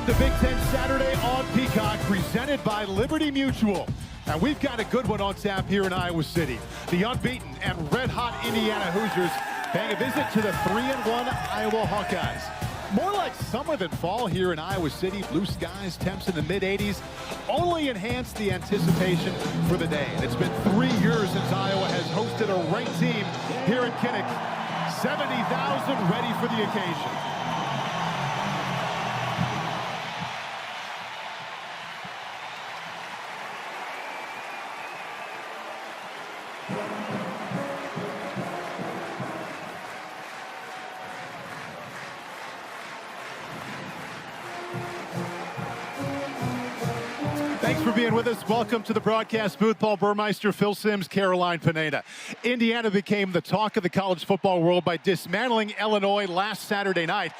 Welcome to Big Ten Saturday on Peacock, presented by Liberty Mutual. And we've got a good one on tap here in Iowa City. The unbeaten and red-hot Indiana Hoosiers paying a visit to the 3-1 Iowa Hawkeyes. More like summer than fall here in Iowa City. Blue skies, temps in the mid-80s only enhance the anticipation for the day. And it's been 3 years since Iowa has hosted a ranked team here in Kinnick. 70,000 ready for the occasion. Thanks for being with us. Welcome to the broadcast booth. Paul Burmeister, Phil Simms, Caroline Pineda. Indiana became the talk of the college football world by dismantling Illinois last Saturday night.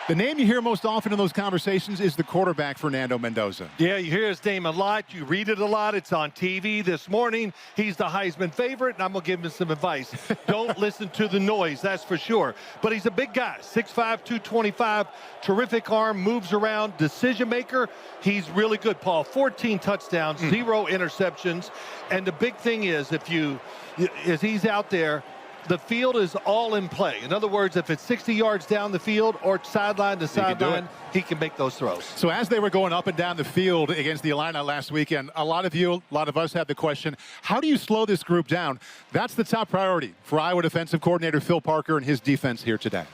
The name you hear most often in those conversations is the quarterback, Fernando Mendoza. Yeah, you hear his name a lot. You read it a lot. It's on TV this morning. He's the Heisman favorite, and I'm going to give him some advice. Don't listen to the noise, that's for sure. But he's a big guy, 6'5", 225, terrific arm, moves around, decision maker. He's really good, Paul. 14 touchdowns, 0 interceptions. And the big thing is, as he's out there, the field is all in play. In other words, if it's 60 yards down the field or sideline to sideline, he can make those throws. So as they were going up and down the field against the Illini last weekend, a lot of us had the question, how do you slow this group down? That's the top priority for Iowa defensive coordinator Phil Parker and his defense here today.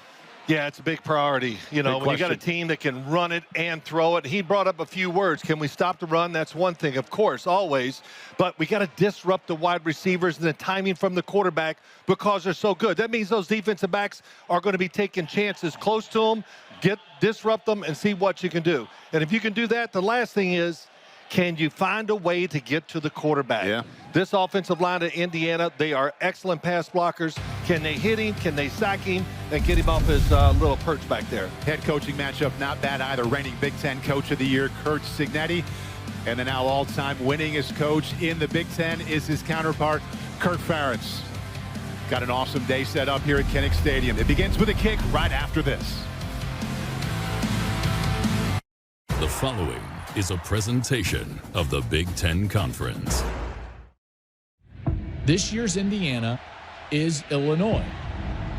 Yeah, it's a big priority. You know, when you got a team that can run it and throw it. He brought up a few words. Can we stop the run? That's one thing, of course, always. But we got to disrupt the wide receivers and the timing from the quarterback because they're so good. That means those defensive backs are going to be taking chances close to them, disrupt them, and see what you can do. And if you can do that, the last thing is, can you find a way to get to the quarterback? Yeah. This offensive line of Indiana, they are excellent pass blockers. Can they hit him? Can they sack him and get him off his little perch back there? Head coaching matchup, not bad either. Reigning Big Ten Coach of the Year, Kurt Cignetti. And the now all-time winningest coach in the Big Ten is his counterpart, Kirk Ferentz. Got an awesome day set up here at Kinnick Stadium. It begins with a kick right after this. The following is a presentation of the Big Ten Conference. This year's Indiana is Illinois.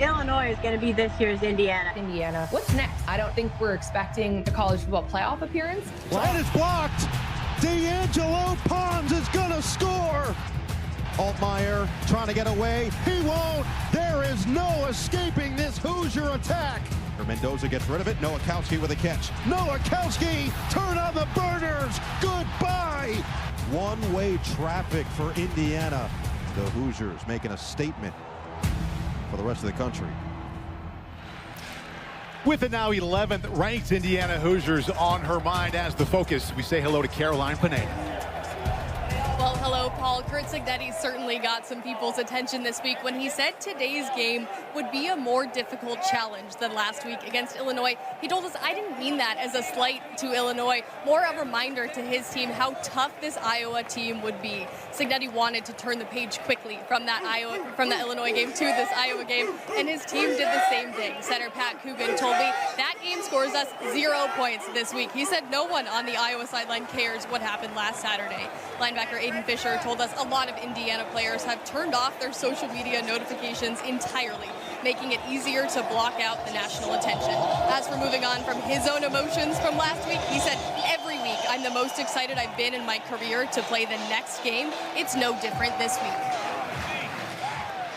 Illinois is going to be this year's Indiana. Indiana. What's next? I don't think we're expecting a college football playoff appearance. Line is blocked. D'Angelo Pons is going to score. Altmaier trying to get away. He won't. There is no escaping this Hoosier attack. Mendoza gets rid of it. Nowakowski with a catch. Nowakowski, turn on the burners. Goodbye. One-way traffic for Indiana. The Hoosiers making a statement for the rest of the country. With the now 11th ranked Indiana Hoosiers on her mind as the focus, we say hello to Caroline Pineda. Well, hello, Paul. Kurt Cignetti certainly got some people's attention this week when he said today's game would be a more difficult challenge than last week against Illinois. He told us, I didn't mean that as a slight to Illinois, more a reminder to his team how tough this Iowa team would be. Cignetti wanted to turn the page quickly from that Illinois game to this Iowa game, and his team did the same thing. Center Pat Coogan told me that game scores us 0 points this week. He said no one on the Iowa sideline cares what happened last Saturday. Linebacker Aiden Fisher told us a lot of Indiana players have turned off their social media notifications entirely, making it easier to block out the national attention. As for moving on from his own emotions from last week, he said, every week I'm the most excited I've been in my career to play the next game. It's no different this week.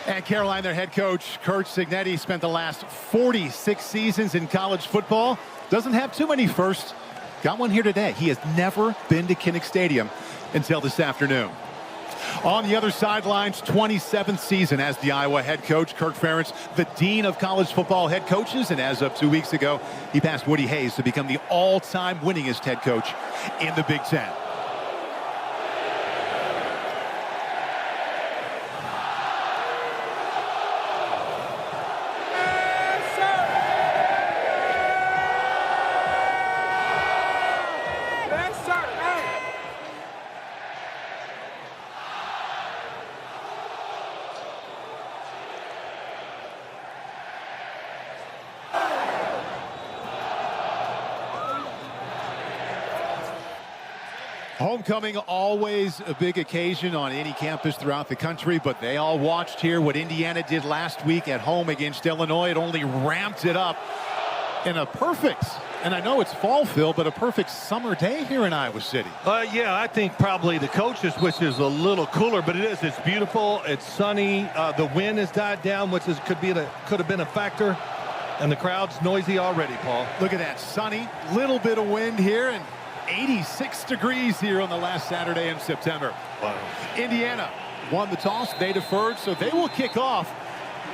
And Caroline, their head coach, Kurt Cignetti, spent the last 46 seasons in college football. Doesn't have too many firsts. Got one here today. He has never been to Kinnick Stadium until this afternoon. On the other sidelines, 27th season as the Iowa head coach, Kirk Ferentz, the dean of college football head coaches, and as of 2 weeks ago, he passed Woody Hayes to become the all-time winningest head coach in the Big Ten. Homecoming, always a big occasion on any campus throughout the country, but they all watched here what Indiana did last week at home against Illinois. It only ramped it up in a perfect, and I know it's fall, Phil, but a perfect summer day here in Iowa City. Yeah, I think probably the coaches wish it was a little cooler, but it is. It's beautiful. It's sunny. The wind has died down, which could have been a factor, and the crowd's noisy already, Paul. Look at that, sunny, little bit of wind here, and 86 degrees here on the last Saturday in September. Wow. Indiana won the toss. They deferred, so they will kick off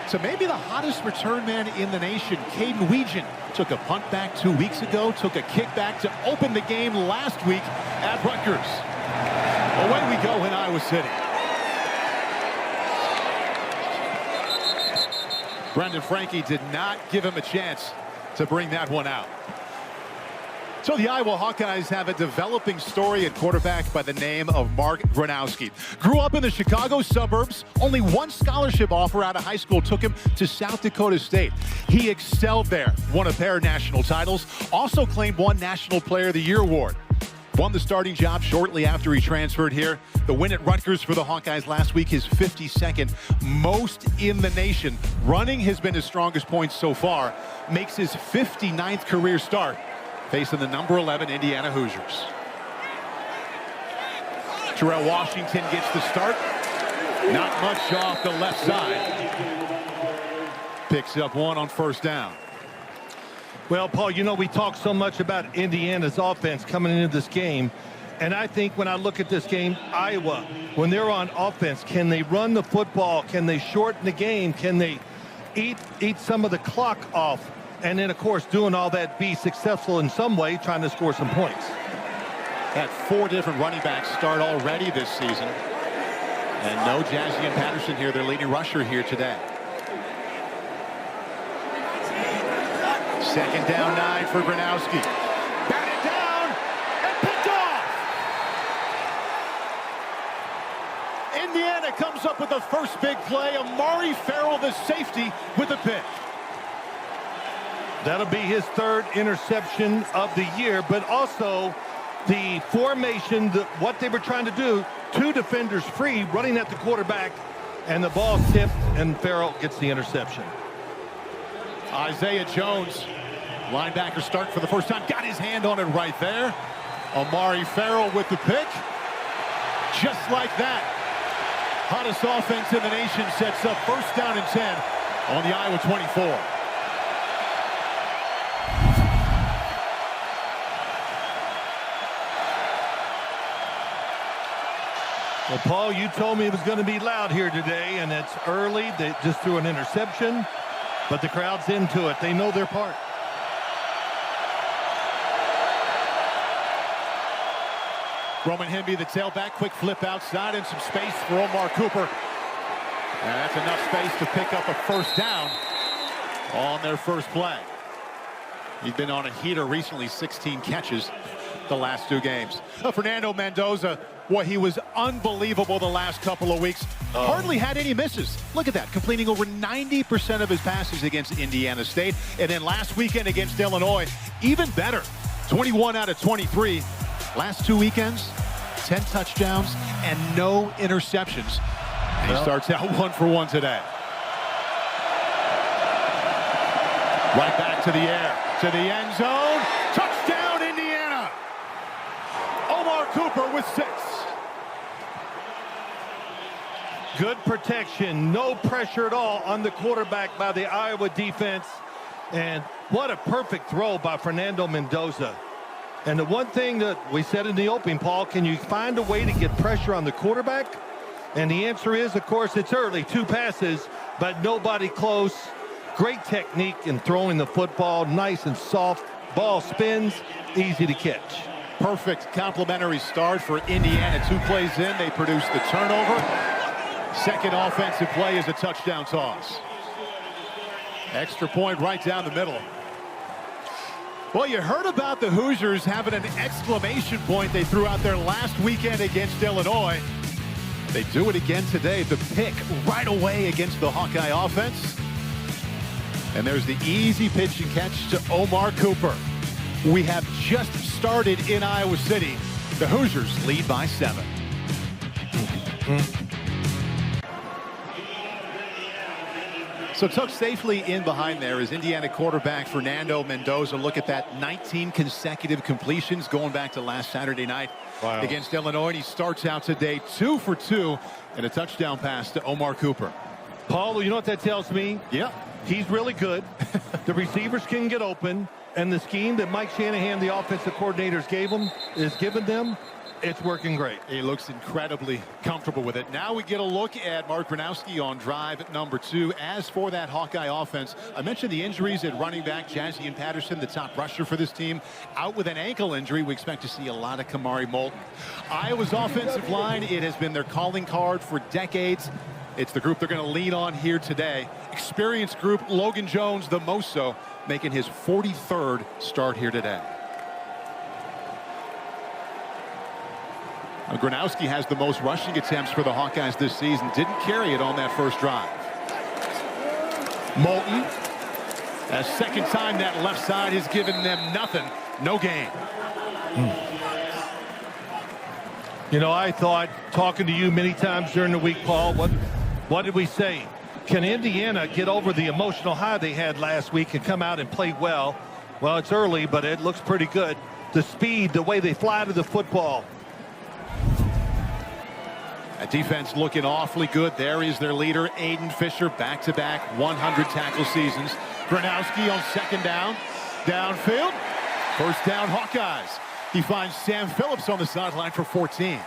to maybe the hottest return man in the nation. Caden Weegan took a punt back 2 weeks ago, took a kick back to open the game last week at Rutgers. Away we go in Iowa City. Brendan Franke did not give him a chance to bring that one out. So the Iowa Hawkeyes have a developing story at quarterback by the name of Mark Gronowski. Grew up in the Chicago suburbs. Only one scholarship offer out of high school took him to South Dakota State. He excelled there, won a pair of national titles, also claimed one National Player of the Year award. Won the starting job shortly after he transferred here. The win at Rutgers for the Hawkeyes last week, his 52nd most in the nation. Running has been his strongest point so far. Makes his 59th career start, facing the number 11 Indiana Hoosiers. Terrell Washington gets the start. Not much off the left side. Picks up one on first down. Well, Paul, you know, we talk so much about Indiana's offense coming into this game. And I think when I look at this game, Iowa, when they're on offense, can they run the football? Can they shorten the game? Can they eat some of the clock off? And then, of course, doing all that, be successful in some way, trying to score some points. Had 4 different running backs start already this season. And no Jazian Patterson here, their leading rusher here today. Second down 9 for Gronowski. Batted down and picked off. Indiana comes up with the first big play. Amari Farrell, the safety, with a pick. That'll be his 3rd interception of the year, but also the formation, what they were trying to do, 2 defenders free, running at the quarterback, and the ball tipped, and Farrell gets the interception. Isaiah Jones, linebacker, start for the first time, got his hand on it right there. Amari Farrell with the pick. Just like that. Hottest offense in the nation sets up first down and 10 on the Iowa 24. Well, Paul, you told me it was going to be loud here today, and it's early. They just threw an interception, but the crowd's into it. They know their part. Roman Hemby, the tailback, quick flip outside and some space for Omar Cooper. And that's enough space to pick up a first down on their first play. He's been on a heater recently, 16 catches the last 2 games. Fernando Mendoza, well, he was unbelievable the last couple of weeks. Hardly had any misses. Look at that, completing over 90% of his passes against Indiana State. And then last weekend against Illinois, even better, 21 out of 23. Last 2 weekends, 10 touchdowns and no interceptions. And he starts out 1 for 1 today. Right back to the air, to the end zone. Touchdown, Indiana! Omar Cooper with 6. Good protection, no pressure at all on the quarterback by the Iowa defense. And what a perfect throw by Fernando Mendoza. And the one thing that we said in the opening, Paul, can you find a way to get pressure on the quarterback? And the answer is, of course, it's early. 2 passes, but nobody close. Great technique in throwing the football, nice and soft. Ball spins, easy to catch. Perfect complimentary start for Indiana. 2 plays in, they produce the turnover. Second offensive play is a touchdown toss. Extra point right down the middle. Well, you heard about the Hoosiers having an exclamation point they threw out there last weekend against Illinois. They do it again today. The pick right away against the Hawkeye offense. And there's the easy pitch and catch to Omar Cooper. We have just started in Iowa City. The Hoosiers lead by 7. So tucked safely in behind there is Indiana quarterback Fernando Mendoza. Look at that, 19 consecutive completions going back to last Saturday night against Illinois. And he starts out today 2 for 2 and a touchdown pass to Omar Cooper. Paul, you know what that tells me? Yeah. He's really good. The receivers can get open. And the scheme that Mike Shanahan, the offensive coordinators, given them, it's working great. He looks incredibly comfortable with it. Now we get a look at Mark Gronowski on drive number 2. As for that Hawkeye offense, I mentioned the injuries at running back. Jazzy Patterson, the top rusher for this team, out with an ankle injury. We expect to see a lot of Kamari Moulton. Iowa's offensive line, it has been their calling card for decades. It's the group they're going to lean on here today. Experienced group, Logan Jones, the most so, making his 43rd start here today. Gronowski has the most rushing attempts for the Hawkeyes this season. Didn't carry it on that first drive. Moulton, a second time that left side has given them nothing. No gain. You know, I thought, talking to you many times during the week, Paul, what did we say? Can Indiana get over the emotional high they had last week and come out and play well? Well, it's early, but it looks pretty good. The speed, the way they fly to the football. A defense looking awfully good. There is their leader, Aiden Fisher, back-to-back 100 tackle seasons. Gronowski on second down. Downfield. First down, Hawkeyes. He finds Sam Phillips on the sideline for 14.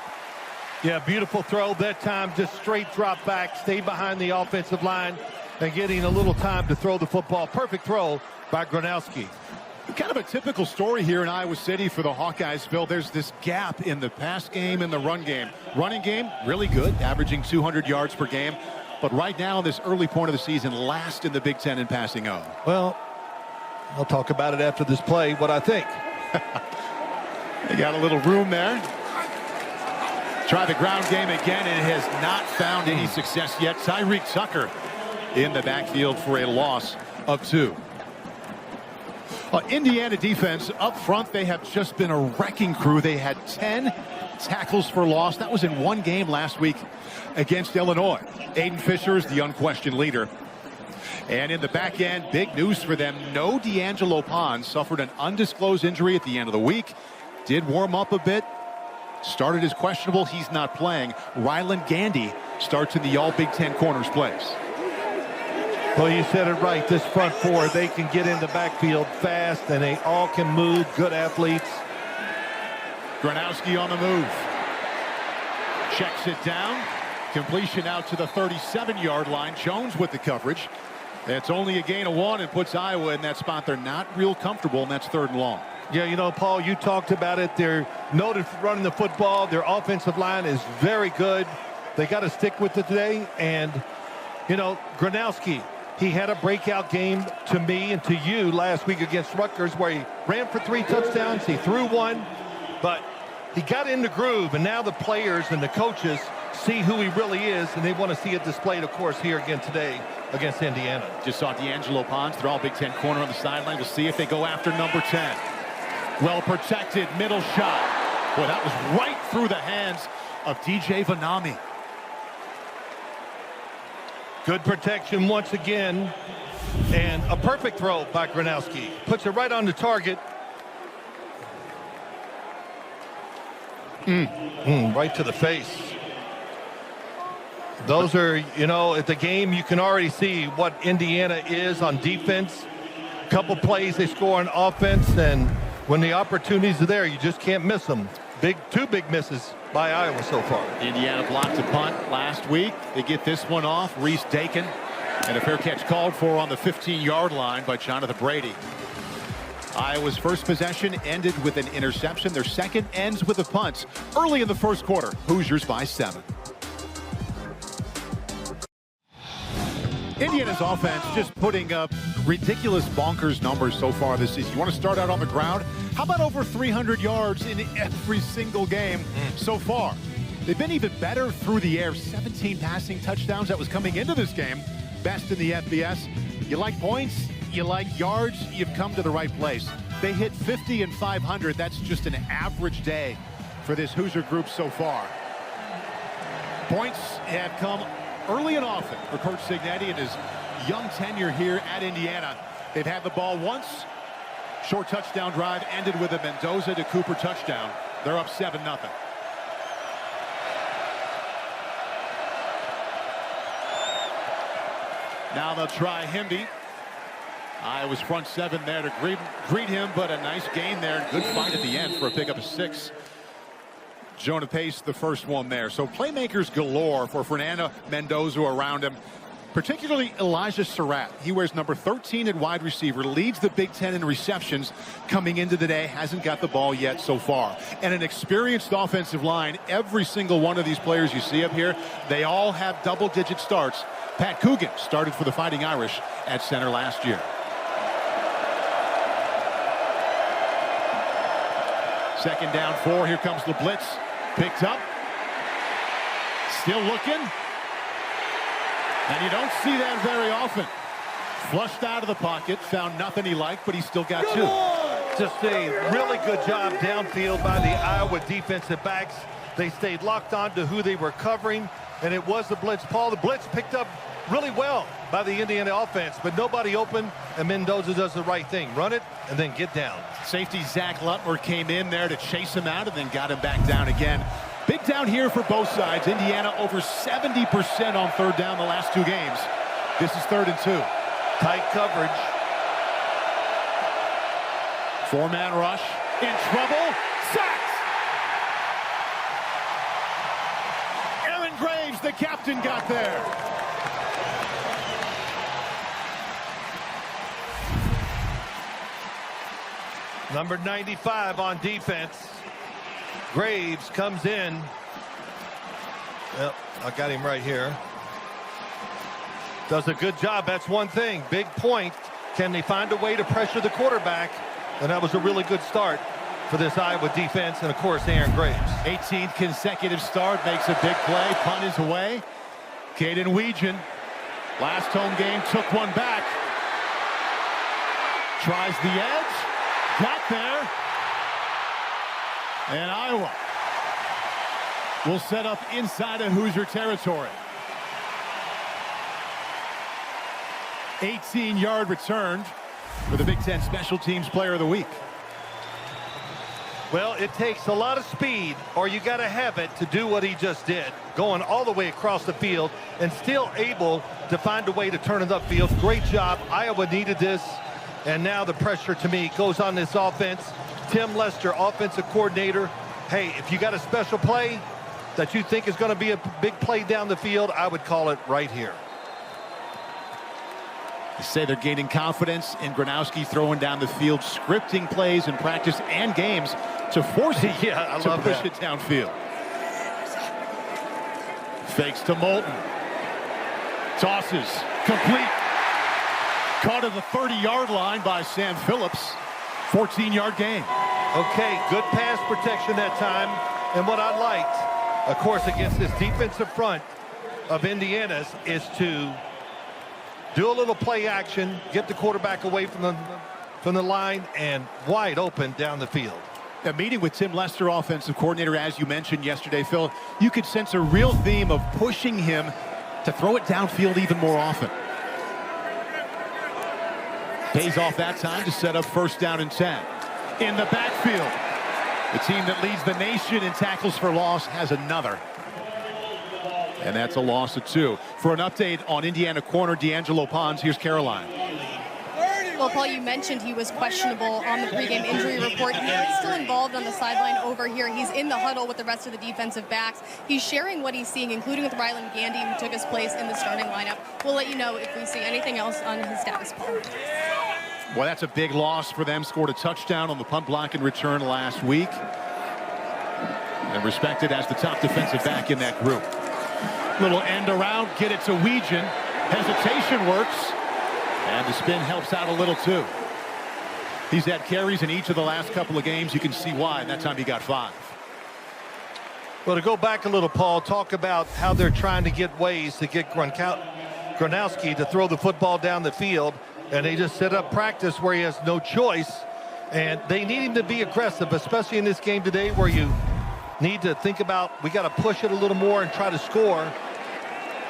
Yeah, beautiful throw that time. Just straight drop back, stay behind the offensive line, and getting a little time to throw the football. Perfect throw by Gronowski. Kind of a typical story here in Iowa City for the Hawkeyes, Phil. There's this gap in the pass game and the run game. Running game, really good, averaging 200 yards per game. But right now, this early point of the season, last in the Big Ten in passing O. Well, I'll talk about it after this play, what I think. They got a little room there. Try the ground game again, and it has not found any success yet. Tyreek Tucker in the backfield for a loss of 2. Indiana defense up front, they have just been a wrecking crew. They had 10 tackles for loss. That was in one game last week against Illinois. Aiden Fisher is the unquestioned leader. And in the back end, big news for them. No D'Angelo Pons, suffered an undisclosed injury at the end of the week. Did warm up a bit. Started as questionable. He's not playing. Ryland Gandy starts in the all Big Ten corners place. Well, you said it right. This front four, they can get in the backfield fast, and they all can move. Good athletes. Gronowski on the move. Checks it down. Completion out to the 37-yard line. Jones with the coverage. It's only a gain of 1 and puts Iowa in that spot. They're not real comfortable, and that's 3rd and long. Yeah, you know, Paul, you talked about it. They're noted for running the football. Their offensive line is very good. They got to stick with it today. And, you know, Gronowski, he had a breakout game to me and to you last week against Rutgers where he ran for 3 touchdowns. He threw 1, but he got in the groove. And now the players and the coaches see who he really is, and they want to see it displayed, of course, here again today against Indiana. Just saw D'Angelo Pons, they're all Big Ten corner on the sideline. We'll see if they go after number 10. Well protected, middle shot. Boy, that was right through the hands of DJ Vanami. Good protection once again, and a perfect throw by Gronowski. Puts it right on the target. Right to the face. Those are, you know, at the game, you can already see what Indiana is on defense. A couple plays they score on offense, and when the opportunities are there, you just can't miss them. Two big misses by Iowa so far. Indiana blocked a punt last week. They get this one off. Reese Dakin, and a fair catch called for on the 15-yard line by Jonathan Brady. Iowa's first possession ended with an interception. Their second ends with a punt. Early in the first quarter, Hoosiers by 7. Indiana's offense just putting up ridiculous bonkers numbers so far this season. You want to start out on the ground? How about over 300 yards in every single game so far? They've been even better through the air. 17 passing touchdowns. That was coming into this game. Best in the FBS. You like points? You like yards? You've come to the right place. They hit 50 and 500. That's just an average day for this Hoosier group so far. Points have come early and often for Coach Cignetti in his young tenure here at Indiana. They've had the ball once. Short touchdown drive ended with a Mendoza to Cooper touchdown. They're up 7-0. Now they'll try Himby. Iowa's front seven there to greet him, but a nice gain there. Good fight at the end for a pickup of 6. Jonah Pace, the first one there. So playmakers galore for Fernando Mendoza around him, particularly Elijah Surratt. He wears number 13 at wide receiver, leads the Big Ten in receptions coming into the day, hasn't got the ball yet so far. And an experienced offensive line. Every single one of these players you see up here, they all have double-digit starts. Pat Coogan started for the Fighting Irish at center last year. Second down 4. Here comes the blitz. Picked up. Still looking. And you don't see that very often. Flushed out of the pocket. Found nothing he liked, but he still got 2. Just a really good job downfield by the Iowa defensive backs. They stayed locked on to who they were covering, and it was the blitz. Paul, the blitz picked up really well by the Indiana offense, but nobody open, and Mendoza does the right thing. Run it and then get down. Safety Zach Lutmer came in there to chase him out and then got him back down again. Big down here for both sides. Indiana over 70% on third down the last 2 games. This is 3rd and 2. Tight coverage. 4-man rush. In trouble. Sacked. Aaron Graves, the captain, got there. Number 95 on defense. Graves comes in. Well, I got him right here. Does a good job. That's one thing. Big point. Can they find a way to pressure the quarterback? And that was a really good start for this Iowa defense. And, of course, Aaron Graves. 18th consecutive start. Makes a big play. Punt is away. Caden Weegan. Last home game. Took one back. Tries the edge. Got there. And Iowa will set up inside of Hoosier territory. 18-yard return for the Big Ten Special Teams Player of the Week. Well, it takes a lot of speed, or you got to have it to do what he just did, going all the way across the field and still able to find a way to turn it upfield. Great job. Iowa needed this, and now the pressure, to me, goes on this offense. Tim Lester, offensive coordinator. Hey, if you got a special play that you think is going to be a big play down the field, I would call it right here. They say they're gaining confidence in Gronowski throwing down the field, scripting plays in practice and games to force it to push it downfield. Fakes to Moulton. Tosses. Complete. Caught at the 30-yard line by Sam Phillips. 14-yard gain. Okay, good pass protection that time. And what I liked, of course, against this defensive front of Indiana's is to do a little play action, get the quarterback away from the line, and wide open down the field. A meeting with Tim Lester, offensive coordinator, as you mentioned yesterday, Phil, you could sense a real theme of pushing him to throw it downfield even more often. Pays off that time to set up 1st down and 10. In the backfield, the team that leads the nation in tackles for loss has another. And that's a loss of 2. For an update on Indiana corner D'Angelo Pons, here's Caroline. Well, Paul, you mentioned he was questionable on the pregame injury report. He is still involved on the sideline over here. He's in the huddle with the rest of the defensive backs. He's sharing what he's seeing, including with Ryland Gandy, who took his place in the starting lineup. We'll let you know if we see anything else on his status, Paul. Well, that's a big loss for them. Scored a touchdown on the punt block and return last week. And respected as the top defensive back in that group. Little end around, get it to Weegan. Hesitation works. And the spin helps out a little too. He's had carries in each of the last couple of games. You can see why. And that time he got 5. Well, to go back a little, Paul, talk about how they're trying to get ways to get Gronowski to throw the football down the field. And they just set up practice where he has no choice. And they need him to be aggressive, especially in this game today where you need to think about, we got to push it a little more and try to score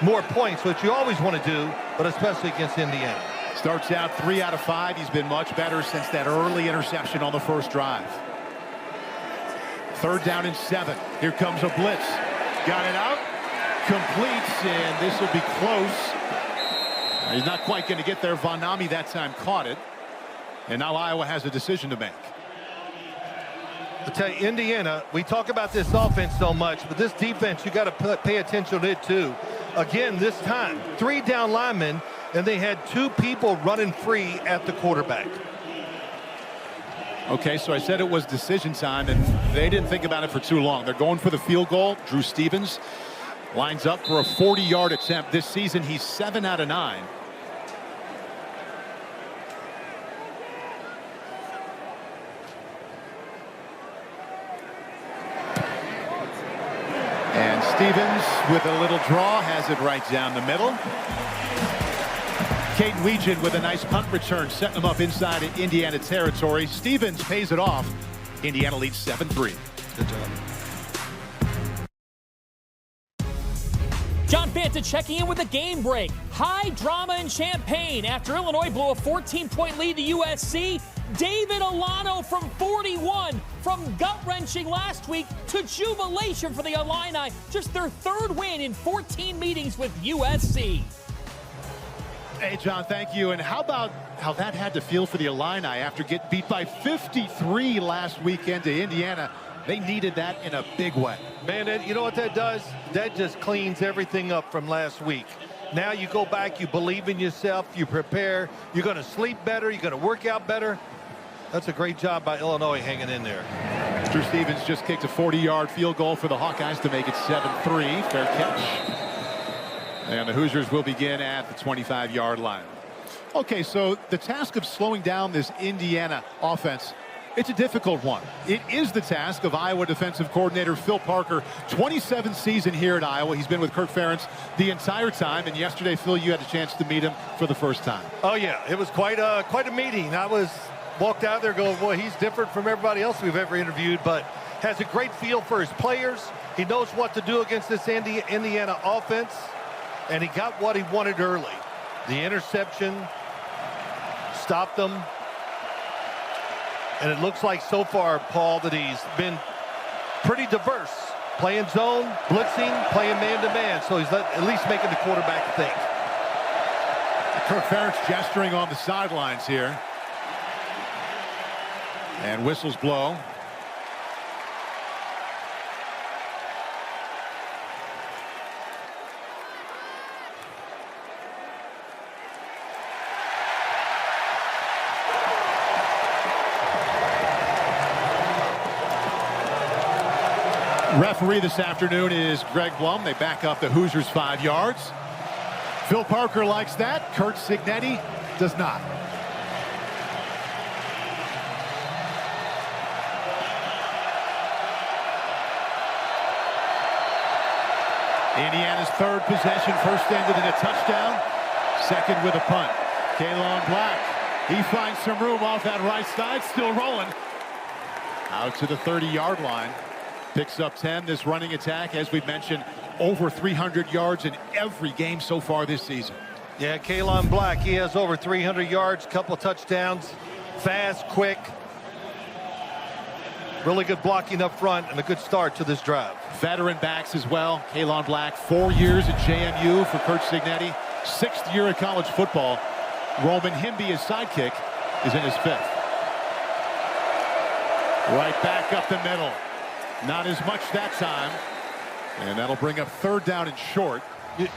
more points, which you always want to do, but especially against Indiana. Starts out 3 out of 5. He's been much better since that early interception on the first drive. 3rd down and 7. Here comes a blitz. Got it out. Completes, and this will be close. He's not quite going to get there. Von Nami that time caught it. And now Iowa has a decision to make. I'll tell you, Indiana, we talk about this offense so much, but this defense, you got to pay attention to it too. Again, this time, 3 down linemen, and they had 2 people running free at the quarterback. Okay, so I said it was decision time, and they didn't think about it for too long. They're going for the field goal. Drew Stevens lines up for a 40-yard attempt. This season, he's 7 out of 9. And Stevens, with a little draw, has it right down the middle. Caden Weegan with a nice punt return, setting him up inside Indiana territory. Stevens pays it off. Indiana leads 7-3. Good job. John Fanta checking in with a game break. High drama in Champaign after Illinois blew a 14-point lead to USC. David Alano from 41, from gut-wrenching last week to jubilation for the Illini. Just their 3rd win in 14 meetings with USC. Hey, John, thank you. And how about how that had to feel for the Illini after getting beat by 53 last weekend to Indiana? They needed that in a big way. Man, you know what that does? That just cleans everything up from last week. Now you go back, you believe in yourself, you prepare, you're going to sleep better, you're going to work out better. That's a great job by Illinois hanging in there. Drew Stevens just kicked a 40-yard field goal for the Hawkeyes to make it 7-3. Fair catch. And the Hoosiers will begin at the 25-yard line. Okay, so the task of slowing down this Indiana offense, it's a difficult one. It is the task of Iowa defensive coordinator Phil Parker. 27th season here at Iowa. He's been with Kirk Ferentz the entire time. And yesterday, Phil, you had a chance to meet him for the first time. Oh, yeah. It was quite a meeting. I walked out there going, boy, he's different from everybody else we've ever interviewed, but has a great feel for his players. He knows what to do against this Indiana offense. And he got what he wanted early. The interception stopped them. And it looks like so far, Paul, that he's been pretty diverse. Playing zone, blitzing, playing man-to-man. So he's at least making the quarterback think. Kirk Ferentz gesturing on the sidelines here. And whistles blow. Referee this afternoon is Greg Blum. They back up the Hoosiers 5 yards. Phil Parker likes that. Curt Cignetti does not. Indiana's 3rd possession, first ended in a touchdown, 2nd with a punt. Kalon Black, he finds some room off that right side, still rolling. Out to the 30-yard line. Picks up 10. This running attack, as we've mentioned, over 300 yards in every game so far this season. Yeah, Kalon Black, he has over 300 yards, couple touchdowns, fast, quick. Really good blocking up front and a good start to this drive. Veteran backs as well. Kalon Black, 4 years at JMU for Curt Cignetti, 6th year at college football. Roman Himby, his sidekick, is in his 5th. Right back up the middle. Not as much that time. And that'll bring up 3rd down and short.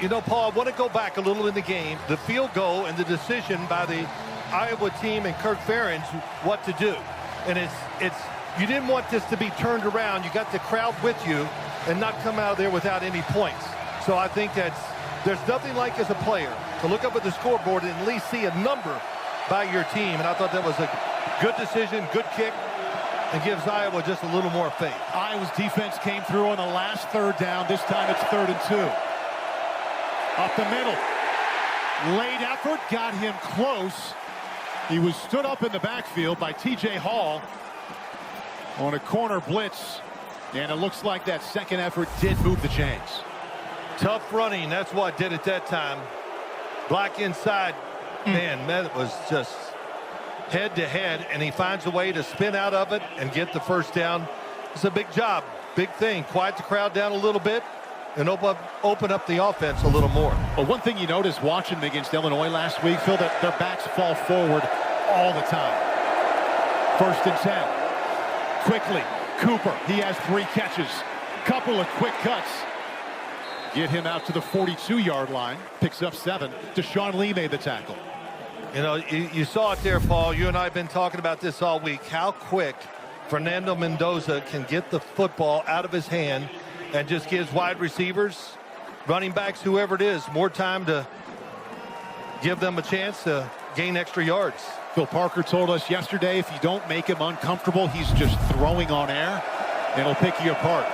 You know, Paul, I want to go back a little in the game. The field goal and the decision by the Iowa team and Kirk Ferentz what to do. And it's you didn't want this to be turned around. You got the crowd with you and not come out of there without any points. So I think there's nothing like as a player to look up at the scoreboard and at least see a number by your team. And I thought that was a good decision, good kick. And gives Iowa just a little more faith. Iowa's defense came through on the last 3rd down. This time it's 3rd and 2. Up the middle. Late effort, got him close. He was stood up in the backfield by TJ Hall on a corner blitz. And it looks like that second effort did move the chains. Tough running. That's what did it that time. Black inside. Man, that was just head to head, and he finds a way to spin out of it and get the first down. It's a big job. Big thing. Quiet the crowd down a little bit and open up the offense a little more. Well, one thing you noticed watching them against Illinois last week, Phil, that their backs fall forward all the time. 1st and 10. Quickly, Cooper. He has 3 catches. Couple of quick cuts. Get him out to the 42-yard line. Picks up 7. Deshaun Lee made the tackle. You know, you saw it there, Paul. You and I have been talking about this all week. How quick Fernando Mendoza can get the football out of his hand and just gives wide receivers, running backs, whoever it is, more time to give them a chance to gain extra yards. Phil Parker told us yesterday if you don't make him uncomfortable, he's just throwing on air and he'll pick you apart.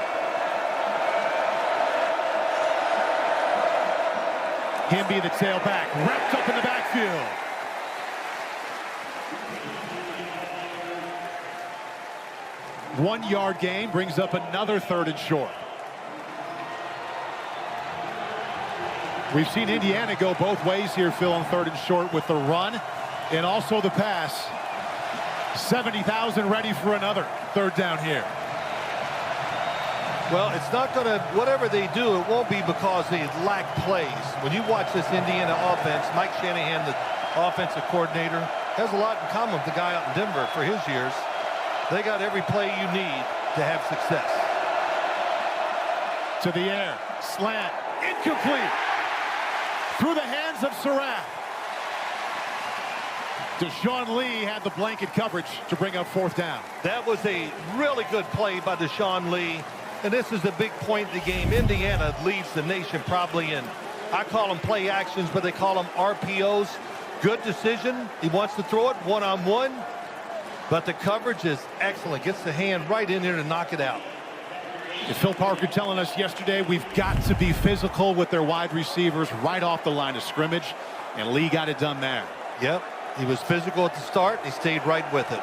Him be the tailback, wrapped up in the backfield. One-yard gain brings up another 3rd and short. We've seen Indiana go both ways here, Phil, on 3rd and short with the run and also the pass. 70,000 ready for another 3rd down here. Well, it's not going to, whatever they do, it won't be because they lack plays. When you watch this Indiana offense, Mike Shanahan, the offensive coordinator, has a lot in common with the guy out in Denver for his years. They got every play you need to have success. To the air, slant, incomplete. Through the hands of Surratt. Deshaun Lee had the blanket coverage to bring up 4th down. That was a really good play by Deshaun Lee. And this is a big point in the game. Indiana leads the nation probably in, I call them play actions, but they call them RPOs. Good decision. He wants to throw it one-on-one. But the coverage is excellent. Gets the hand right in there to knock it out. Phil Parker telling us yesterday we've got to be physical with their wide receivers right off the line of scrimmage. And Lee got it done there. Yep. He was physical at the start. He stayed right with it.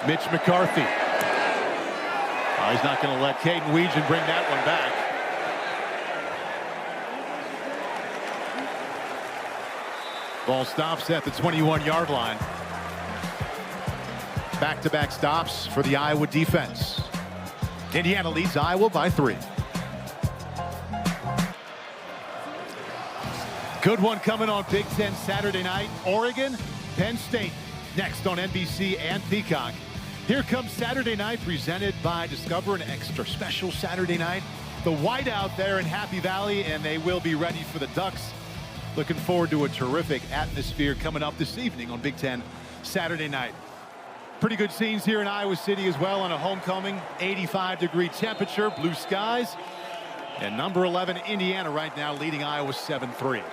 Mitch McCarthy. Oh, he's not going to let Caden Weegan bring that one back. Ball stops at the 21-yard line. Back-to-back stops for the Iowa defense. Indiana leads Iowa by 3. Good one coming on Big Ten Saturday night. Oregon, Penn State next on NBC and Peacock. Here comes Saturday night, presented by Discover, an extra special Saturday night. The whiteout there in Happy Valley, and they will be ready for the Ducks. Looking forward to a terrific atmosphere coming up this evening on Big Ten Saturday night. Pretty good scenes here in Iowa City as well on a homecoming. 85-degree temperature, blue skies. And number 11, Indiana, right now leading Iowa 7-3.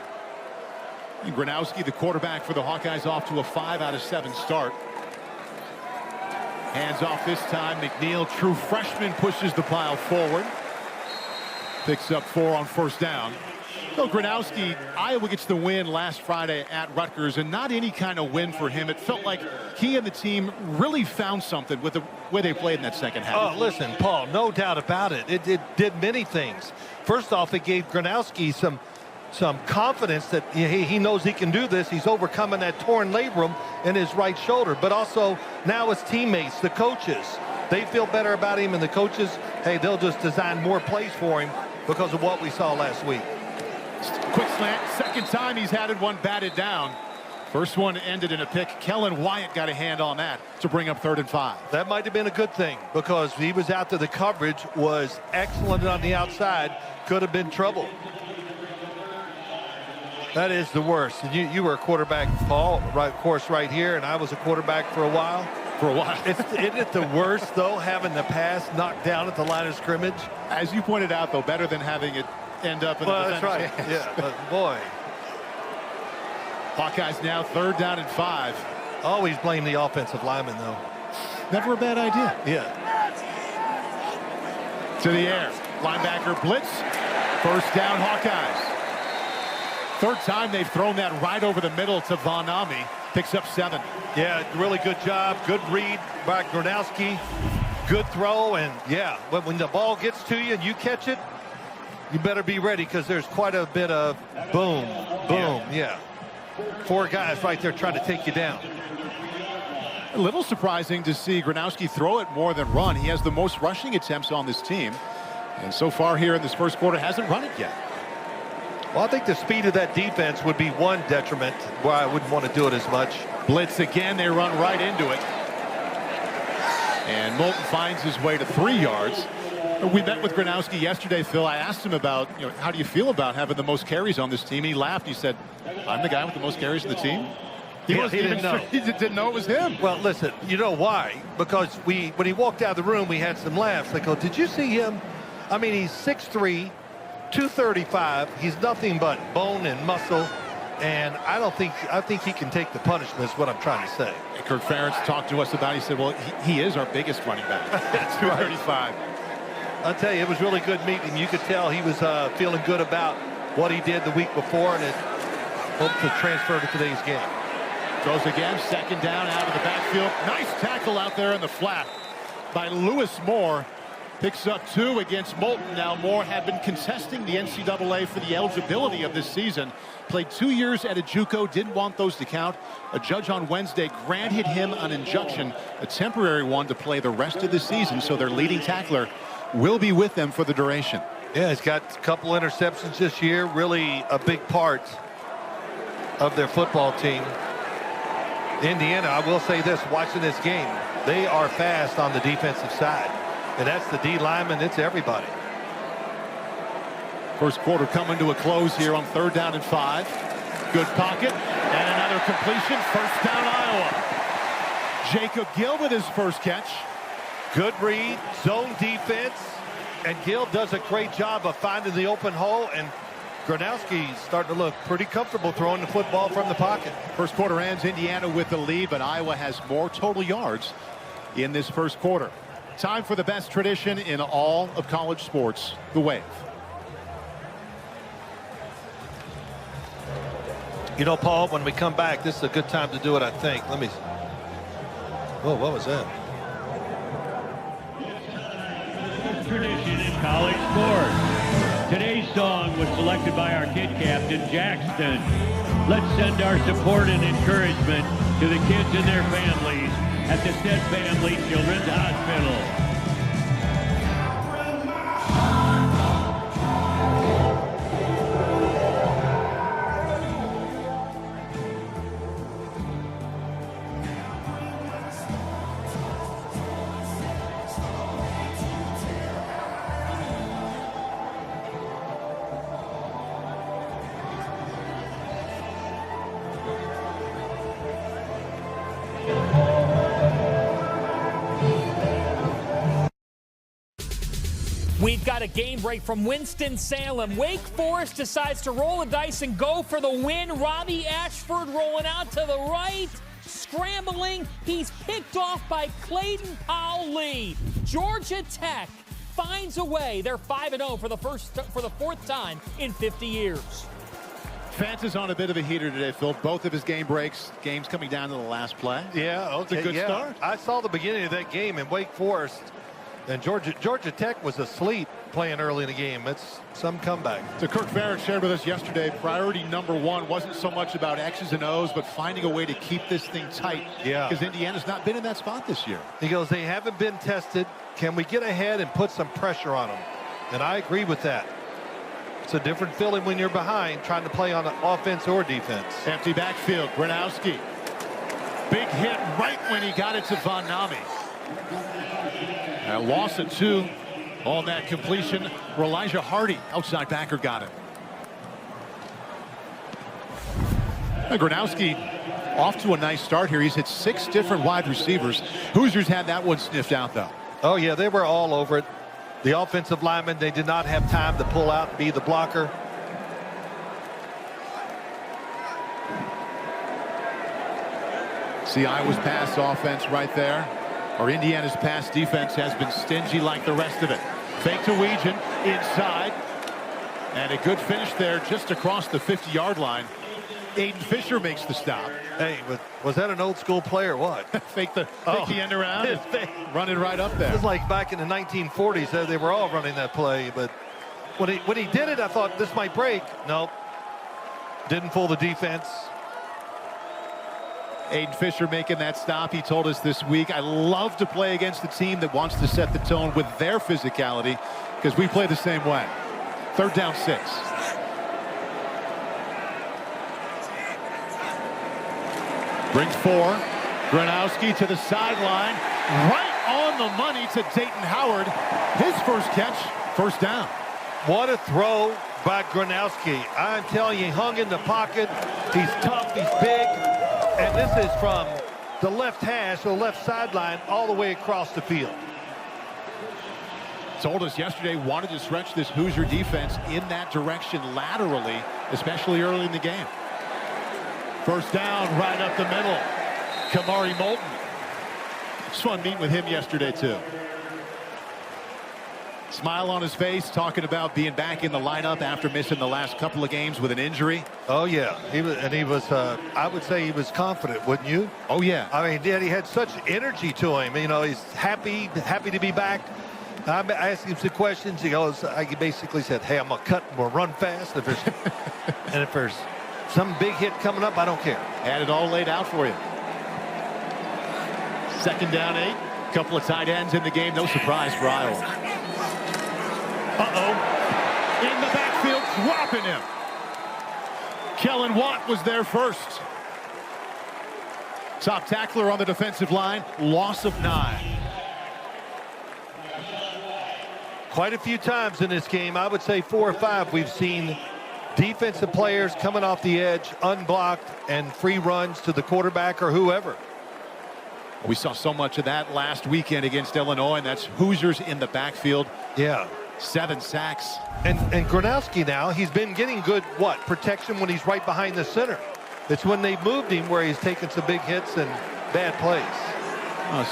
Gronowski, the quarterback for the Hawkeyes, off to a 5 out of 7 start. Hands off this time. McNeil, true freshman, pushes the pile forward. Picks up 4 on 1st down. So Gronowski, Iowa gets the win last Friday at Rutgers, and not any kind of win for him. It felt like he and the team really found something with the way they played in that second half. Oh, listen, Paul, no doubt about it. It did many things. First off, it gave Gronowski some confidence that he knows he can do this. He's overcoming that torn labrum in his right shoulder. But also now his teammates, the coaches, they feel better about him, and the coaches, hey, they'll just design more plays for him because of what we saw last week. Quick slant, second time he's had it, one batted down. First one ended in a pick. Kellen Wyatt got a hand on that to bring up 3rd and 5. That might have been a good thing because he was out there. The coverage was excellent on the outside. Could have been trouble. That is the worst. And you were a quarterback, Paul, right, of course, right here, and I was a quarterback for a while. Isn't it the worst, though, having the pass knocked down at the line of scrimmage? As you pointed out, though, better than having it end up in the defender's that's right. hands. Yeah, but boy. Hawkeyes now 3rd down and 5. Always blame the offensive lineman, though. Never a bad idea. Yeah. To the air. Linebacker blitz. 1st down, Hawkeyes. 3rd time they've thrown that right over the middle to Von Nami. Picks up 7. Yeah, really good job. Good read by Gronowski. Good throw, and yeah, when the ball gets to you and you catch it, you better be ready because there's quite a bit of boom, boom, yeah. 4 guys right there trying to take you down. A little surprising to see Gronowski throw it more than run. He has the most rushing attempts on this team, and so far here in this first quarter hasn't run it yet. Well, I think the speed of that defense would be one detriment where I wouldn't want to do it as much. Blitz again, they run right into it. And Moulton finds his way to 3 yards. We met with Gronowski yesterday, Phil. I asked him about, how do you feel about having the most carries on this team? He laughed. He said, I'm the guy with the most carries in the team. He didn't know. He didn't know it was him. Well, listen, you know why? Because when he walked out of the room, we had some laughs. They go, did you see him? I mean, he's 6'3", 235. He's nothing but bone and muscle. And I think he can take the punishment is what I'm trying to say. And Kirk Ferentz talked to us about it. He said, well, he is our biggest running back at 235. I'll tell you, it was really good meeting. You could tell he was feeling good about what he did the week before, and it hoped to transfer to today's game. Throws again, second down out of the backfield. Nice tackle out there in the flat by Lewis Moore. Picks up 2 against Moulton. Now Moore had been contesting the NCAA for the eligibility of this season. Played 2 years at a JUCO, didn't want those to count. A judge on Wednesday granted him an injunction, a temporary one, to play the rest of the season, so their leading tackler will be with them for the duration. Yeah, he's got a couple interceptions this year, really a big part of their football team. Indiana, I will say this, watching this game, they are fast on the defensive side. And that's the D lineman, it's everybody. First quarter coming to a close here on 3rd down and 5. Good pocket, and another completion. First down, Iowa. Jacob Gill with his first catch. Good read, zone defense, and Gill does a great job of finding the open hole, and Gronowski's starting to look pretty comfortable throwing the football from the pocket. First quarter ends, Indiana with the lead, but Iowa has more total yards in this first quarter. Time for the best tradition in all of college sports, the wave. You know, Paul, when we come back, this is a good time to do it, I think. Let me... Whoa, what was that? Tradition in college sports. Today's song was selected by our kid captain, Jackson. Let's send our support and encouragement to the kids and their families at the Stead Family Children's Hospital. We've got a game break from Winston-Salem. Wake Forest decides to roll the dice and go for the win. Robbie Ashford rolling out to the right, scrambling. He's picked off by Clayton Powell-Lee. Georgia Tech finds a way. They're 5-0 for the 4th time in 50 years. Fantz is on a bit of a heater today, Phil. Both of his game breaks, games coming down to the last play. Yeah, okay. It's a good start. I saw the beginning of that game in Wake Forest. And Georgia Tech was asleep playing early in the game. It's some comeback. So Kirk Ferentz shared with us yesterday, priority number 1 wasn't so much about X's and O's, but finding a way to keep this thing tight. Yeah. Because Indiana's not been in that spot this year. He goes, they haven't been tested. Can we get ahead and put some pressure on them? And I agree with that. It's a different feeling when you're behind, trying to play on offense or defense. Empty backfield, Gronowski. Big hit right when he got it to Von Nami. Loss of 2 on that completion. Elijah Hardy, outside backer, got it. Gronowski off to a nice start here. He's hit 6 different wide receivers. Hoosiers had that one sniffed out, though. Oh, yeah, they were all over it. The offensive linemen, they did not have time to pull out and be the blocker. See Iowa's pass offense right there. Or Indiana's pass defense has been stingy like the rest of it. Fake to Weegan inside. And a good finish there just across the 50-yard line. Aiden Fisher makes the stop. Hey, was that an old school play or what? fake the end around and run it right up there. It was like back in the 1940s. They were all running that play, but when he did it, I thought this might break. Nope. Didn't fool the defense. Aiden Fisher making that stop. He told us this week, I love to play against a team that wants to set the tone with their physicality because we play the same way. 3rd down 6. Brings 4. Gronowski to the sideline. Right on the money to Dayton Howard. His first catch, 1st down. What a throw by Gronowski. I'm telling you, he hung in the pocket. He's tough, he's big. And this is from the left hash, or left sideline, all the way across the field. Told us yesterday, wanted to stretch this Hoosier defense in that direction laterally, especially early in the game. 1st down, right up the middle. Kamari Moulton. It's fun meeting with him yesterday, too. Smile on his face, talking about being back in the lineup after missing the last couple of games with an injury. Oh, yeah. He was, I would say he was confident, wouldn't you? Oh, yeah. I mean, he had such energy to him. You know, he's happy to be back. I asked him some questions. He basically said, hey, I'm going to cut and we'll run fast. And if there's some big hit coming up, I don't care. Had it all laid out for you. 2nd down 8. Couple of tight ends in the game. No surprise for Iowa. In the backfield, dropping him. Kellen Watt was there first. Top tackler on the defensive line. Loss of 9. Quite a few times in this game, I would say 4 or 5, we've seen defensive players coming off the edge, unblocked, and free runs to the quarterback or whoever. We saw so much of that last weekend against Illinois, and that's Hoosiers in the backfield. Yeah. 7 sacks. And Gronowski now, he's been getting good, protection when he's right behind the center. It's when they moved him where he's taken some big hits and bad plays.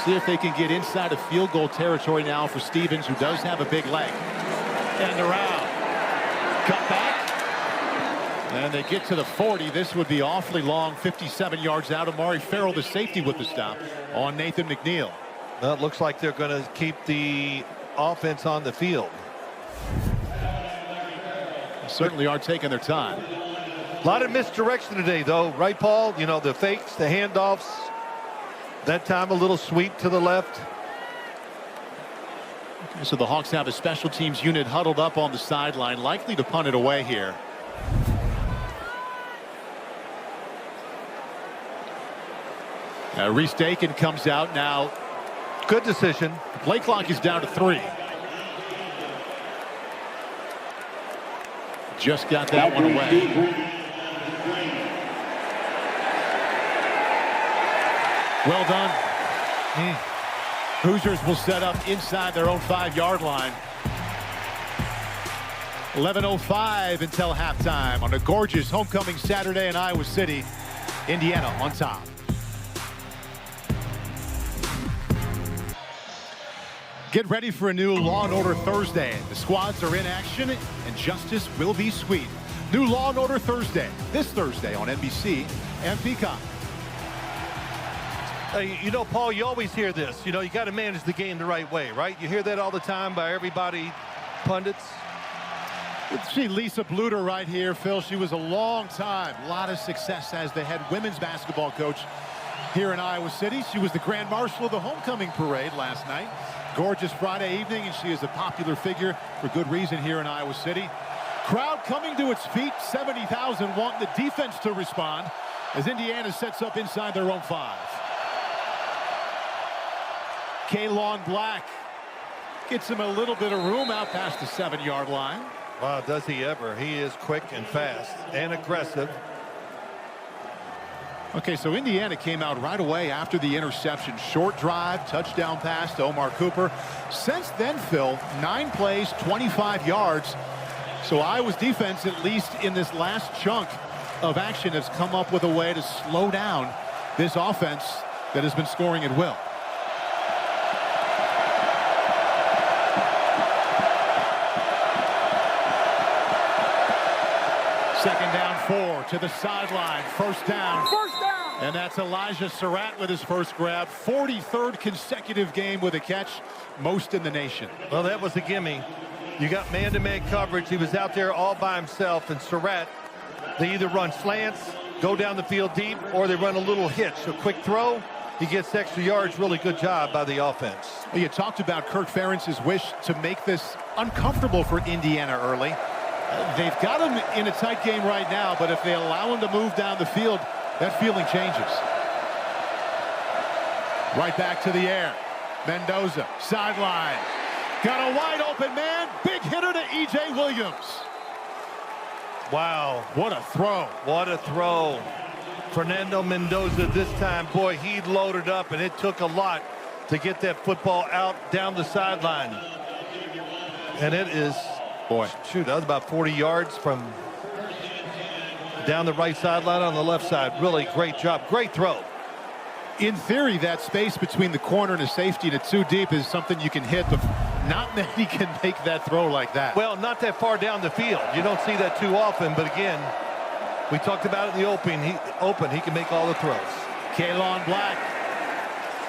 See if they can get inside of field goal territory now for Stevens, who does have a big leg. And around. Cut back. And they get to the 40. This would be awfully long. 57 yards out. Amari Farrell, the safety, with the stop on Nathan McNeil. Well, it looks like they're going to keep the offense on the field. Certainly are taking their time. A lot of misdirection today, though. Right, Paul? You know, the fakes, the handoffs. That time a little sweep to the left. Okay, so the Hawks have a special teams unit huddled up on the sideline, likely to punt it away here. Reese Dakin comes out now. Good decision. Play clock is down to 3. Just got that one away. Well done. Hoosiers will set up inside their own 5-yard line. 11:05 until halftime on a gorgeous homecoming Saturday in Iowa City. Indiana on top. Get ready for a new Law & Order Thursday. The squads are in action and justice will be sweet. New Law & Order Thursday, this Thursday on NBC and Peacock. You know, Paul, you always hear this. You know, you got to manage the game the right way, right? You hear that all the time by everybody, pundits. Let's see Lisa Bluter right here, Phil. She was a long time, a lot of success as the head women's basketball coach here in Iowa City. She was the Grand Marshal of the homecoming parade last night. Gorgeous Friday evening, and she is a popular figure for good reason here in Iowa City. Crowd coming to its feet, 70,000 want the defense to respond as Indiana sets up inside their own 5. Kaylon Black gets him a little bit of room out past the 7-yard line. Wow, does he ever. He is quick and fast and aggressive. Okay, so Indiana came out right away after the interception. Short drive, touchdown pass to Omar Cooper. Since then, Phil, 9 plays, 25 yards. So Iowa's defense, at least in this last chunk of action, has come up with a way to slow down this offense that has been scoring at will. Second down 4 to the sideline. First down. And that's Elijah Surratt with his first grab. 43rd consecutive game with a catch, most in the nation. Well, that was a gimme. You got man-to-man coverage. He was out there all by himself, and Surratt, they either run slants, go down the field deep, or they run a little hitch. A quick throw, he gets extra yards. Really good job by the offense. You talked about Kirk Ferentz's wish to make this uncomfortable for Indiana early. They've got him in a tight game right now, but if they allow him to move down the field, that feeling changes. Right back to the air. Mendoza, sideline. Got a wide open man. Big hitter to E.J. Williams. Wow. What a throw. What a throw. Fernando Mendoza this time, boy, he loaded up, and it took a lot to get that football out down the sideline. And it is, boy, shoot, that was about 40 yards from down the right sideline on the left side. Really great job. Great throw. In theory, that space between the corner and the safety to two deep is something you can hit, but not many can make that throw like that. Well, not that far down the field. You don't see that too often, but again, we talked about it in the open. He can make all the throws. Kalon Black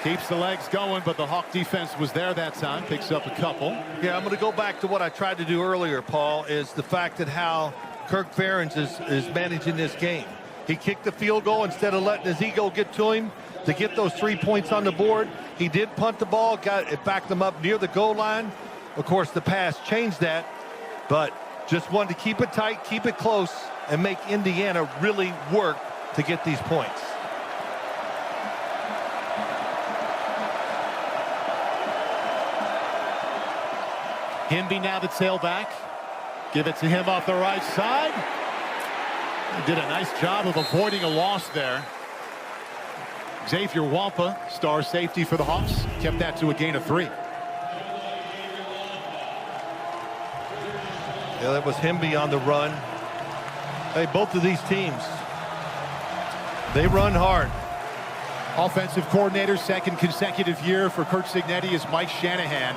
keeps the legs going, but the Hawk defense was there that time. Picks up a couple. Yeah, I'm going to go back to what I tried to do earlier, Paul, is the fact that how Kirk Ferentz is managing this game. He kicked the field goal instead of letting his ego get to him to get those 3 points on the board. He did punt the ball, got it, backed them up near the goal line. Of course, the pass changed that, but just wanted to keep it tight, keep it close, and make Indiana really work to get these points. Himby now the tailback. Give it to him off the right side. He did a nice job of avoiding a loss there. Xavier Wampa, star safety for the Hawks, kept that to a gain of 3. Yeah, that was Himby on the run. Hey, both of these teams, they run hard. Offensive coordinator, second consecutive year for Curt Cignetti is Mike Shanahan.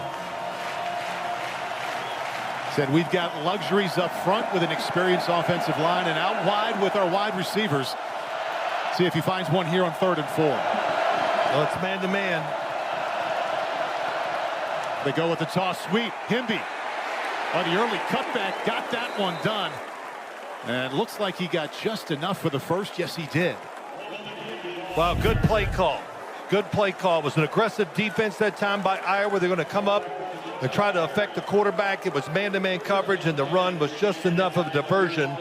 Said we've got luxuries up front with an experienced offensive line and out wide with our wide receivers. See if he finds one here on 3rd and 4. Well, it's man-to-man. They go with the toss sweep. Himby on the early cutback, got that one done. And looks like he got just enough for the first. Yes, he did. Wow, good play call. Good play call. It was an aggressive defense that time by Iowa. They're going to come up and try to affect the quarterback. It was man-to-man coverage, and the run was just enough of a diversion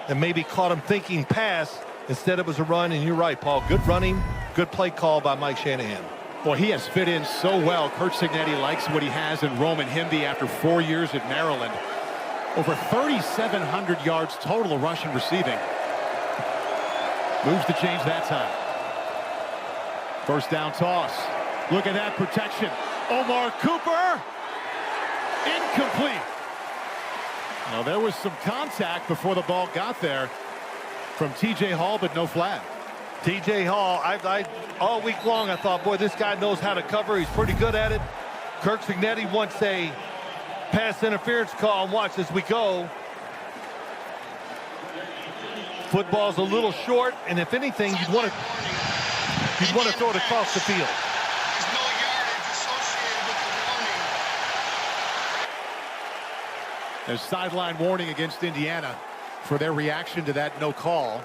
and maybe caught him thinking pass. Instead, it was a run, and you're right, Paul. Good running, good play call by Mike Shanahan. Boy, he has fit in so well. Curt Cignetti likes what he has in Roman Himby after 4 years at Maryland. Over 3,700 yards total rushing receiving. Moves the change that time. First down toss. Look at that protection. Omar Cooper. Incomplete. Now there was some contact before the ball got there from T.J. Hall, but no flag. T.J. Hall, I all week long I thought, boy, this guy knows how to cover. He's pretty good at it. Curt Cignetti wants a pass interference call, and watch as we go. Football's a little short, and if anything, you'd want to throw it across the field. There's sideline warning against Indiana for their reaction to that no call.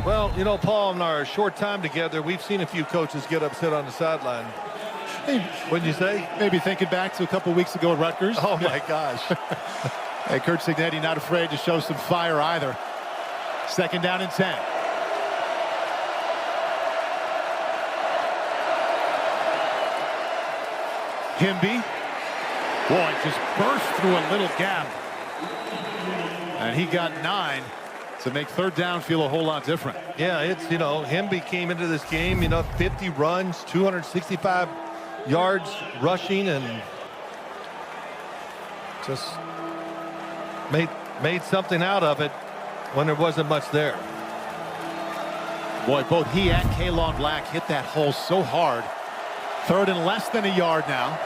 Well, you know, Paul, in our short time together, we've seen a few coaches get upset on the sideline. What'd you say? Maybe thinking back to a couple weeks ago at Rutgers. Oh, my gosh. Hey, Curt Cignetti not afraid to show some fire either. Second down and 10. Himby. Boy, just burst through a little gap. And he got 9 to make third down feel a whole lot different. Yeah, it's, you know, Himby came into this game, you know, 50 runs, 265 yards rushing, and just made something out of it when there wasn't much there. Boy, both he and Kalon Black hit that hole so hard. Third and less than a yard now.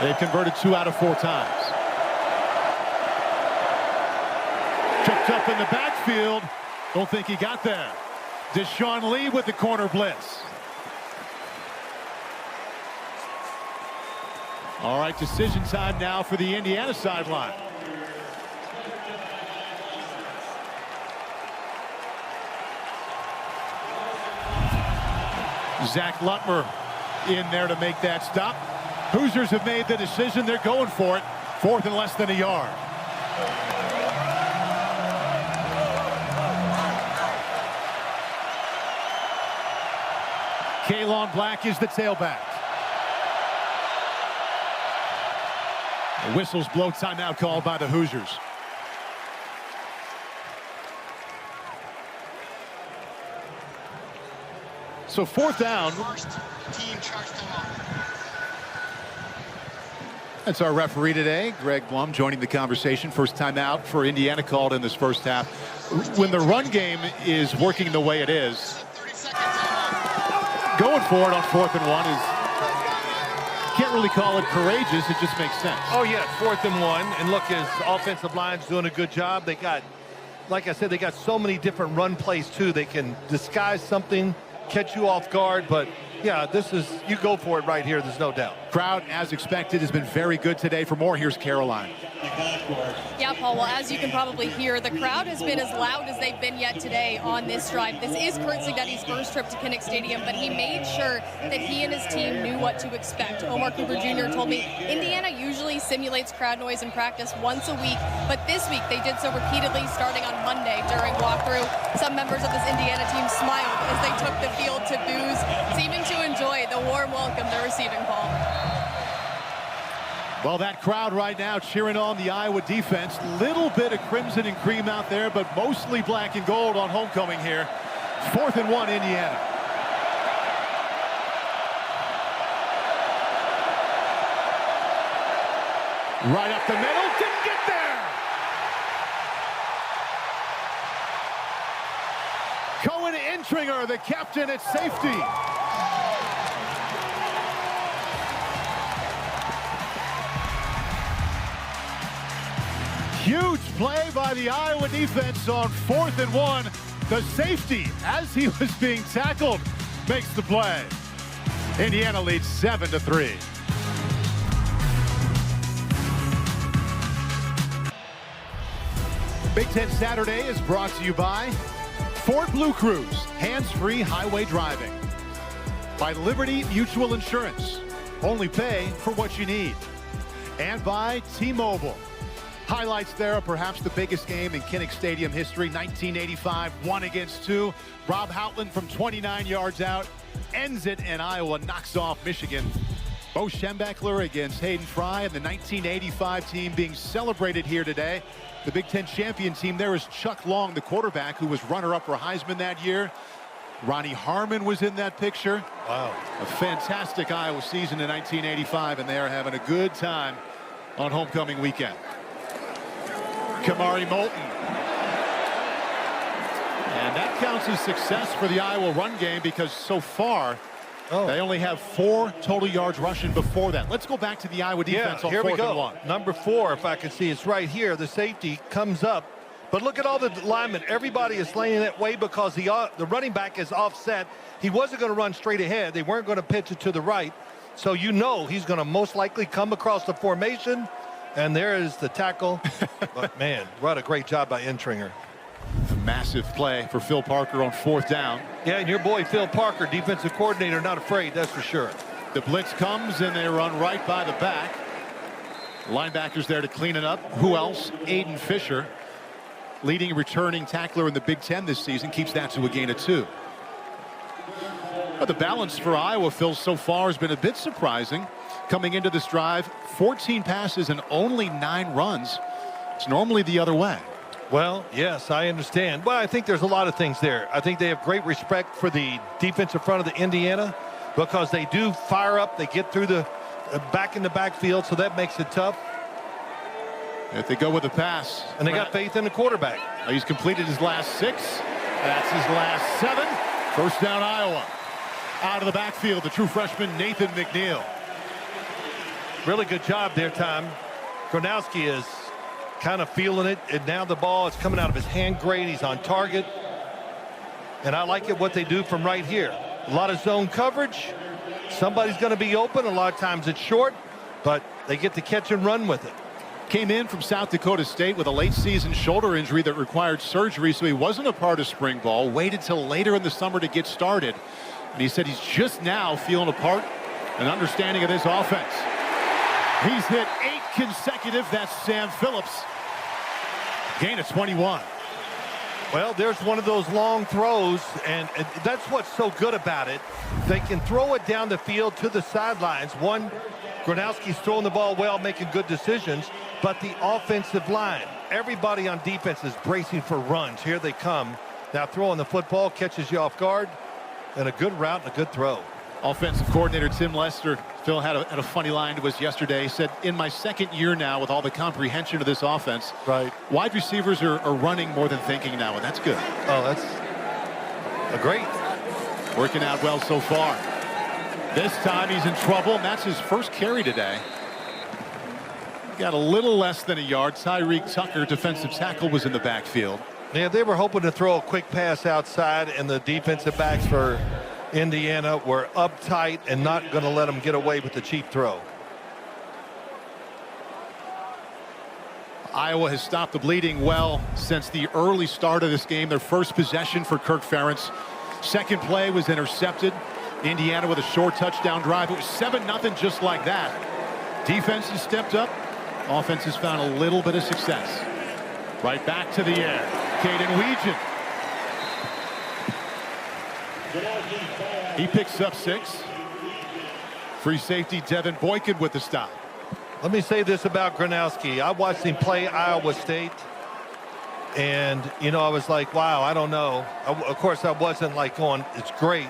They've converted 2 out of 4 times. Picked up in the backfield. Don't think he got there. Deshaun Lee with the corner blitz. All right, decision time now for the Indiana sideline. Zach Lutmer in there to make that stop. Hoosiers have made the decision. They're going for it. 4th and less than a yard. Kalon Black is the tailback. The whistles blow, timeout called by the Hoosiers. So 4th down. That's our referee today, Greg Blum, joining the conversation. First time out for Indiana called in this first half. When the run game is working the way it is, going for it on 4th and 1 is, can't really call it courageous. It just makes sense. Oh, yeah, 4th and 1. And look, his offensive line's doing a good job. They got, like I said, they got so many different run plays, too. They can disguise something, catch you off guard. But, yeah, this is, you go for it right here. There's no doubt. Crowd, as expected, has been very good today. For more, here's Caroline. Yeah, Paul, well, as you can probably hear, the crowd has been as loud as they've been yet today on this drive. This is Curt Cignetti's first trip to Kinnick Stadium, but he made sure that he and his team knew what to expect. Omar Cooper Jr. told me Indiana usually simulates crowd noise in practice once a week, but this week they did so repeatedly starting on Monday during walkthrough. Some members of this Indiana team smiled as they took the field to booze, seeming to enjoy the warm welcome they're receiving, Paul. Well, that crowd right now cheering on the Iowa defense. Little bit of crimson and cream out there, but mostly black and gold on homecoming here. 4th and 1, Indiana. Right up the middle, didn't get there. Cohen Intringer, the captain at safety. Huge play by the Iowa defense on 4th and 1. The safety, as he was being tackled, makes the play. Indiana leads 7-3. Big Ten Saturday is brought to you by Ford Blue Cruise, hands-free highway driving. By Liberty Mutual Insurance, only pay for what you need. And by T-Mobile. Highlights there are perhaps the biggest game in Kinnick Stadium history, 1985, 1-2. Rob Houtland from 29 yards out ends it, and Iowa knocks off Michigan. Bo Schembechler against Hayden Fry, and the 1985 team being celebrated here today. The Big Ten champion team there is Chuck Long, the quarterback, who was runner-up for Heisman that year. Ronnie Harmon was in that picture. Wow. A fantastic Iowa season in 1985, and they are having a good time on homecoming weekend. Kamari Moulton. And that counts as success for the Iowa run game because so far they only have 4 total yards rushing before that. Let's go back to the Iowa defense on 4th and 1. Number 4, if I can see, it's right here. The safety comes up. But look at all the linemen. Everybody is laying that way because the running back is offset. He wasn't going to run straight ahead. They weren't going to pitch it to the right. So you know he's going to most likely come across the formation. And there is the tackle. But, man, what a great job by Intringer. A massive play for Phil Parker on 4th down. Yeah, and your boy Phil Parker, defensive coordinator, not afraid, that's for sure. The blitz comes, and they run right by the back. Linebackers there to clean it up. Who else? Aiden Fisher, leading returning tackler in the Big Ten this season, keeps that to a gain of 2. But the balance for Iowa, Phil, so far has been a bit surprising. Coming into this drive, 14 passes and only 9 runs. It's normally the other way. Well, yes, I understand. Well, I think there's a lot of things there. I think they have great respect for the defensive front of the Indiana because they do fire up. They get through the back in the backfield, so that makes it tough. If they go with the pass. And they got faith in the quarterback. He's completed his last 6. That's his last 7. First down, Iowa. Out of the backfield, the true freshman, Nathan McNeil. Really good job there, Tom. Gronowski is kind of feeling it, and now the ball is coming out of his hand great. He's on target. And I like it what they do from right here. A lot of zone coverage. Somebody's going to be open. A lot of times it's short, but they get to catch and run with it. Came in from South Dakota State with a late season shoulder injury that required surgery, so he wasn't a part of spring ball. Waited till later in the summer to get started. And he said he's just now feeling a part and understanding of this offense. He's hit 8 consecutive. That's Sam Phillips. Gain of 21. Well, there's one of those long throws, and that's what's so good about it. They can throw it down the field to the sidelines. One, Gronowski's throwing the ball well, making good decisions, but the offensive line, everybody on defense is bracing for runs. Here they come. Now throwing the football, catches you off guard, and a good route and a good throw. Offensive coordinator Tim Lester, Phil, had a funny line to us yesterday. He said, in my second year now with all the comprehension of this offense, right, wide receivers are running more than thinking now, and that's good. Oh, that's great. Working out well so far. This time he's in trouble, and that's his first carry today. Got a little less than a yard. Tyreek Tucker, defensive tackle, was in the backfield. Yeah, they were hoping to throw a quick pass outside, and the defensive backs for Indiana were uptight and not going to let them get away with the cheap throw. Iowa has stopped the bleeding well since the early start of this game. Their first possession for Kirk Ferentz. Second play was intercepted. Indiana with a short touchdown drive. It was 7-0 just like that. Defense has stepped up. Offense has found a little bit of success. Right back to the air. Caden Weegan. He picks up 6. Free safety Devin Boykin with the stop. Let me say this about Gronowski. I watched him play Iowa State, and, you know, I was like, wow, I don't know. Of course, I wasn't like going, it's great.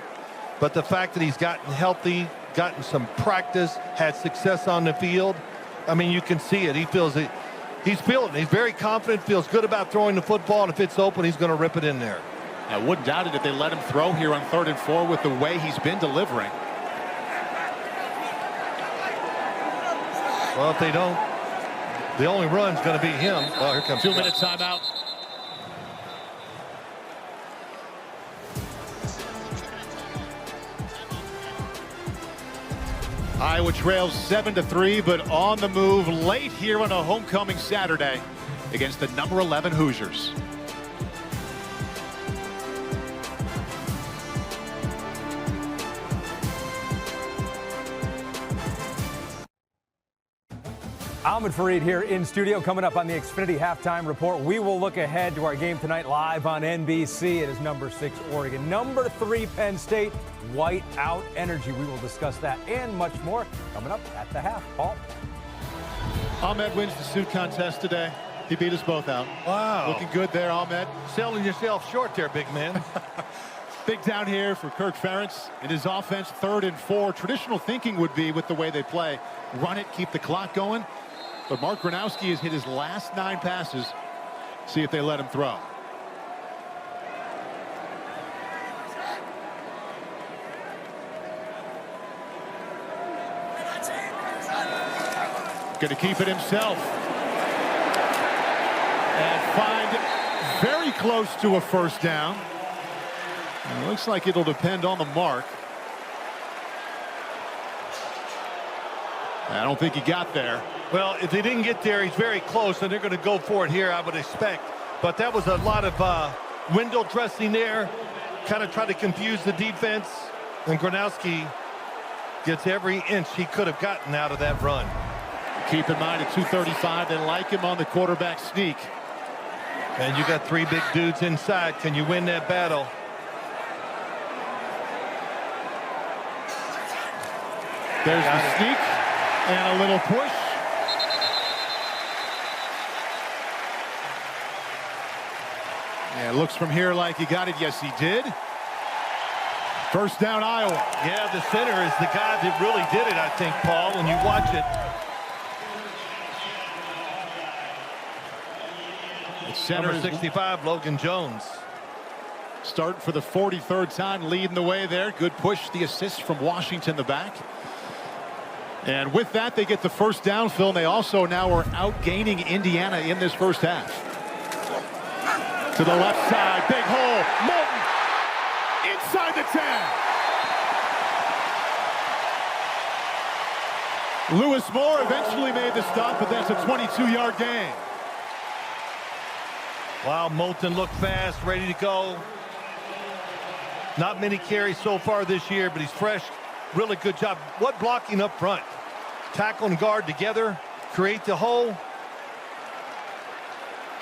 But the fact that he's gotten healthy, gotten some practice, had success on the field, I mean, you can see it. He feels it. He's feeling it. He's very confident, feels good about throwing the football, and if it's open, he's going to rip it in there. I wouldn't doubt it if they let him throw here on 3rd and 4 with the way he's been delivering. Well, if they don't, the only run's going to be him. Oh, here comes 2-minute timeout. Iowa trails 7-3, but on the move late here on a homecoming Saturday against the number 11 Hoosiers. Ahmed Fareed here in studio. Coming up on the Xfinity Halftime Report, we will look ahead to our game tonight live on NBC. It is number 6 Oregon, number 3 Penn State, white out energy. We will discuss that and much more coming up at the half. Paul. Ahmed wins the suit contest today. He beat us both out. Wow. Looking good there, Ahmed. Selling yourself short there, big man. Big down here for Kirk Ferentz in his offense, 3rd and 4. Traditional thinking would be with the way they play. Run it, keep the clock going. But Mark Gronowski has hit his last 9 passes. See if they let him throw. Going to keep it himself. And find very close to a first down. And it looks like it'll depend on the mark. I don't think he got there. Well, if they didn't get there, he's very close, and they're going to go for it here, I would expect. But that was a lot of window dressing there, kind of trying to confuse the defense. And Gronowski gets every inch he could have gotten out of that run. Keep in mind at 235, they like him on the quarterback sneak. And you got 3 big dudes inside. Can you win that battle? There's the sneak and a little push. Yeah, it looks from here like he got it. Yes, he did. First down, Iowa. Yeah, the center is the guy that really did it, I think, Paul, when you watch it. Center number 65, Logan Jones. Starting for the 43rd time, leading the way there. Good push, the assist from Washington, the back. And with that, they get the first down, Phil. And they also now are outgaining Indiana in this first half. To the left side, big hole, Moulton inside the 10. Lewis Moore eventually made the stop, but that's a 22-yard gain. Wow, Moulton looked fast, ready to go. Not many carries so far this year, but he's fresh. Really good job. What blocking up front? Tackle and guard together, create the hole.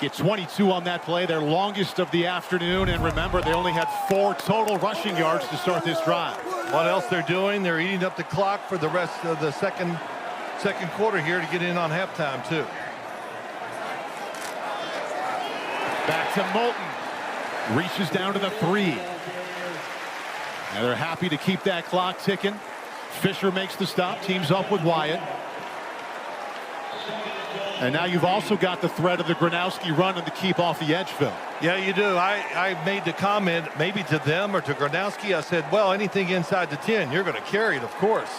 Get 22 on that play, their longest of the afternoon. And remember, they only had 4 total rushing yards to start this drive. What else they're doing? They're eating up the clock for the rest of the second quarter here to get in on halftime, too. Back to Moulton. Reaches down to the 3. And they're happy to keep that clock ticking. Fisher makes the stop, teams up with Wyatt. And now you've also got the threat of the Gronowski run and the keep off the edge, Phil. Yeah, you do. I made the comment, maybe to them or to Gronowski. I said, well, anything inside the 10, you're going to carry it, of course.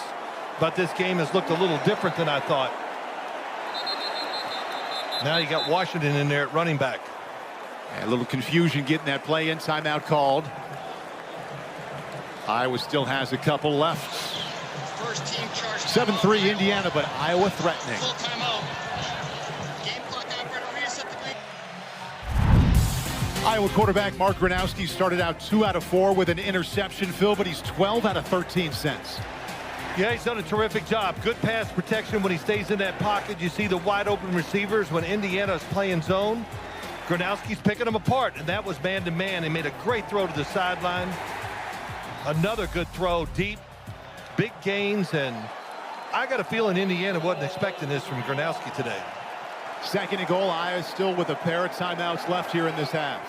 But this game has looked a little different than I thought. Now you got Washington in there at running back. A little confusion getting that play in. Timeout called. Iowa still has a couple left. 7-3 Indiana, but Iowa threatening. Iowa quarterback Mark Gronowski started out 2 out of 4 with an interception, Phil, but he's 12 out of 13 since. Yeah, he's done a terrific job. Good pass protection when he stays in that pocket. You see the wide open receivers when Indiana's playing zone. Gronowski's picking them apart, and that was man-to-man. He made a great throw to the sideline. Another good throw deep, big gains, and I got a feeling Indiana wasn't expecting this from Gronowski today. 2nd and goal. Iowa still with a pair of timeouts left here in this half.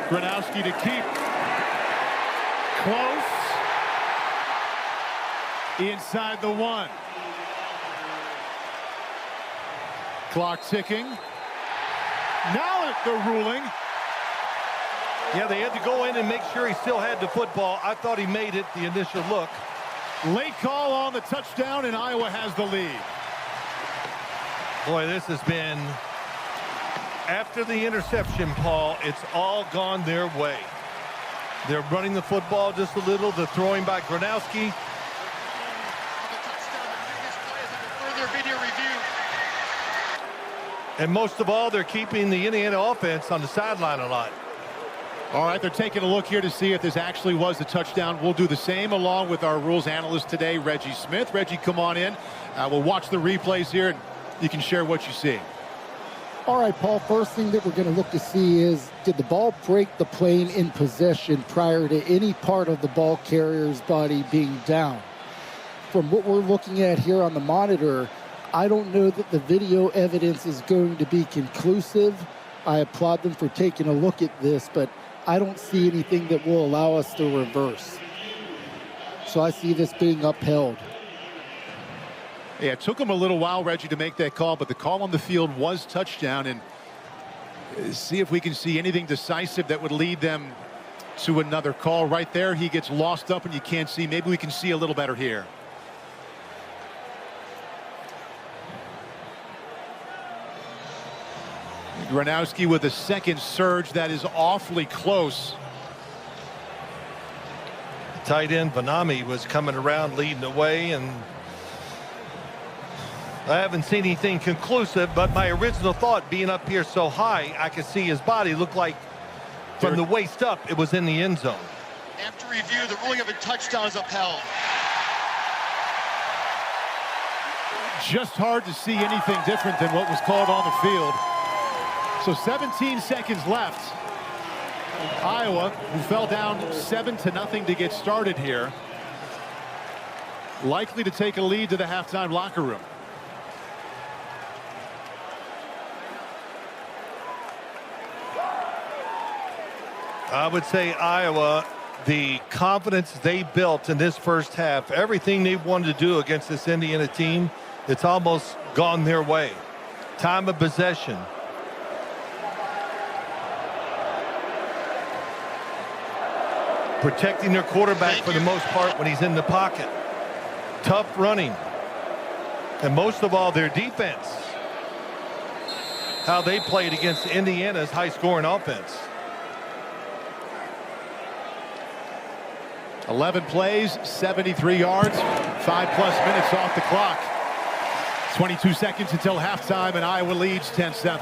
Gronowski to keep. Close. Inside the 1. Clock ticking. Now the ruling. Yeah, they had to go in and make sure he still had the football. I thought he made it, the initial look. Late call on the touchdown, and Iowa has the lead. Boy, this has been, after the interception, Paul, it's all gone their way. They're running the football just a little. The throwing by Gronowski. Further video review. And most of all, they're keeping the Indiana offense on the sideline a lot. All right, they're taking a look here to see if this actually was a touchdown. We'll do the same along with our rules analyst today, Reggie Smith. Reggie, come on in. We'll watch the replays here, and you can share what you see. All right, Paul, first thing that we're going to look to see is, did the ball break the plane in possession prior to any part of the ball carrier's body being down? From what we're looking at here on the monitor, I don't know that the video evidence is going to be conclusive. I applaud them for taking a look at this, but I don't see anything that will allow us to reverse. So I see this being upheld. Yeah, it took him a little while, Reggie, to make that call, but the call on the field was touchdown. And see if we can see anything decisive that would lead them to another call. Right there, he gets lost up and you can't see. Maybe we can see a little better here. Gronowski with a second surge that is awfully close. Tight end Vanami was coming around leading the way, and I haven't seen anything conclusive, but my original thought, being up here so high, I could see his body look like from the waist up it was in the end zone. After review, the ruling of a touchdown is upheld. Just hard to see anything different than what was called on the field. So 17 seconds left. Iowa, who fell down 7-0 to get started here, likely to take a lead to the halftime locker room. I would say Iowa, the confidence they built in this first half, everything they wanted to do against this Indiana team, it's almost gone their way. Time of possession. protecting their quarterback for the most part when he's in the pocket. Tough running. And most of all, their defense. How they played against Indiana's high-scoring offense. 11 plays, 73 yards, 5+ minutes off the clock. 22 seconds until halftime, and Iowa leads 10-7.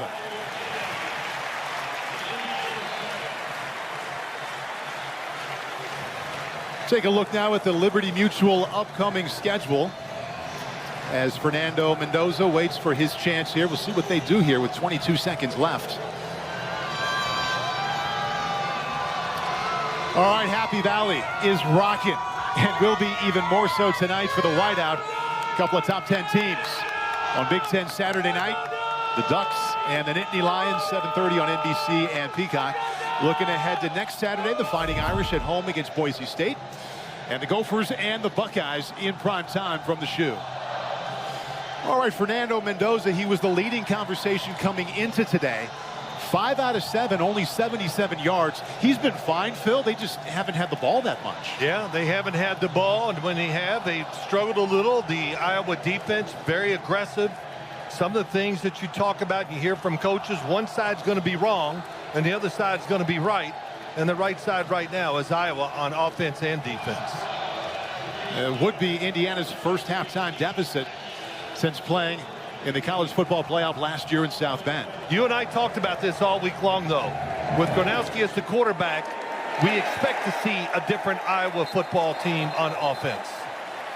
Take a look now at the Liberty Mutual upcoming schedule as Fernando Mendoza waits for his chance here. We'll see what they do here with 22 seconds left. All right, Happy Valley is rocking and will be even more so tonight for the whiteout. A couple of top 10 teams on Big Ten Saturday night. The Ducks and the Nittany Lions, 7:30 on NBC and Peacock. Looking ahead to next Saturday, the Fighting Irish at home against Boise State. And the Gophers and the Buckeyes in prime time from the Shoe. All right, Fernando Mendoza, he was the leading conversation coming into today. 5 out of 7, only 77 yards. He's been fine, Phil. They just haven't had the ball that much. Yeah, they haven't had the ball, and when they have, they've struggled a little. The Iowa defense, very aggressive. Some of the things that you talk about, you hear from coaches, one side's going to be wrong, and the other side's going to be right. And the right side right now is Iowa on offense and defense. It would be Indiana's first halftime deficit since playing in the college football playoff last year in South Bend. You and I talked about this all week long, though. With Gronowski as the quarterback, we expect to see a different Iowa football team on offense.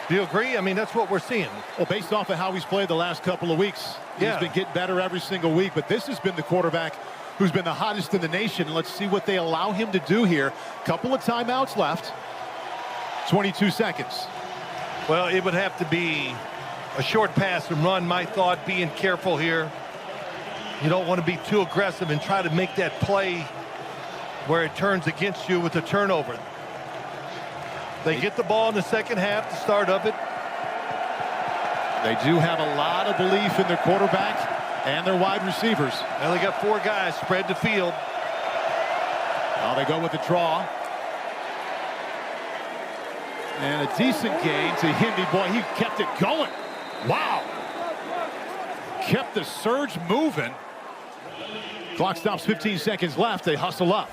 Do you agree? I mean, that's what we're seeing. Well, based off of how he's played the last couple of weeks, he's been getting better every single week, but this has been the quarterback who's been the hottest in the nation. Let's see what they allow him to do here. Couple of timeouts left. 22 seconds. Well, it would have to be a short pass and run. My thought, being careful here. You don't want to be too aggressive and try to make that play where it turns against you with a turnover. They get the ball in the second half, the start of it. They do have a lot of belief in their quarterback and their wide receivers. Now they got 4 guys spread the field. Now they go with the draw. And a decent gain to Hindi. Boy, he kept it going. Wow. Kept the surge moving. Clock stops, 15 seconds left. They hustle up.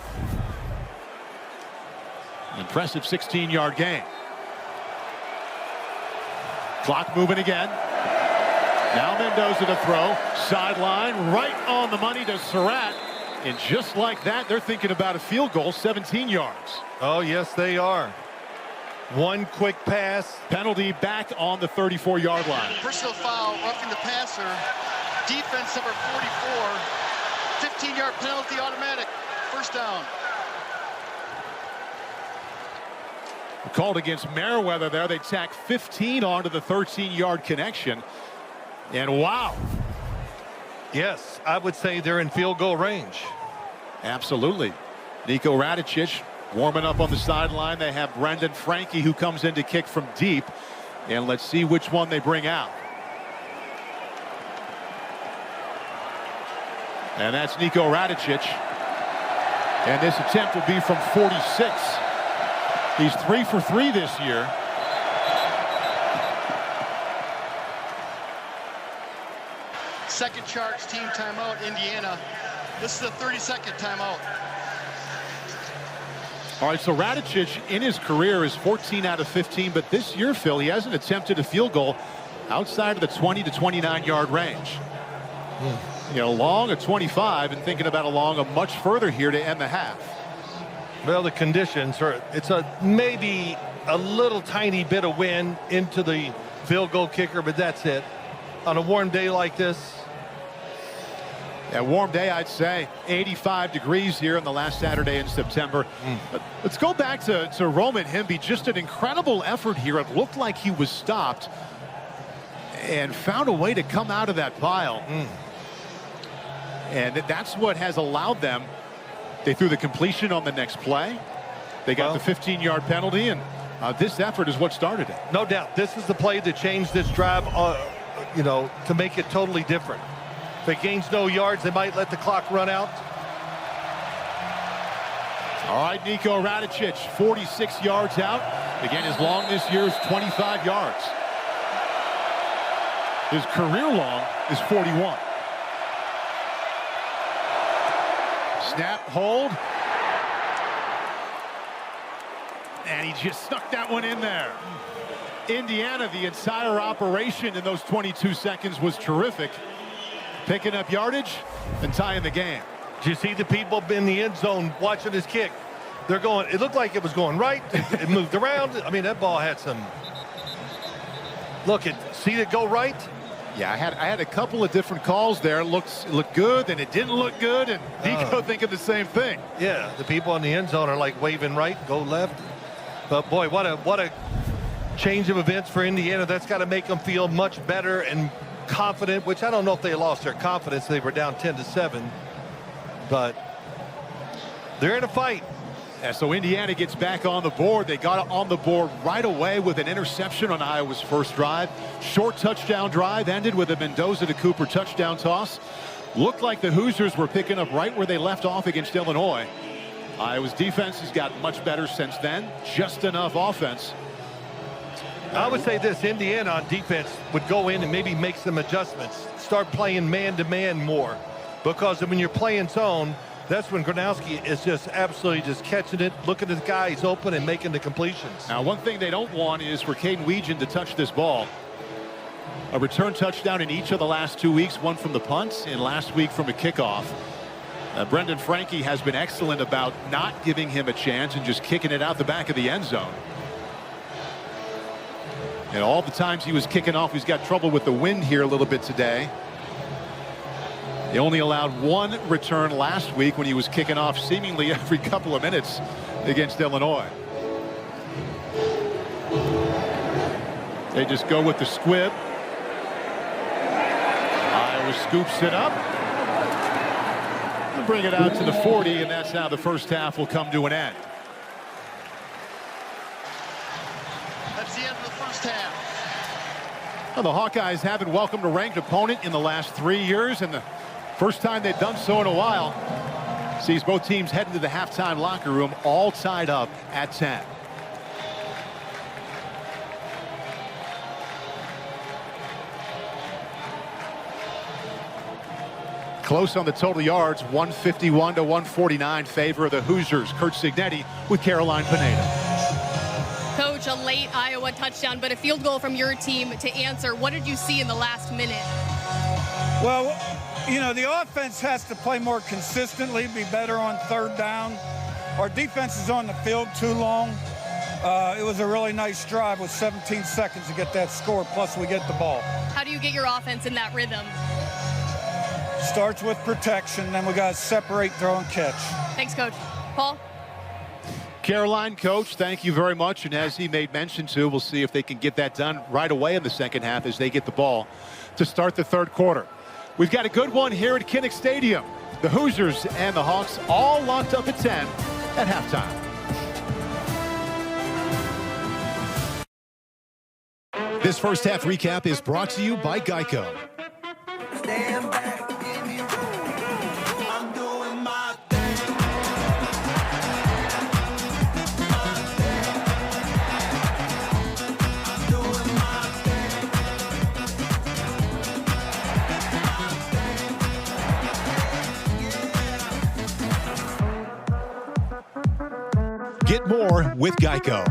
Impressive 16-yard gain. Clock moving again. Now Mendoza to throw. Sideline, right on the money to Surratt. And just like that, they're thinking about a field goal, 17 yards. Oh, yes, they are. One quick pass. Penalty back on the 34-yard line. Personal foul, roughing the passer. Defense number 44. 15-yard penalty, automatic. First down. Called against Meriwether there. They tack 15 onto the 13-yard connection. And wow. Yes, I would say they're in field goal range. Absolutely. Nico Radicic warming up on the sideline. They have Brendan Frankie who comes in to kick from deep. And let's see which one they bring out. And that's Nico Radicic. And this attempt will be from 46. He's 3 for 3 this year. Second charge team timeout, Indiana. This is a 30-second timeout. All right, so Radicic in his career is 14 out of 15, but this year, Phil, he hasn't attempted a field goal outside of the 20 to 29-yard range. You know, long a 25 and thinking about a long a much further here to end the half. Well, the conditions are, it's a maybe a little tiny bit of wind into the field goal kicker, but that's it. On a warm day like this. A warm day, I'd say. 85 degrees here on the last Saturday in September. Let's go back to Roman Himby. Just an incredible effort here. It looked like he was stopped and found a way to come out of that pile. And that's what has allowed them. They threw the completion on the next play. They got the 15-yard penalty, and this effort is what started it. No doubt. This is the play that changed this drive, you know, to make it totally different. If it gains no yards, they might let the clock run out. All right, Nico Radicic, 46 yards out. Again, his long this year is 25 yards. His career long is 41. Snap, hold. And he just snuck that one in there. Indiana, the entire operation in those 22 seconds was terrific. Picking up yardage and tying the game. Did you see the people in the end zone watching this kick? They're going, it looked like it was going right. It moved around. I mean, that ball had some, see it go right? Yeah, I had a couple of different calls there. Looked good, and it didn't look good, and Nico thinking the same thing. Yeah, the people in the end zone are like waving right, go left. But boy, what a change of events for Indiana. That's got to make them feel much better and confident, which I don't know if they lost their confidence. They were down 10-7, but they're in a fight. Yeah, so Indiana gets back on the board. They got on the board right away with an interception on Iowa's first drive. Short touchdown drive ended with a Mendoza to Cooper touchdown toss. Looked like the Hoosiers were picking up right where they left off against Illinois. Iowa's defense has gotten much better since then. Just enough offense. I would say this, Indiana on defense would go in and maybe make some adjustments. Start playing man-to-man more. Because when you're playing zone, that's when Gronowski is just absolutely just catching it, looking at the guy, he's open, and making the completions. Now, one thing they don't want is for Caden Weegan to touch this ball. A return touchdown in each of the last 2 weeks, one from the punts and last week from a kickoff. Brendan Franke has been excellent about not giving him a chance and just kicking it out the back of the end zone. And all the times he was kicking off, he's got trouble with the wind here a little bit today. They only allowed one return last week when he was kicking off seemingly every couple of minutes against Illinois. They just go with the squib. Iowa scoops it up. And bring it out to the 40, and that's how the first half will come to an end. That's the end of the first half. Well, the Hawkeyes haven't welcomed a ranked opponent in the last 3 years, and the first time they've done so in a while. Sees both teams head into the halftime locker room all tied up at 10. Close on the total yards, 151 to 149, favor of the Hoosiers. Curt Cignetti with Caroline Pineda. Coach, a late Iowa touchdown, but a field goal from your team to answer. What did you see in the last minute? Well, you know, the offense has to play more consistently, be better on third down. Our defense is on the field too long. It was a really nice drive with 17 seconds to get that score, plus we get the ball. How do you get your offense in that rhythm? Starts with protection, then we got to separate, throw, and catch. Thanks, Coach. Paul? Caroline, Coach, thank you very much. And as he made mention to, we'll see if they can get that done right away in the second half as they get the ball to start the third quarter. We've got a good one here at Kinnick Stadium. The Hoosiers and the Hawks all locked up at 10 at halftime. This first half recap is brought to you by Geico. Stand back. I'm doing my Get more with Geico.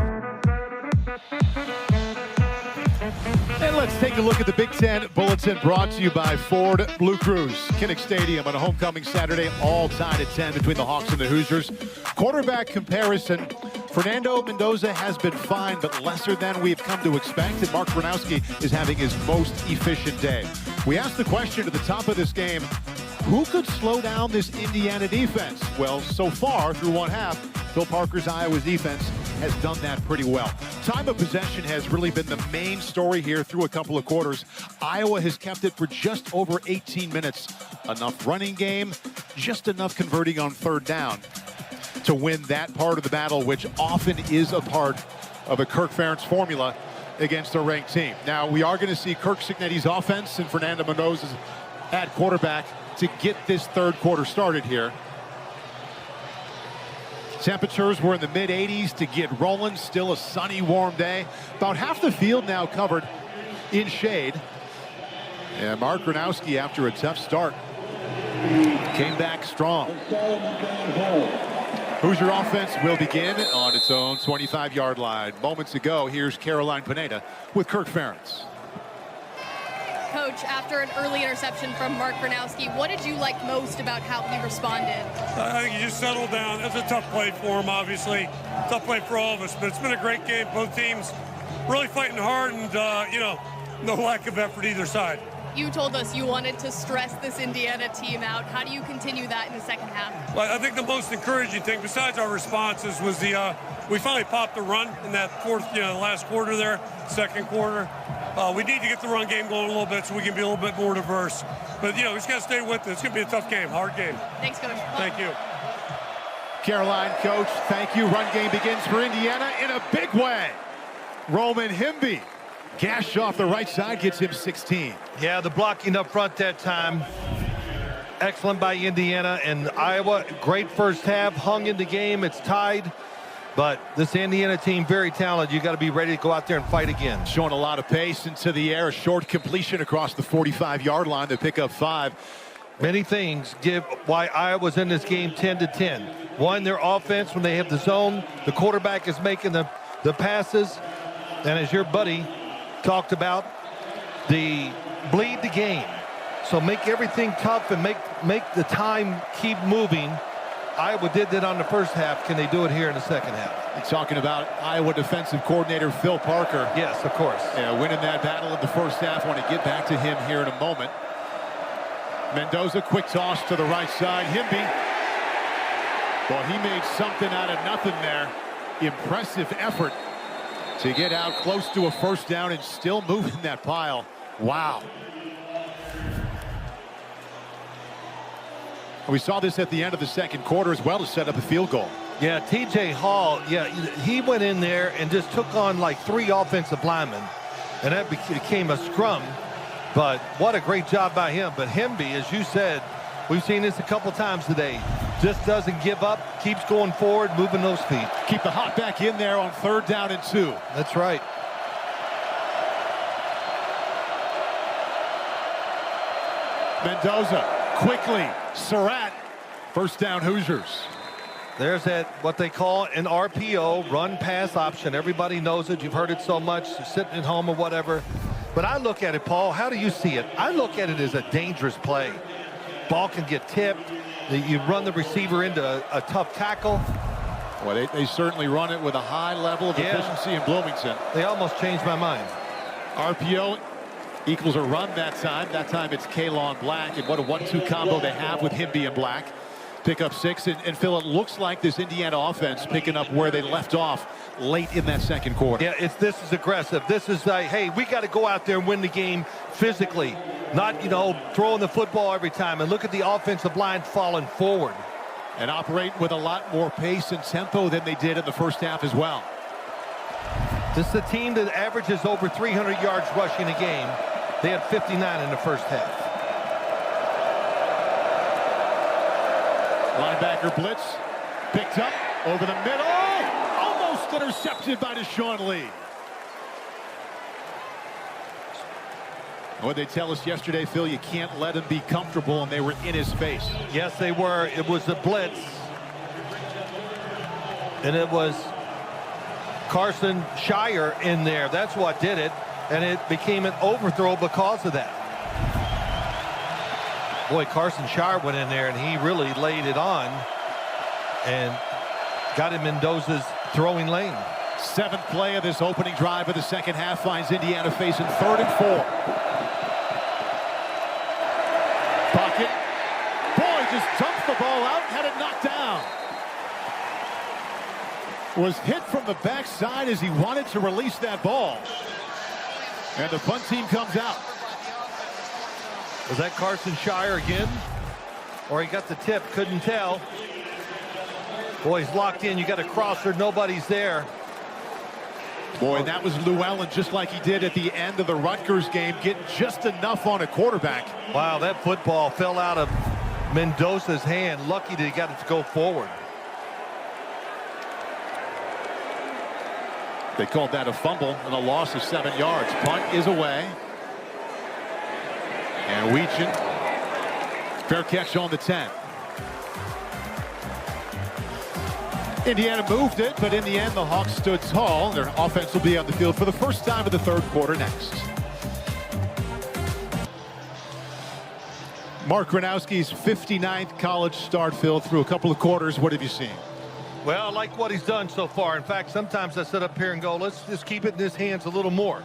And let's take a look at the Big Ten Bulletin brought to you by Ford Blue Crews. Kinnick Stadium on a homecoming Saturday, all tied at 10 between the Hawks and the Hoosiers. Quarterback comparison, Fernando Mendoza has been fine, but lesser than we've come to expect, and Mark Gronowski is having his most efficient day. We asked the question at the top of this game, who could slow down this Indiana defense? Well, so far through one half, Phil Parker's Iowa's defense has done that pretty well. Time of possession has really been the main story here through a couple of quarters. Iowa has kept it for just over 18 minutes. Enough running game, just enough converting on third down to win that part of the battle, which often is a part of a Kirk Ferentz formula against a ranked team. Now, we are going to see Curt Cignetti's offense and Fernando Mendoza's at quarterback to get this third quarter started here. Temperatures were in the mid-80s to get rolling. Still a sunny, warm day. About half the field now covered in shade. And Mark Gronowski, after a tough start, came back strong. Hoosier offense will begin on its own 25-yard line. Moments ago, here's Caroline Pineda with Kirk Ferentz. Coach, after an early interception from Mark Gronowski, what did you like most about how he responded? I think he just settled down. That's a tough play for him, obviously. Tough play for all of us, but it's been a great game. Both teams really fighting hard and, no lack of effort either side. You told us you wanted to stress this Indiana team out. How do you continue that in the second half? Well, I think the most encouraging thing, besides our responses, was we finally popped the run in that last quarter there, second quarter. We need to get the run game going a little bit so we can be a little bit more diverse. But, we just got to stay with it. It's going to be a tough game, hard game. Thanks, Coach. Thank you. Caroline, Coach, thank you. Run game begins for Indiana in a big way. Roman Himby, gash off the right side, gets him 16. Yeah, the blocking up front that time, excellent by Indiana. And Iowa, great first half, hung in the game. It's tied. But this Indiana team, very talented. You got to be ready to go out there and fight again. Showing a lot of pace into the air. A short completion across the 45-yard line to pick up 5. Many things give why Iowa's in this game 10-10. One, their offense, when they have the zone, the quarterback is making the passes. And as your buddy talked about, the bleed the game. So make everything tough and make the time keep moving. Iowa did that on the first half. Can they do it here in the second half? You're talking about Iowa defensive coordinator Phil Parker. Yes, of course. Yeah, winning that battle in the first half. Want to get back to him here in a moment. Mendoza, quick toss to the right side. Himby. Well, he made something out of nothing there. Impressive effort to get out close to a first down and still moving that pile. Wow. We saw this at the end of the second quarter as well to set up a field goal. Yeah, TJ Hall, he went in there and just took on like 3 offensive linemen, and that became a scrum. But what a great job by him. But Himby, as you said, we've seen this a couple times today, just doesn't give up, keeps going forward, moving those feet. Keep the hot back in there on 3rd down and 2. That's right. Mendoza, quickly, Surratt, first down Hoosiers. There's that, what they call an RPO, run pass option. Everybody knows it. You've heard it so much, sitting at home or whatever. But I look at it, Paul, how do you see it? I look at it as a dangerous play. Ball can get tipped. You run the receiver into a tough tackle. Well, they certainly run it with a high level of efficiency in Bloomington. They almost changed my mind. RPO equals a run that time. That time it's Kalon Black, and what a 1-2 combo they have with Himby and Black. Pick up 6, and Phil, it looks like this Indiana offense picking up where they left off late in that second quarter. Yeah, this is aggressive. This is like, hey, we got to go out there and win the game physically, not, throwing the football every time. And look at the offensive line falling forward. And operate with a lot more pace and tempo than they did in the first half as well. This is a team that averages over 300 yards rushing a game. They had 59 in the first half. Linebacker blitz, picked up over the middle, almost intercepted by Deshaun Lee. What they tell us yesterday, Phil, you can't let him be comfortable, and they were in his face. Yes, they were. It was a blitz, and it was Carson Shire in there. That's what did it, and it became an overthrow because of that. Boy, Carson Shire went in there, and he really laid it on and got in Mendoza's throwing lane. 7th play of this opening drive of the second half finds Indiana facing 3rd and 4. Pocket. Boy, just dumped the ball out, had it knocked down. Was hit from the backside as he wanted to release that ball. And the punt team comes out. Was that Carson Shire again? Or he got the tip, couldn't tell. Boy, he's locked in. You got a crosser, nobody's there. Boy, and that was Llewellyn, just like he did at the end of the Rutgers game, getting just enough on a quarterback. Wow, that football fell out of Mendoza's hand. Lucky that he got it to go forward. They called that a fumble and a loss of 7 yards. Punt is away. And Weechin, fair catch on the 10. Indiana moved it, but in the end, the Hawks stood tall. Their offense will be on the field for the first time in the third quarter next. Mark Gronowski's 59th college start, Phil, through a couple of quarters. What have you seen? Well, I like what he's done so far. In fact, sometimes I sit up here and go, let's just keep it in his hands a little more,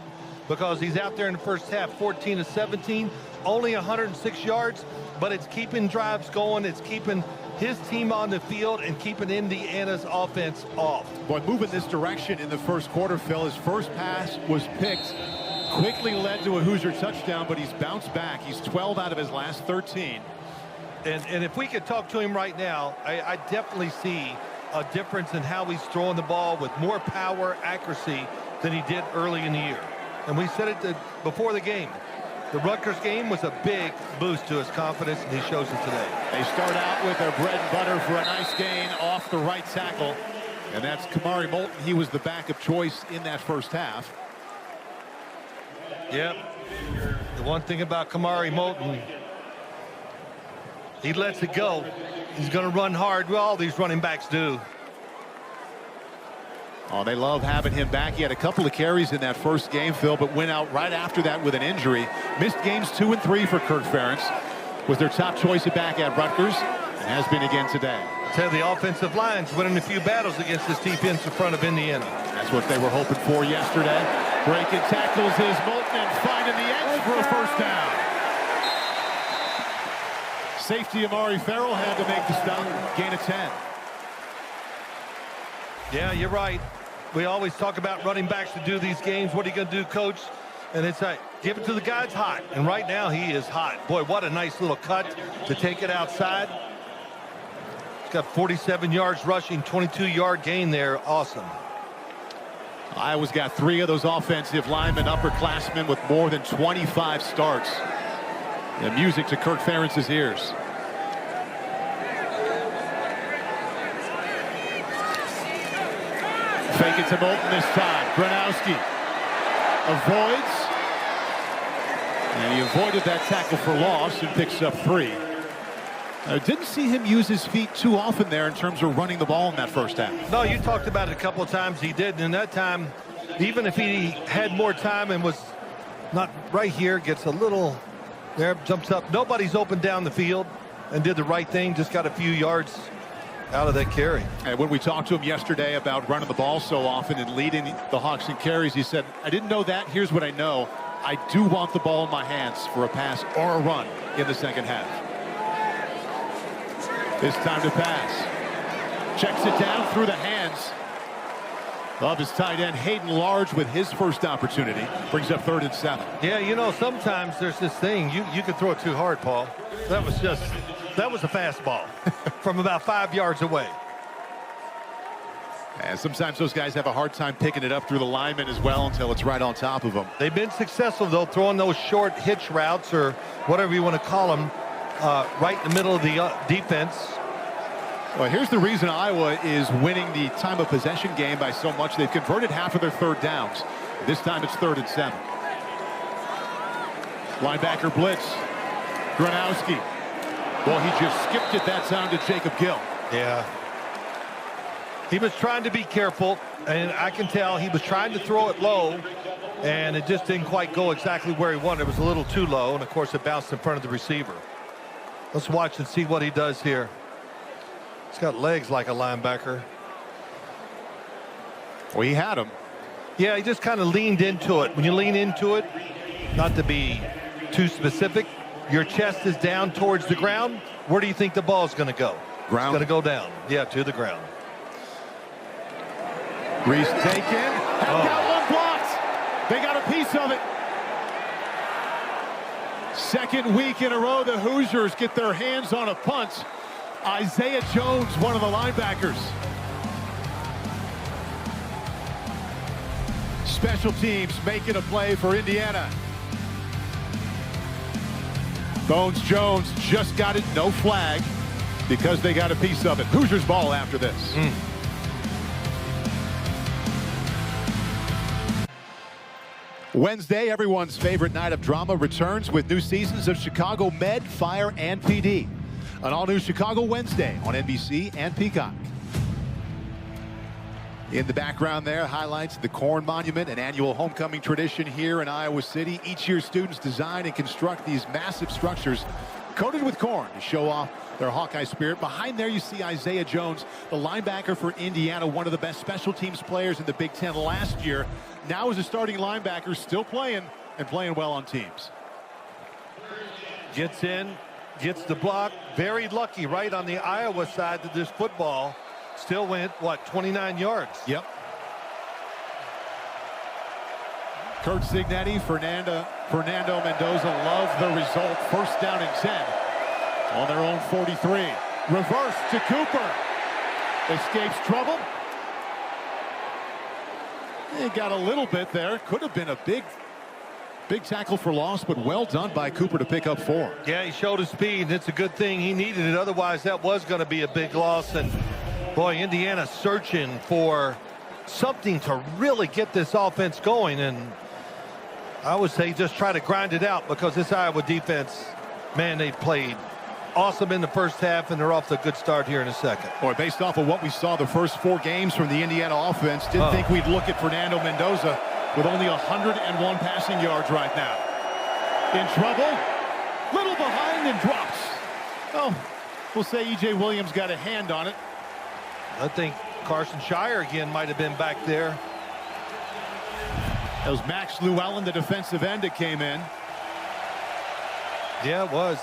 because he's out there in the first half, 14 of 17, only 106 yards, but it's keeping drives going. It's keeping his team on the field and keeping Indiana's offense off. Boy, moving this direction in the first quarter, Phil. His first pass was picked, quickly led to a Hoosier touchdown, but he's bounced back. He's 12 out of his last 13. And if we could talk to him right now, I definitely see a difference in how he's throwing the ball with more power, accuracy than he did early in the year. And we said it before the game. The Rutgers game was a big boost to his confidence, and he shows it today. They start out with their bread and butter for a nice gain off the right tackle. And that's Kamari Moulton. He was the backup choice in that first half. Yep. The one thing about Kamari Moulton, he lets it go. He's going to run hard. Well, all these running backs do. Oh, they love having him back. He had a couple of carries in that first game, Phil, but went out right after that with an injury. Missed games 2 and 3 for Kirk Ferentz. Was their top choice at back at Rutgers, and has been again today. I tell you, the offensive line's winning a few battles against this defense in front of Indiana. That's what they were hoping for yesterday. Breaking tackles is Moulton and finding the edge for a first down. Safety Amari Farrell had to make the stop. Gain of 10. Yeah, you're right. We always talk about running backs to do these games. What are you going to do, coach? And it's like, give it to the guy that's hot. And right now he is hot. Boy, what a nice little cut to take it outside. He's got 47 yards rushing, 22-yard gain there. Awesome. Iowa's got 3 of those offensive linemen, upperclassmen with more than 25 starts. The music to Kirk Ferentz's ears. Fake it to Moulton this time. Gronowski avoids. And he avoided that tackle for loss and picks up 3. I didn't see him use his feet too often there in terms of running the ball in that first half. No, you talked about it a couple of times. He did. And that time, even if he had more time and was not right here, gets a little there, jumps up. Nobody's open down the field and did the right thing. Just got a few yards out of that carry. And when we talked to him yesterday about running the ball so often and leading the Hawks in carries, he said, I didn't know that. Here's what I know. I do want the ball in my hands for a pass or a run in the second half. This time to pass. Checks it down through the hands of his tight end, Hayden Large, with his first opportunity. Brings up 3rd and 7. Yeah, you know, sometimes there's this thing. You can throw it too hard, Paul. That was a fastball from about 5 yards away. And sometimes those guys have a hard time picking it up through the linemen as well until it's right on top of them. They've been successful, though, throwing those short hitch routes or whatever you want to call them right in the middle of the defense. Well, here's the reason Iowa is winning the time of possession game by so much. They've converted half of their 3rd downs. This time it's 3rd and 7. Linebacker blitz. Gronowski. Well, he just skipped it that time to Jacob Gill. Yeah. He was trying to be careful, and I can tell he was trying to throw it low, and it just didn't quite go exactly where he wanted. It was a little too low, and of course it bounced in front of the receiver. Let's watch and see what he does here. He's got legs like a linebacker. Well, he had him. Yeah, he just kind of leaned into it. When you lean into it, not to be too specific, your chest is down towards the ground. Where do you think the ball is going to go? Ground. It's going to go down. Yeah, to the ground. Reese taken. Got one blocked. They got a piece of it. Second week in a row, the Hoosiers get their hands on a punt. Isaiah Jones, one of the linebackers. Special teams making a play for Indiana. Bones Jones just got it, no flag, because they got a piece of it. Hoosiers ball after this. Wednesday, everyone's favorite night of drama returns with new seasons of Chicago Med, Fire, and PD. An all-new Chicago Wednesday on NBC and Peacock. In the background there, highlights the Corn Monument, an annual homecoming tradition here in Iowa City. Each year, students design and construct these massive structures coated with corn to show off their Hawkeye spirit. Behind there, you see Isaiah Jones, the linebacker for Indiana, one of the best special teams players in the Big Ten last year. Now as a starting linebacker, still playing and playing well on teams. Gets in, gets the block. Very lucky right on the Iowa side that this football still went, what, 29 yards? Yep. Kurt Cignetti, Fernando Mendoza love the result. First down and 10 on their own 43. Reverse to Cooper. Escapes trouble. He got a little bit there. Could have been a big tackle for loss, but well done by Cooper to pick up 4. Yeah, he showed his speed, and it's a good thing he needed it. Otherwise, that was going to be a big loss. And boy, Indiana searching for something to really get this offense going. And I would say just try to grind it out, because this Iowa defense, man, they played awesome in the first half, and they're off to a good start here in a second. Boy, based off of what we saw the first 4 games from the Indiana offense, didn't think we'd look at Fernando Mendoza with only 101 passing yards right now. In trouble, little behind and drops. Oh, we'll say E.J. Williams got a hand on it. I think Carson Shire again might have been back there. That was Max Llewellyn, the defensive end, that came in. Yeah, it was.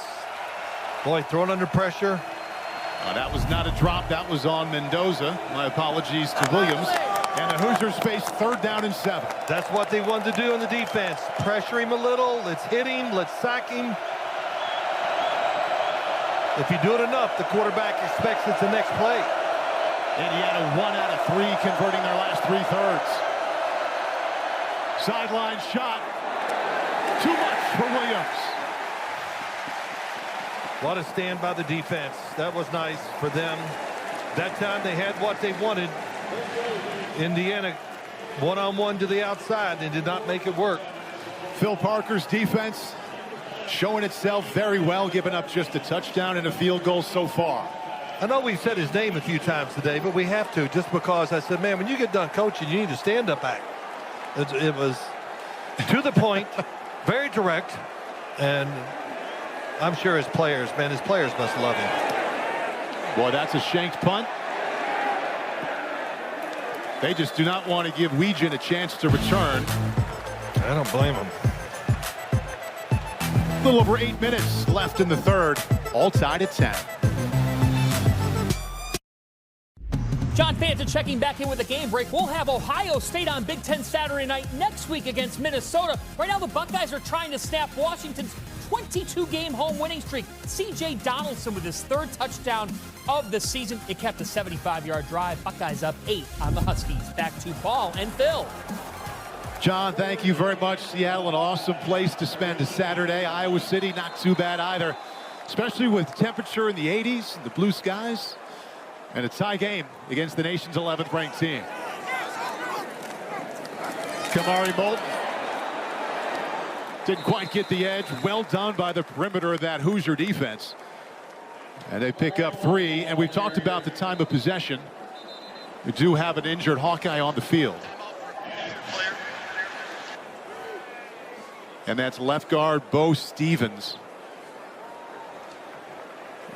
Boy, thrown under pressure. That was not a drop. That was on Mendoza. My apologies to Williams. And the Hoosiers face 3rd down and 7. That's what they wanted to do in the defense. Pressure him a little. Let's hit him. Let's sack him. If you do it enough, the quarterback expects it's the next play. Indiana 1 out of 3, converting their last 3/3. Sideline shot. Too much for Williams. What a stand by the defense. That was nice for them. That time they had what they wanted. Indiana one-on-one to the outside and did not make it work. Phil Parker's defense showing itself very well, giving up just a touchdown and a field goal so far. I know we've said his name a few times today, but we have to, just because I said, man, when you get done coaching, you need to stand up act. It was to the point, very direct, and I'm sure his players must love him. Boy, that's a shanked punt. They just do not want to give Weegan a chance to return. I don't blame him. A little over 8 minutes left in the 3rd. All tied at 10. John Fanta checking back in with a game break. We'll have Ohio State on Big Ten Saturday night next week against Minnesota. Right now, the Buckeyes are trying to snap Washington's 22-game home winning streak. C.J. Donaldson with his 3rd touchdown of the season. It kept a 75-yard drive. Buckeyes up 8 on the Huskies. Back to Paul and Phil. John, thank you very much. Seattle, an awesome place to spend a Saturday. Iowa City, not too bad either, especially with temperature in the 80s, the blue skies, and a tie game against the nation's 11th ranked team. Kamari Moulton didn't quite get the edge. Well done by the perimeter of that Hoosier defense. And they pick up 3. And we've talked about the time of possession. We do have an injured Hawkeye on the field. And that's left guard Bo Stevens.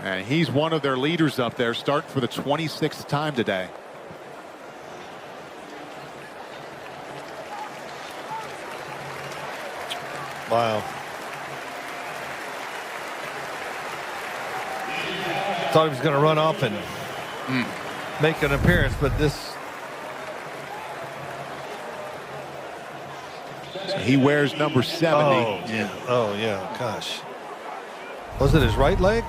And he's one of their leaders up there, starting for the 26th time today. Wow. Thought he was going to run off and make an appearance, but this. So he wears number 70. Oh, yeah. Oh, yeah. Gosh. Was it his right leg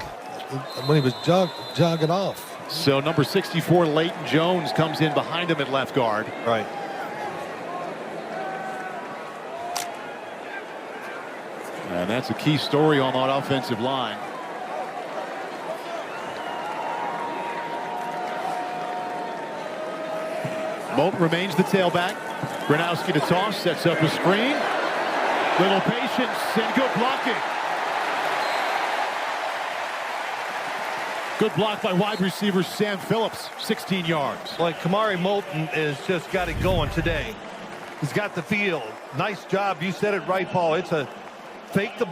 when he was jogging off? So number 64, Leighton Jones, comes in behind him at left guard. Right. And that's a key story on that offensive line. Moulton remains the tailback. Gronowski to toss, sets up a screen. Little patience and good blocking. Good block by wide receiver Sam Phillips, 16 yards. Like Kamari Moulton has just got it going today. He's got the field. Nice job. You said it right, Paul. It's a fake the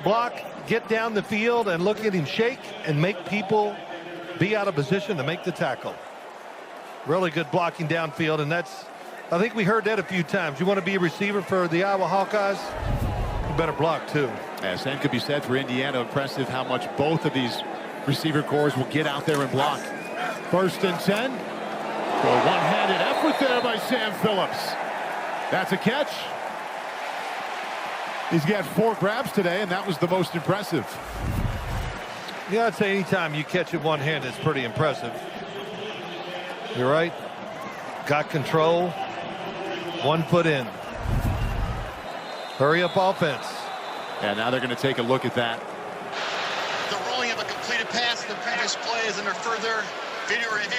block, get down the field, and look at him shake and make people be out of position to make the tackle. Really good blocking downfield, and that's, I think we heard that a few times. You want to be a receiver for the Iowa Hawkeyes? You better block, too. Yeah, same could be said for Indiana. Impressive how much both of these receiver corps will get out there and block. 1st and 10. One-handed effort there by Sam Phillips. That's a catch. He's got 4 grabs today, and that was the most impressive. Yeah, I'd say anytime you catch it one hand, it's pretty impressive. You're right. Got control. 1 foot in. Hurry up offense. And now they're going to take a look at that. The rolling of a completed pass in the previous play is under further video review.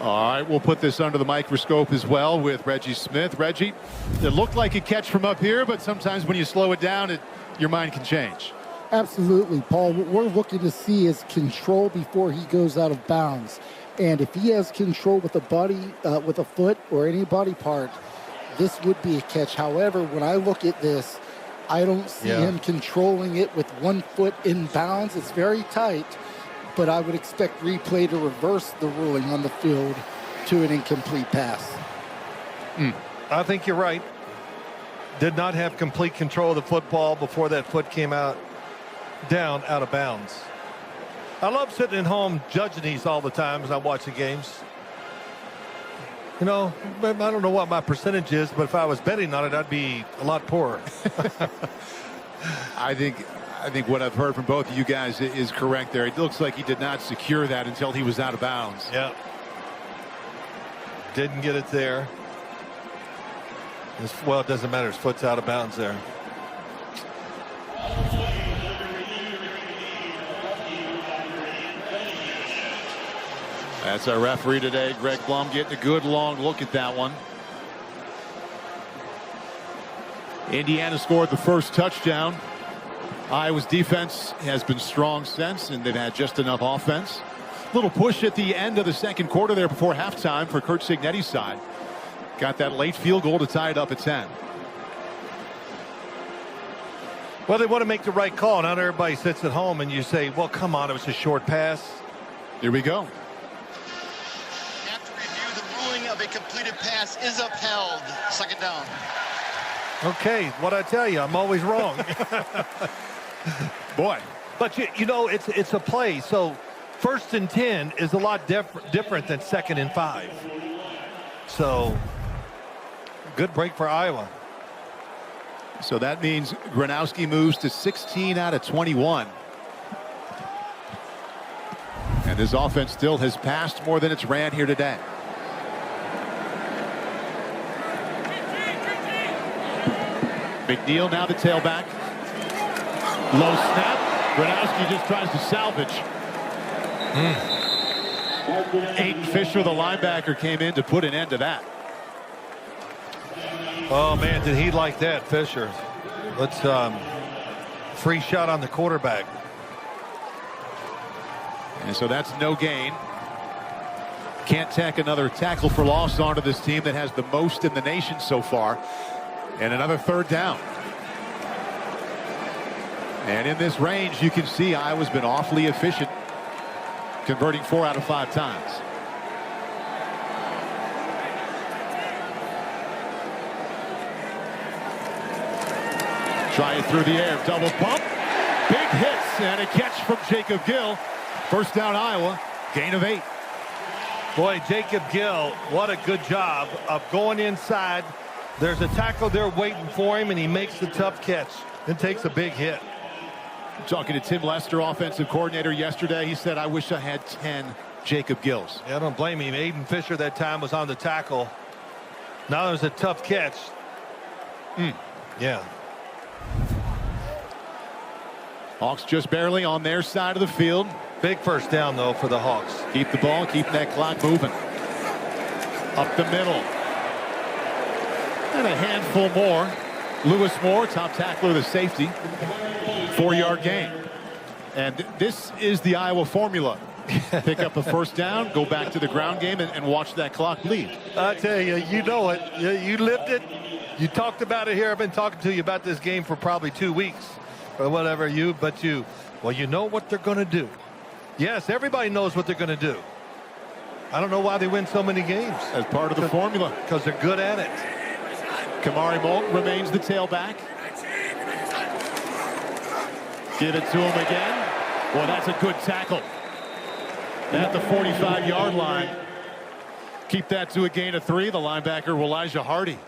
All right, we'll put this under the microscope as well with Reggie Smith. Reggie, it looked like a catch from up here, but sometimes when you slow it down, your mind can change. Absolutely, Paul. What we're looking to see is control before he goes out of bounds. And if he has control with a body, with a foot or any body part, this would be a catch. However, when I look at this, I don't see him controlling it with 1 foot in bounds. It's very tight, but I would expect replay to reverse the ruling on the field to an incomplete pass. I think you're right. Did not have complete control of the football before that foot came out of bounds. I love sitting at home judging these all the time as I watch the games. You know, I don't know what my percentage is, but if I was betting on it, I'd be a lot poorer. I think what I've heard from both of you guys is correct there. It looks like he did not secure that until he was out of bounds. Yeah. Didn't get it there. Well, it doesn't matter. His foot's out of bounds there. That's our referee today, Greg Blum, getting a good long look at that one. Indiana scored the first touchdown. Iowa's defense has been strong since, and they've had just enough offense. Little push at the end of the second quarter there before halftime for Curt Cignetti's side. Got that late field goal to tie it up at 10. Well, they want to make the right call. Not everybody sits at home and you say, well, come on, it was a short pass. Here we go. After review, the ruling of a completed pass is upheld. 2nd down. Okay, what I tell you, I'm always wrong. Boy. But, you know, it's a play. So 1st and 10 is a lot different than 2nd and 5. So good break for Iowa. So that means Gronowski moves to 16 out of 21. And this offense still has passed more than it's ran here today. McNeil now the tailback. Low snap. Gronowski just tries to salvage. Aiden Fisher, the linebacker, came in to put an end to that. Oh, man, did he like that, Fisher. Let's free shot on the quarterback. And so that's no gain. Can't tack another tackle for loss onto this team that has the most in the nation so far. And another 3rd down. And in this range, you can see Iowa's been awfully efficient, converting 4 out of 5 times. Try it through the air, double pump, big hits, and a catch from Jacob Gill. 1st down Iowa, gain of 8. Boy, Jacob Gill, what a good job of going inside. There's a tackle there waiting for him, and he makes the tough catch and takes a big hit. Talking to Tim Lester, offensive coordinator, yesterday, he said, I wish I had 10 Jacob Gills. Yeah, I don't blame him. Aiden Fisher that time was on the tackle. Now there's a tough catch. Yeah. Hawks just barely on their side of the field. Big 1st down, though, for the Hawks. Keep the ball, keep that clock moving. Up the middle. And a handful more. Lewis Moore, top tackler of the safety. 4-yard gain. And this is the Iowa formula. Pick up a first down, go back to the ground game, and watch that clock bleed. I tell you, you know it. You lived it. You talked about it here. I've been talking to you about this game for probably 2 weeks or whatever. Well, you know what they're going to do. Yes, everybody knows what they're going to do. I don't know why they win so many games. As part of the formula. Because they're good at it. Kamari Moulton remains the tailback. Give it to him again. Well, that's a good tackle. At the 45-yard line. Keep that to a gain of 3. The linebacker, Elijah Hardy.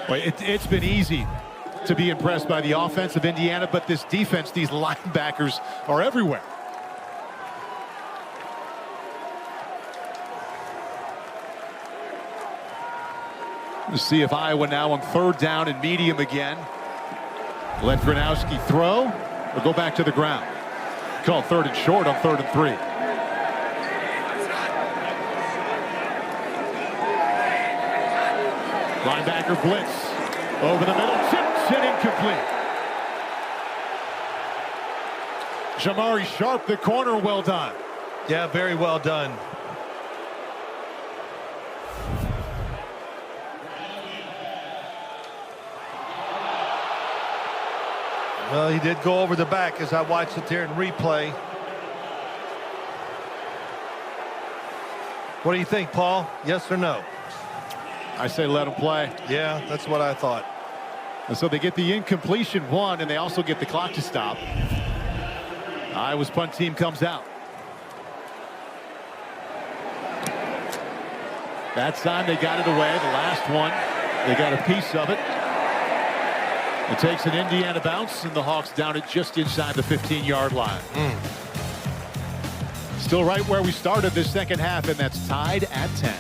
Well, it's been easy to be impressed by the offense of Indiana, but this defense, these linebackers are everywhere. Let's see if Iowa now on 3rd down and medium again. Let Gronowski throw or go back to the ground. Call 3rd and short on 3rd and 3. Linebacker blitz over the middle, tipped and incomplete. Jamari Sharp, the corner, well done. Yeah, very well done. Well, he did go over the back as I watched it there in replay. What do you think, Paul? Yes or no? I say let him play. Yeah, that's what I thought. And so they get the incompletion 1, and they also get the clock to stop. Iowa's punt team comes out. That time they got it away. The last one, they got a piece of it. It takes an Indiana bounce, and the Hawks down it just inside the 15-yard line. Still right where we started this second half, and that's tied at 10.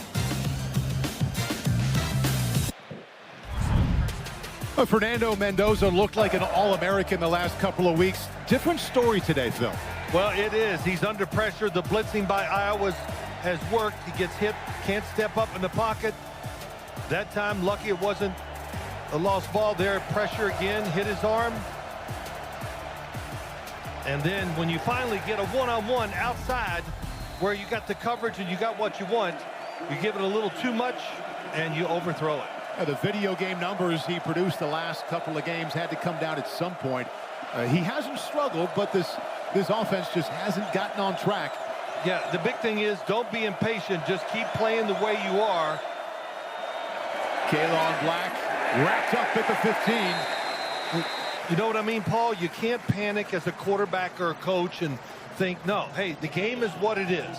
Well, Fernando Mendoza looked like an All-American the last couple of weeks. Different story today, Phil. Well, it is. He's under pressure. The blitzing by Iowa has worked. He gets hit, can't step up in the pocket. That time, lucky it wasn't a lost ball there. Pressure again, hit his arm. And then when you finally get a one-on-one outside where you got the coverage and you got what you want, you give it a little too much and you overthrow it. The video game numbers he produced the last couple of games had to come down at some point. He hasn't struggled, but this offense just hasn't gotten on track. Yeah, the big thing is don't be impatient. Just keep playing the way you are. Kaylon Black wrapped up at the 15. You know what I mean, Paul? You can't panic as a quarterback or a coach and think, no, hey, the game is what it is.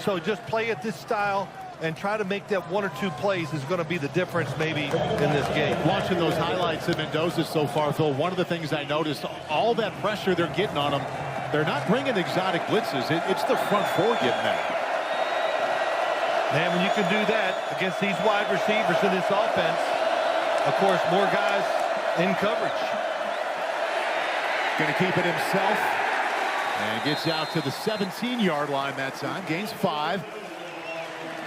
So just play at this style and try to make that 1 or 2 plays is going to be the difference maybe in this game. Watching those highlights of Mendoza so far, Phil, one of the things I noticed, all that pressure they're getting on him, they're not bringing exotic blitzes. It's the front 4 getting that. Man, when you can do that against these wide receivers in this offense, of course, more guys in coverage. Going to keep it himself. And gets out to the 17-yard line that time. Gains 5.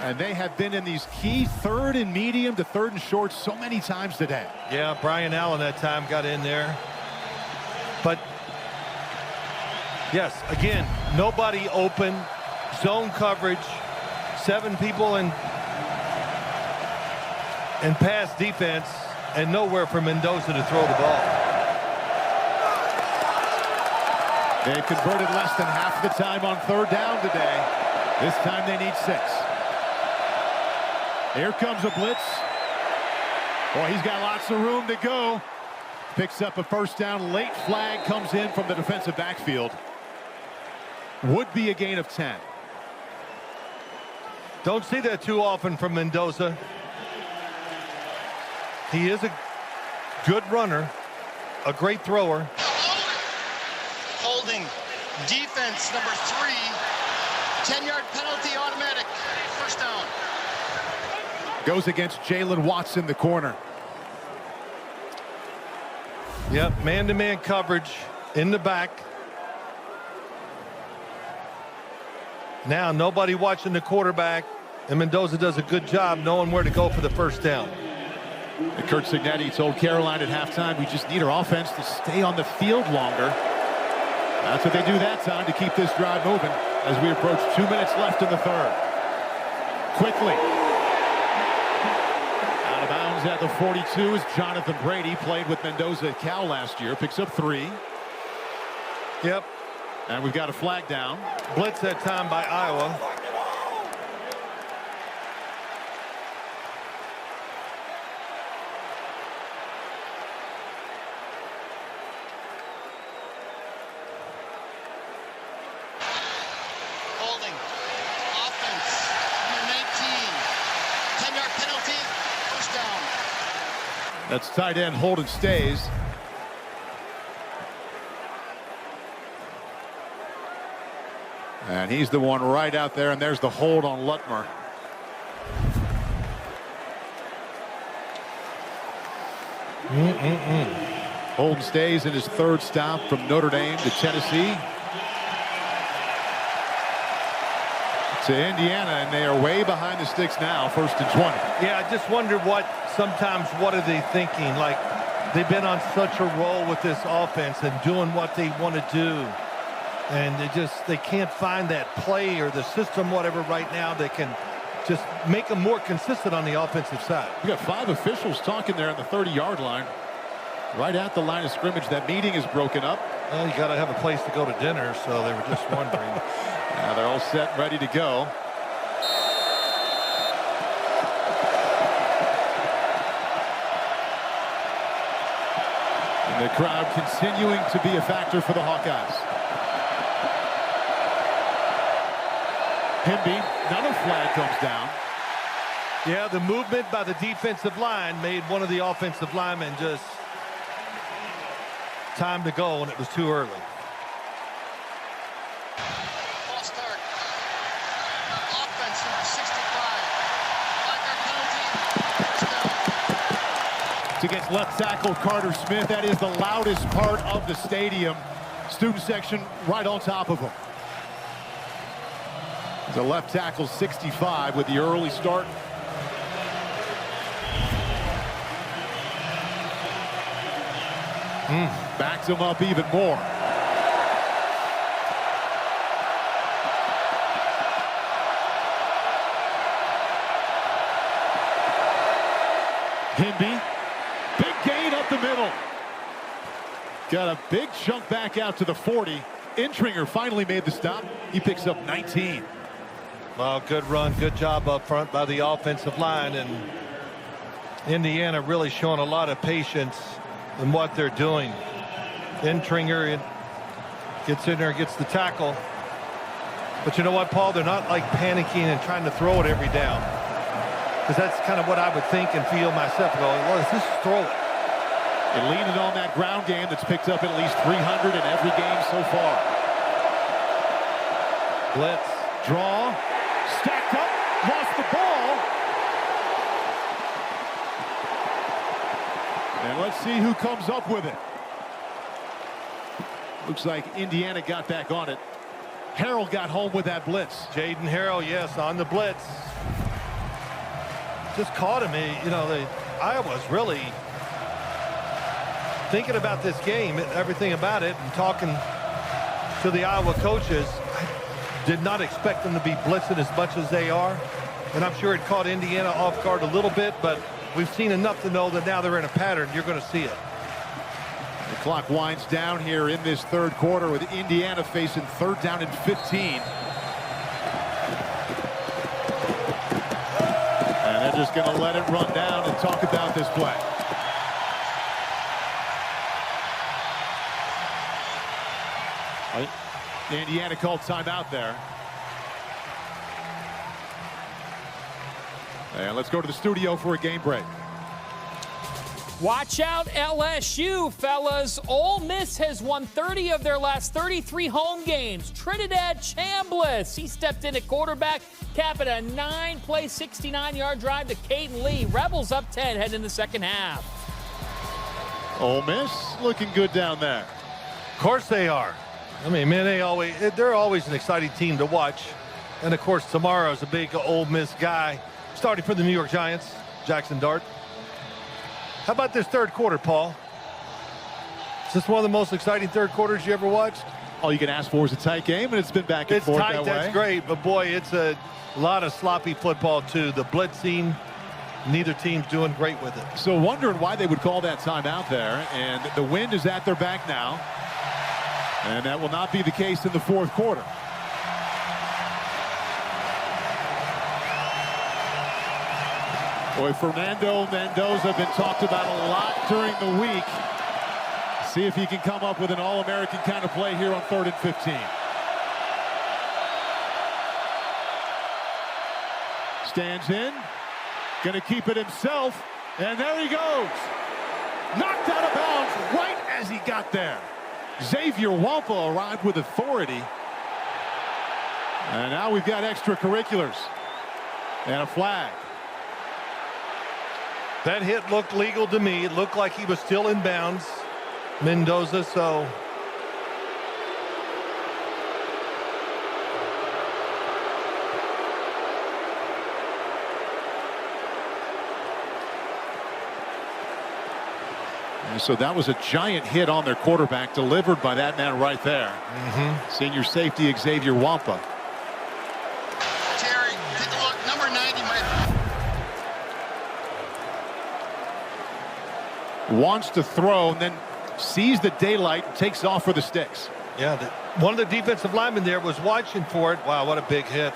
And they have been in these key 3rd and medium to 3rd and short so many times today. Yeah, Brian Allen that time got in there. But, yes, again, nobody open. Zone coverage. 7 people in pass defense. And nowhere for Mendoza to throw the ball. They converted less than half the time on 3rd down today. This time they need 6. Here comes a blitz. Boy, he's got lots of room to go. Picks up a first down. Late flag comes in from the defensive backfield. Would be a gain of 10. Don't see that too often from Mendoza. He is a good runner, a great thrower. Holding. Defense number 3. 10-yard penalty automatic. First down. Goes against Jalen Watson, the corner. Yep, man-to-man coverage in the back. Now nobody watching the quarterback, and Mendoza does a good job knowing where to go for the first down. And Curt Cignetti told Caroline at halftime, we just need our offense to stay on the field longer. That's what they do that time to keep this drive moving as we approach 2 minutes left in the third. Quickly. Out of bounds at the 42 is Jonathan Brady. Played with Mendoza at Cal last year. Picks up 3. Yep. And we've got a flag down. Blitz that time by Iowa. Holding. Offense. Number 19. 10-yard penalty. First down. That's tight end Holden Stays. And he's the one right out there, and there's the hold on Lutmer. Holden Stays in his third stop from Notre Dame to Tennessee. To Indiana, and they are way behind the sticks now, 1st and 20. Yeah, I just wonder what are they thinking? Like, they've been on such a roll with this offense and doing what they want to do. And they can't find that play or the system, whatever, right now that can just make them more consistent on the offensive side. We got 5 officials talking there on the 30-yard line. Right at the line of scrimmage. That meeting is broken up. Well, you got to have a place to go to dinner, so they were just wondering. Now they're all set and ready to go. And the crowd continuing to be a factor for the Hawkeyes. Himby, another flag comes down. Yeah, the movement by the defensive line made one of the offensive linemen just time to go, and it was too early. False start. Offense number 65. 5-yard penalty. First down. It's against left tackle Carter Smith. That is the loudest part of the stadium. Student section right on top of him. The left tackle 65 with the early start. Backs him up even more. Himby, big gain up the middle. Got a big chunk back out to the 40. Intringer finally made the stop. He picks up 19. Well, good run, good job up front by the offensive line, and Indiana really showing a lot of patience in what they're doing. Intringer gets in there, gets the tackle. But you know what, Paul? They're not like panicking and trying to throw it every down. Because that's kind of what I would think and feel myself. Going, well, let's just throw it. And leaning on that ground game that's picked up at least 300 in every game so far. Blitz. Draw. Stacked up. Lost the ball. And let's see who comes up with it. Looks like Indiana got back on it. Harrell got home with that blitz. Jaden Harrell, yes, on the blitz. Just caught him. You know, Iowa's really thinking about this game, everything about it, and talking to the Iowa coaches. I did not expect them to be blitzing as much as they are. And I'm sure it caught Indiana off guard a little bit, but we've seen enough to know that now they're in a pattern. You're going to see it. The clock winds down here in this third quarter with Indiana facing 3rd down and 15. And they're just going to let it run down and talk about this play. Indiana called timeout there. And let's go to the studio for a game break. Watch out, LSU, fellas. Ole Miss has won 30 of their last 33 home games. Trinidad Chambliss, he stepped in at quarterback, capping a 9-play, 69-yard drive to Caden Lee. Rebels up 10 heading in the second half. Ole Miss looking good down there. Of course they are. I mean, man, they're always an exciting team to watch. And, of course, tomorrow's a big Ole Miss guy, starting for the New York Giants, Jackson Dart. How about this third quarter, Paul? Is this one of the most exciting third quarters you ever watched? All you can ask for is a tight game, and it's been back and forth tight, that way. that's great, but boy, it's a lot of sloppy football too. The blitzing, neither team's doing great with it. So wondering why they would call that timeout there, and the wind is at their back now, and that will not be the case in the fourth quarter. Boy, Fernando Mendoza been talked about a lot during the week. See if he can come up with an All-American kind of play here on 3rd and 15. Stands in, going to keep it himself, and there he goes. Knocked out of bounds right as he got there. Xavier Wampa arrived with authority. And now we've got extracurriculars and a flag. That hit looked legal to me. It looked like he was still in bounds, Mendoza, so. And so that was a giant hit on their quarterback delivered by that man right there. Senior safety Xavier Wampa. Terry, take a look. Number 90 might. Wants to throw and then sees the daylight and takes off for the sticks. Yeah, one of the defensive linemen there was watching for it. Wow, what a big hit.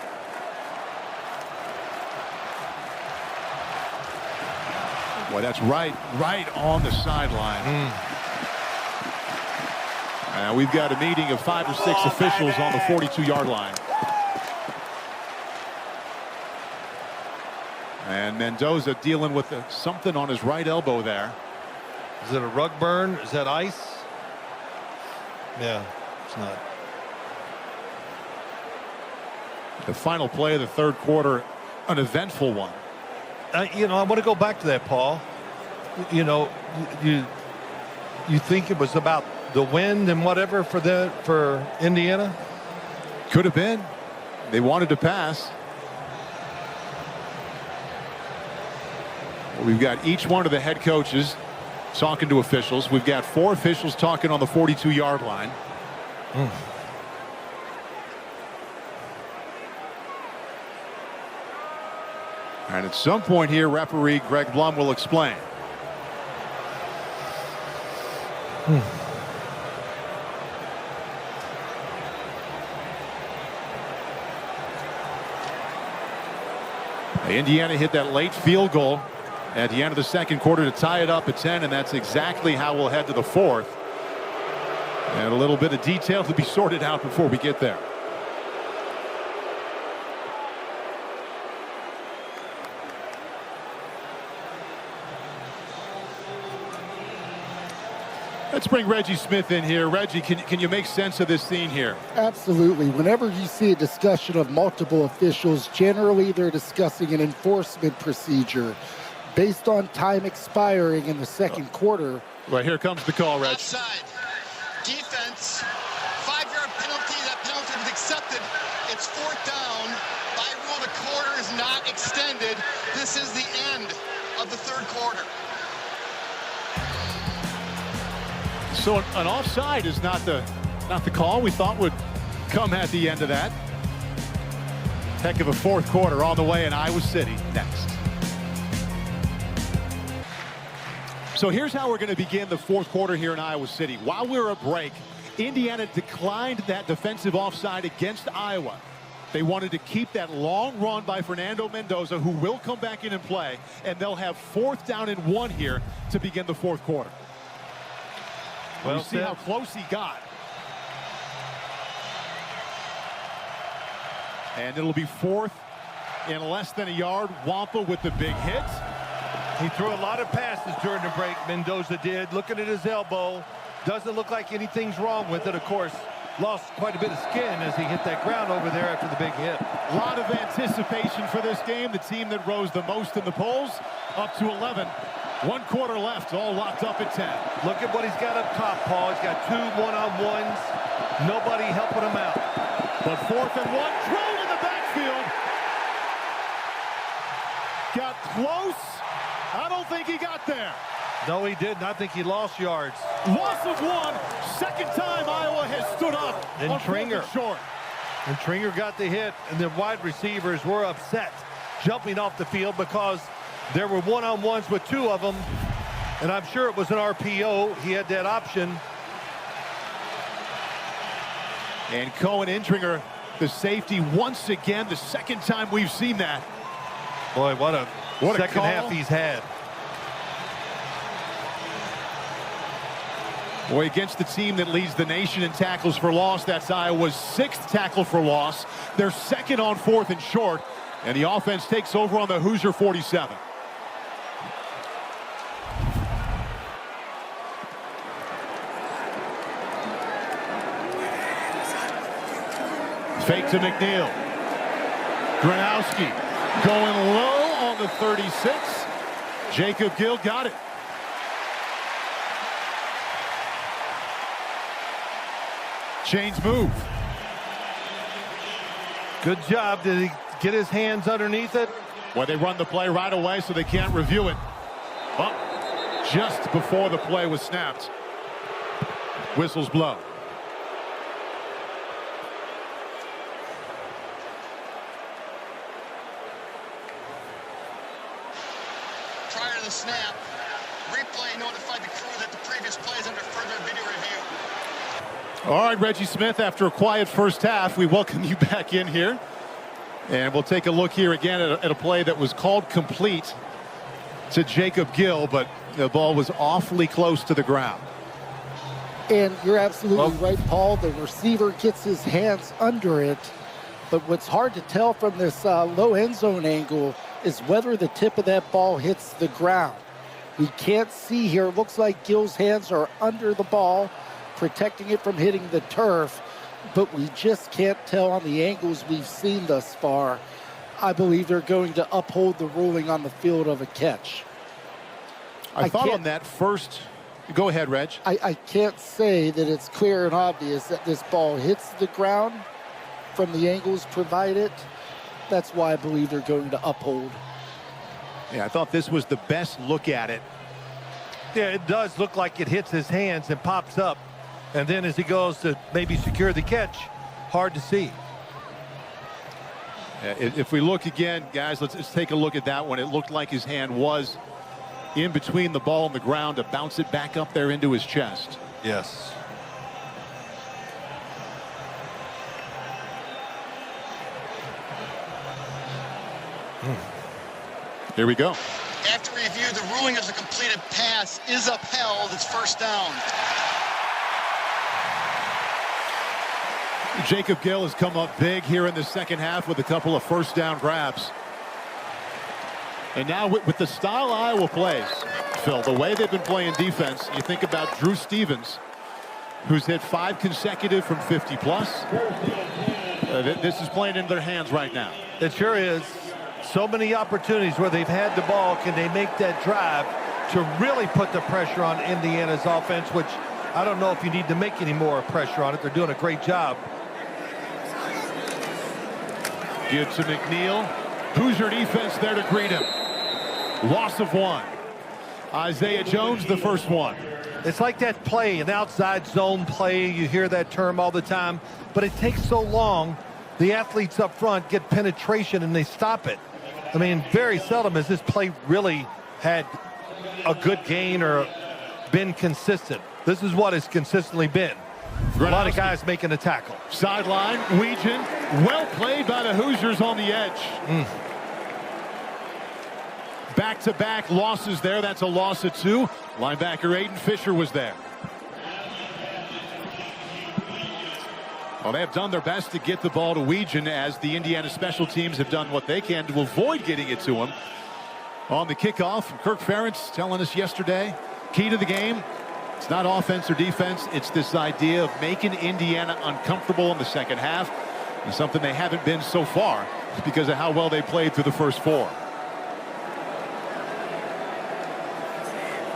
Boy, that's right on the sideline. We've got a meeting of 5 or 6 officials on the 42-yard line. And Mendoza dealing with something on his right elbow there. Is it a rug burn? Is that ice? Yeah, it's not. The final play of the third quarter, an eventful one. You know, I want to go back to that, Paul. You know, you think it was about the wind and whatever for Indiana? Could have been. They wanted to pass. We've got each one of the head coaches talking to officials. We've got 4 officials talking on the 42-yard line. And at some point here, referee Greg Blum will explain. Indiana hit that late field goal at the end of the second quarter to tie it up at 10, and that's exactly how we'll head to the fourth. And a little bit of detail to be sorted out before we get there. Let's bring Reggie Smith in here. Reggie, can you make sense of this scene here? Absolutely. Whenever you see a discussion of multiple officials, generally they're discussing an enforcement procedure based on time expiring in the second quarter. Well, here comes the call, Reg. Offside. Defense. 5-yard penalty. That penalty was accepted. It's 4th down. By rule, the quarter is not extended. This is the end of the third quarter. So an offside is not the call we thought would come at the end of that. Heck of a fourth quarter on the way in Iowa City next. So here's how we're going to begin the fourth quarter here in Iowa City. While we're a break, Indiana declined that defensive offside against Iowa. They wanted to keep that long run by Fernando Mendoza, who will come back in and play, and they'll have 4th down and 1 here to begin the fourth quarter. Well, see how close he got. And it'll be 4th in less than a yard. Wampa with the big hit. He threw a lot of passes during the break, Mendoza did. Looking at his elbow, doesn't look like anything's wrong with it. Of course, lost quite a bit of skin as he hit that ground over there after the big hit. A lot of anticipation for this game. The team that rose the most in the polls, up to 11. 1 quarter left, all locked up at 10. Look at what he's got up top, Paul. He's got 2 one-on-ones. Nobody helping him out. But 4th and 1, thrown in the backfield. Got close. I don't think he got there. No, he didn't. I think he lost yards. Loss of 1. Second time Iowa has stood up And on Tringer. 4th and short. And Tringer got the hit, and the wide receivers were upset jumping off the field because there were one-on-ones with 2 of them, and I'm sure it was an RPO. He had that option. And Cohen Intringer, the safety, once again, the second time we've seen that. Boy, what a second call. half he's had. Boy, against the team that leads the nation in tackles for loss, that's Iowa's 6th tackle for loss. They're second on 4th and short, and the offense takes over on the Hoosier 47. Fake to McNeil. Gronowski going low on the 36. Jacob Gill got it. Chains move. Good job. Did he get his hands underneath it? Well, they run the play right away, so they can't review it. But just before the play was snapped, whistles blow. Prior to the snap, replay notified the crew that the previous play is under further video review. All right, Reggie Smith, after a quiet first half, we welcome you back in here. And we'll take a look here again at a play that was called complete to Jacob Gill, but the ball was awfully close to the ground. And you're absolutely right, Paul. The receiver gets his hands under it. But what's hard to tell from this low end zone angle is whether the tip of that ball hits the ground. We can't see here. It looks like Gill's hands are under the ball, protecting it from hitting the turf, but we just can't tell on the angles we've seen thus far. I believe they're going to uphold the ruling on the field of a catch. I thought on that first, go ahead, Reg. I can't say that it's clear and obvious that this ball hits the ground from the angles provided. That's why I believe they're going to uphold. Yeah, I thought this was the best look at it. Yeah, it does look like it hits his hands and pops up. And then as he goes to maybe secure the catch, hard to see. If we look again, guys, let's take a look at that one. It looked like his hand was in between the ball and the ground to bounce it back up there into his chest. Yes. Here we go. After review, the ruling of the completed pass is upheld. It's first down. Jacob Gill has come up big here in the second half with a couple of first down grabs. And now with the style Iowa plays, Phil, the way they've been playing defense, you think about Drew Stevens, who's hit 5 consecutive from 50 plus. This is playing in their hands right now. It sure is. So many opportunities where they've had the ball. Can they make that drive to really put the pressure on Indiana's offense, which I don't know if you need to make any more pressure on it. They're doing a great job. Give to McNeil. Hoosier defense there to greet him. Loss of 1. Isaiah Jones, the first one. It's like that play, an outside zone play. You hear that term all the time, but it takes so long. The athletes up front get penetration and they stop it. I mean, very seldom has this play really had a good gain or been consistent. This is what it's consistently been. A lot of guys making a tackle. Sideline, Weegan, well played by the Hoosiers on the edge. Back-to-back losses there. That's a loss of 2. Linebacker Aiden Fisher was there. Well, they have done their best to get the ball to Weegan as the Indiana special teams have done what they can to avoid getting it to him. On the kickoff, Kirk Ferentz telling us yesterday, key to the game, it's not offense or defense. It's this idea of making Indiana uncomfortable in the second half. And something they haven't been so far because of how well they played through the first 4.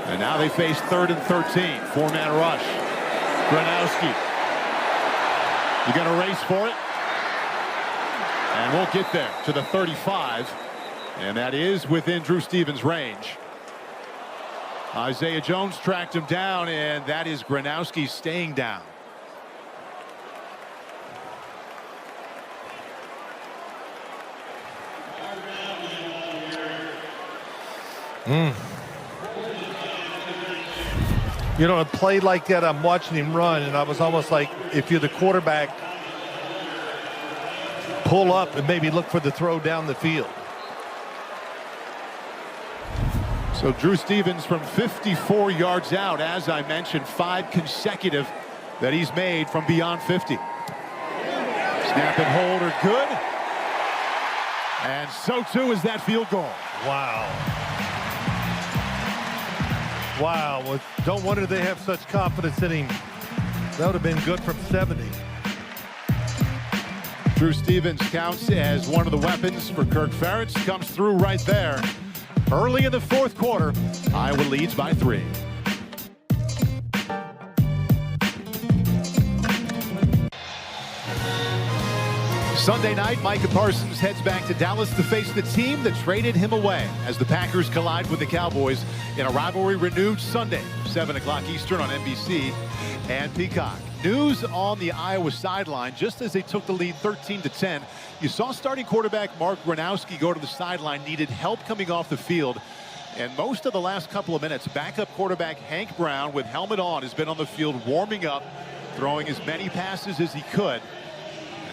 And now they face 3rd and 13. 4-man rush. Gronowski. You got to race for it. And we'll get there to the 35. And that is within Drew Stevens' range. Isaiah Jones tracked him down, and that is Gronowski staying down. You know, a play like that, I'm watching him run, and I was almost like, if you're the quarterback, pull up and maybe look for the throw down the field. So Drew Stevens from 54 yards out, as I mentioned, 5 consecutive that he's made from beyond 50. Snap and hold are good. And so too is that field goal. Wow. Wow. Well, don't wonder they have such confidence in him. That would have been good from 70. Drew Stevens counts as one of the weapons for Kirk Ferentz. Comes through right there. Early in the fourth quarter, Iowa leads by 3. Sunday night, Micah Parsons heads back to Dallas to face the team that traded him away as the Packers collide with the Cowboys in a rivalry renewed Sunday, 7 o'clock Eastern on NBC and Peacock. News on the Iowa sideline, just as they took the lead 13-10, you saw starting quarterback Mark Gronowski go to the sideline, needed help coming off the field. And most of the last couple of minutes, backup quarterback Hank Brown with helmet on has been on the field warming up, throwing as many passes as he could.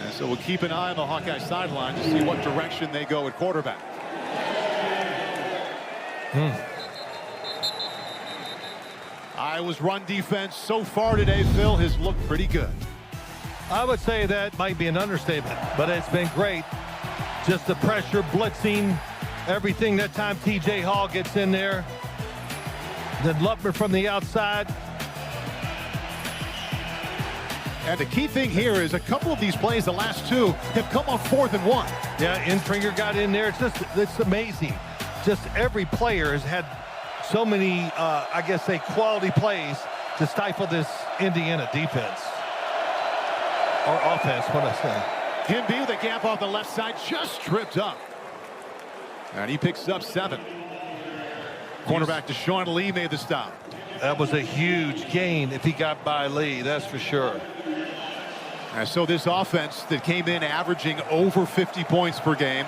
And so we'll keep an eye on the Hawkeye sideline to see what direction they go at quarterback. Iowa's run defense so far today, Phil, has looked pretty good. I would say that might be an understatement, but it's been great. Just the pressure, blitzing, everything. That time TJ Hall gets in there. Then Lupner from the outside. And the key thing here is a couple of these plays, the last 2, have come on 4th and 1. Yeah, Intringer got in there. It's amazing. Just every player has had so many, I guess, say, quality plays to stifle this Indiana defense. Or offense, what I say. Himby with a gap off the left side, just tripped up. And he picks up 7. Cornerback Deshaun Lee made the stop. That was a huge gain if he got by Lee, that's for sure. And so this offense that came in averaging over 50 points per game,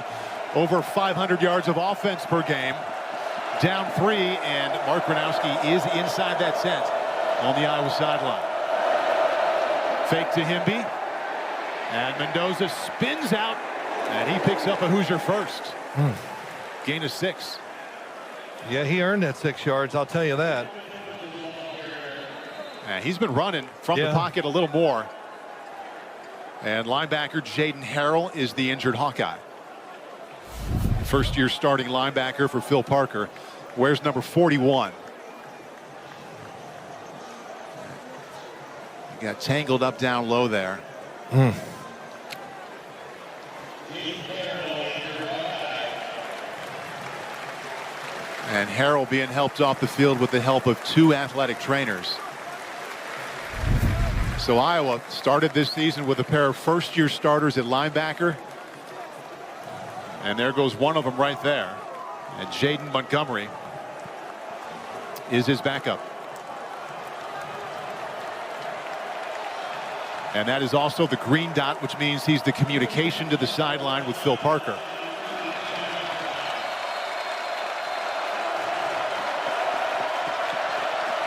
over 500 yards of offense per game, down 3, and Mark Gronowski is inside that set on the Iowa sideline. Fake to Himby, and Mendoza spins out, and he picks up a Hoosier first. Gain of 6. Yeah, he earned that 6 yards, I'll tell you that. And he's been running from the pocket a little more. And linebacker Jaden Harrell is the injured Hawkeye. First-year starting linebacker for Phil Parker. Wears number 41. He got tangled up down low there. And Harrell being helped off the field with the help of 2 athletic trainers. So Iowa started this season with a pair of first-year starters at linebacker. And there goes one of them right there. And Jaden Montgomery is his backup. And that is also the green dot, which means he's the communication to the sideline with Phil Parker.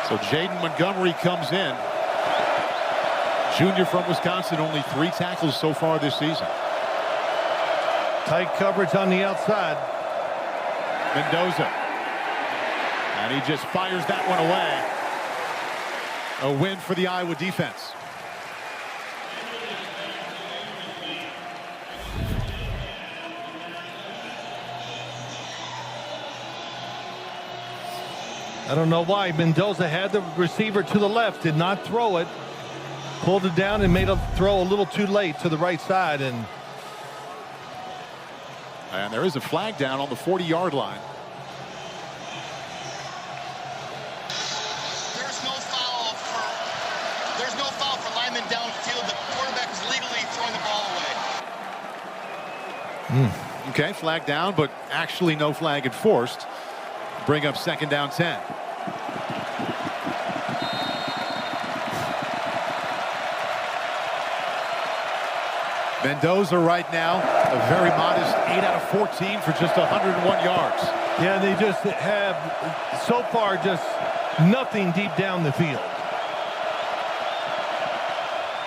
So Jaden Montgomery comes in. Junior from Wisconsin, only 3 tackles so far this season. Tight coverage on the outside. Mendoza. And he just fires that one away. A win for the Iowa defense. I don't know why. Mendoza had the receiver to the left, did not throw it. Pulled it down and made a throw a little too late to the right side. And there is a flag down on the 40-yard line. There's no foul for linemen downfield. The quarterback is legally throwing the ball away. Okay, flag down, but actually no flag enforced. Bring up 2nd down 10. Mendoza right now, a very modest 8 out of 14 for just 101 yards. Yeah, they just have, so far, just nothing deep down the field.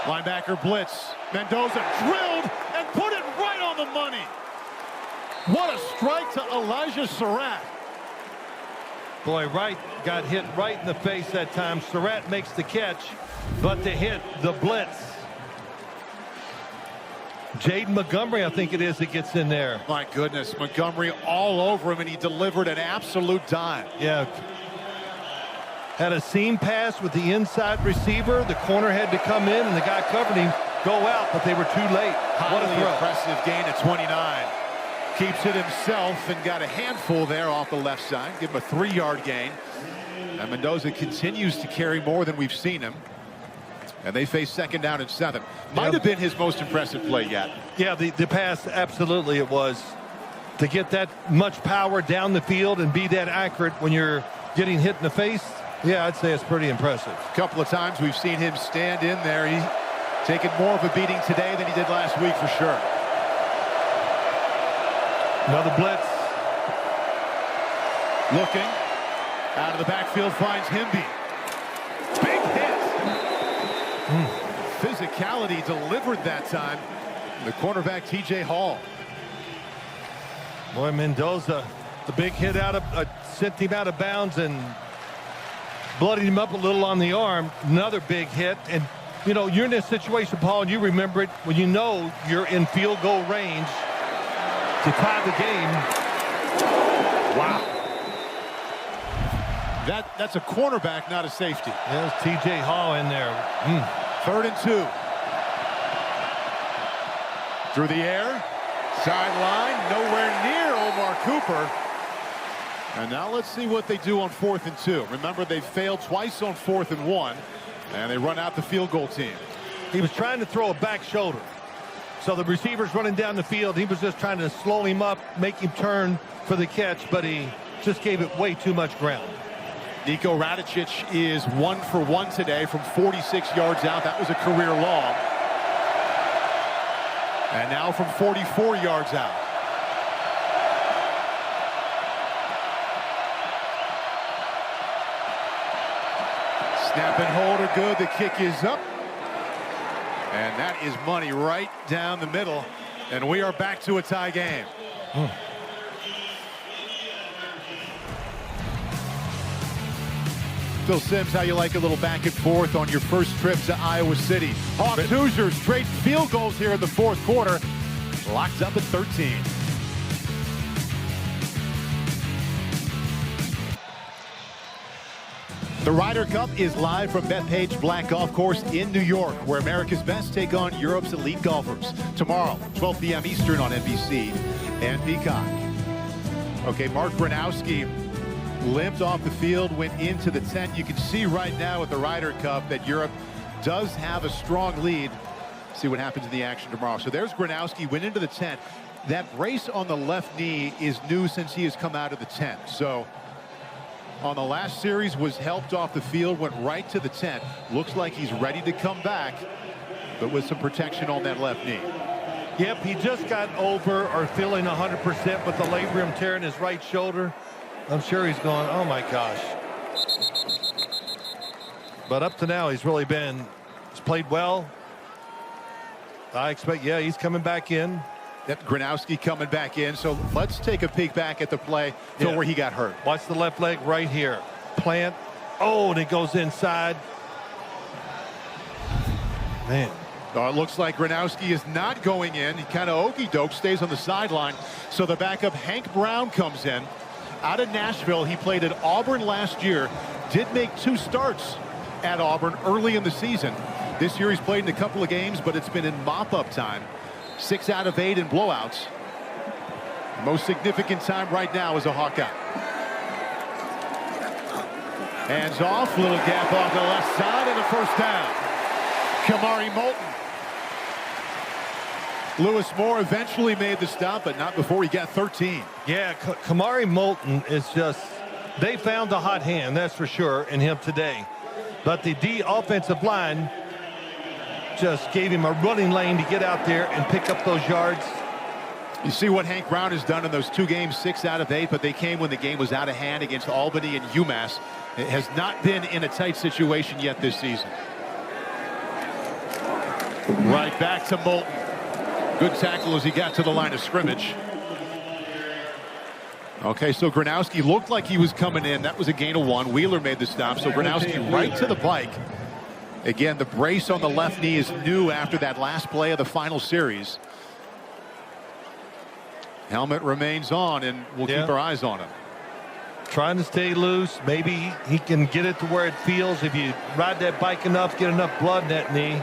Linebacker blitz. Mendoza drilled and put it right on the money. What a strike to Elijah Surratt. Boy, Wright got hit right in the face that time. Surratt makes the catch, but to hit the blitz. Jaden Montgomery, I think it is, that gets in there. My goodness, Montgomery all over him, and he delivered an absolute dime. Yeah. Had a seam pass with the inside receiver. The corner had to come in, and the guy covering him go out, but they were too late. What a throw. Impressive gain at 29. Keeps it himself and got a handful there off the left side. Give him a 3-yard gain. And Mendoza continues to carry more than we've seen him. And they face 2nd down and 7. Might have been his most impressive play yet. Yeah, the pass, absolutely it was. To get that much power down the field and be that accurate when you're getting hit in the face, yeah, I'd say it's pretty impressive. A couple of times we've seen him stand in there. He's taken more of a beating today than he did last week for sure. Another blitz. Looking. Out of the backfield finds Himby. Big hit. Physicality delivered that time. The cornerback TJ Hall. Boy, Mendoza, the big hit out of sent him out of bounds and bloodied him up a little on the arm. Another big hit. And you know, you're in this situation, Paul, and you remember it when you know you're in field goal range to tie the game. Wow. That's a cornerback, not a safety. There's TJ Hall in there. 3rd and 2. Through the air. Sideline. Nowhere near Omar Cooper. And now let's see what they do on 4th and 2. Remember, they failed twice on 4th and 1. And they run out the field goal team. He was trying to throw a back shoulder. So the receiver's running down the field. He was just trying to slow him up, make him turn for the catch, but he just gave it way too much ground. Nico Radicic is 1 for 1 today from 46 yards out. That was a career long. And now from 44 yards out. Snap and hold are good. The kick is up. And that is money right down the middle. And we are back to a tie game. Phil Simms, how you like a little back and forth on your first trip to Iowa City? Hawks Hoosiers trade field goals here in the 4th quarter. Locked up at 13. The Ryder Cup is live from Bethpage Black Golf Course in New York, where America's best take on Europe's elite golfers. Tomorrow, 12 p.m. Eastern on NBC and Peacock. Okay, Mark Gronowski limped off the field, went into the tent. You can see right now at the Ryder Cup that Europe does have a strong lead. See what happens in the action tomorrow. So there's Gronowski, went into the tent. That brace on the left knee is new since he has come out of the tent. So on the last series was helped off the field, went right to the tent. Looks like he's ready to come back, but with some protection on that left knee. Yep, he just got over or feeling 100% with the labrum tear in his right shoulder. I'm sure he's going, oh my gosh. But up to now, he's played well. I expect, yeah, he's coming back in. Yep, Gronowski coming back in. So let's take a peek back at the play to where he got hurt. Watch the left leg right here. Plant. Oh, and it goes inside. Man. It looks like Gronowski is not going in. He kind of okey-doke, stays on the sideline. So the backup, Hank Brown, comes in. Out of Nashville, he played at Auburn last year. Did make 2 starts at Auburn early in the season. This year he's played in a couple of games, but it's been in mop-up time. 6 out of 8 in blowouts. Most significant time right now is a Hawkeye. Hands off, little gap off the left side, and a first down. Kamari Moulton. Lewis Moore eventually made the stop, but not before he got 13. Yeah, Kamari Moulton is just, they found the hot hand, that's for sure, in him today. But the offensive line just gave him a running lane to get out there and pick up those yards. You see what Hank Brown has done in those 2 games, 6 out of 8, but they came when the game was out of hand against Albany and UMass. It has not been in a tight situation yet this season. Right back to Moulton. Good tackle as he got to the line of scrimmage. Okay, so Gronowski looked like he was coming in. That was a gain of 1. Wheeler made the stop, so Gronowski right to the bike. Again, the brace on the left knee is new after that last play of the final series. Helmet remains on, and we'll keep our eyes on him. Trying to stay loose. Maybe he can get it to where it feels. If you ride that bike enough, get enough blood in that knee,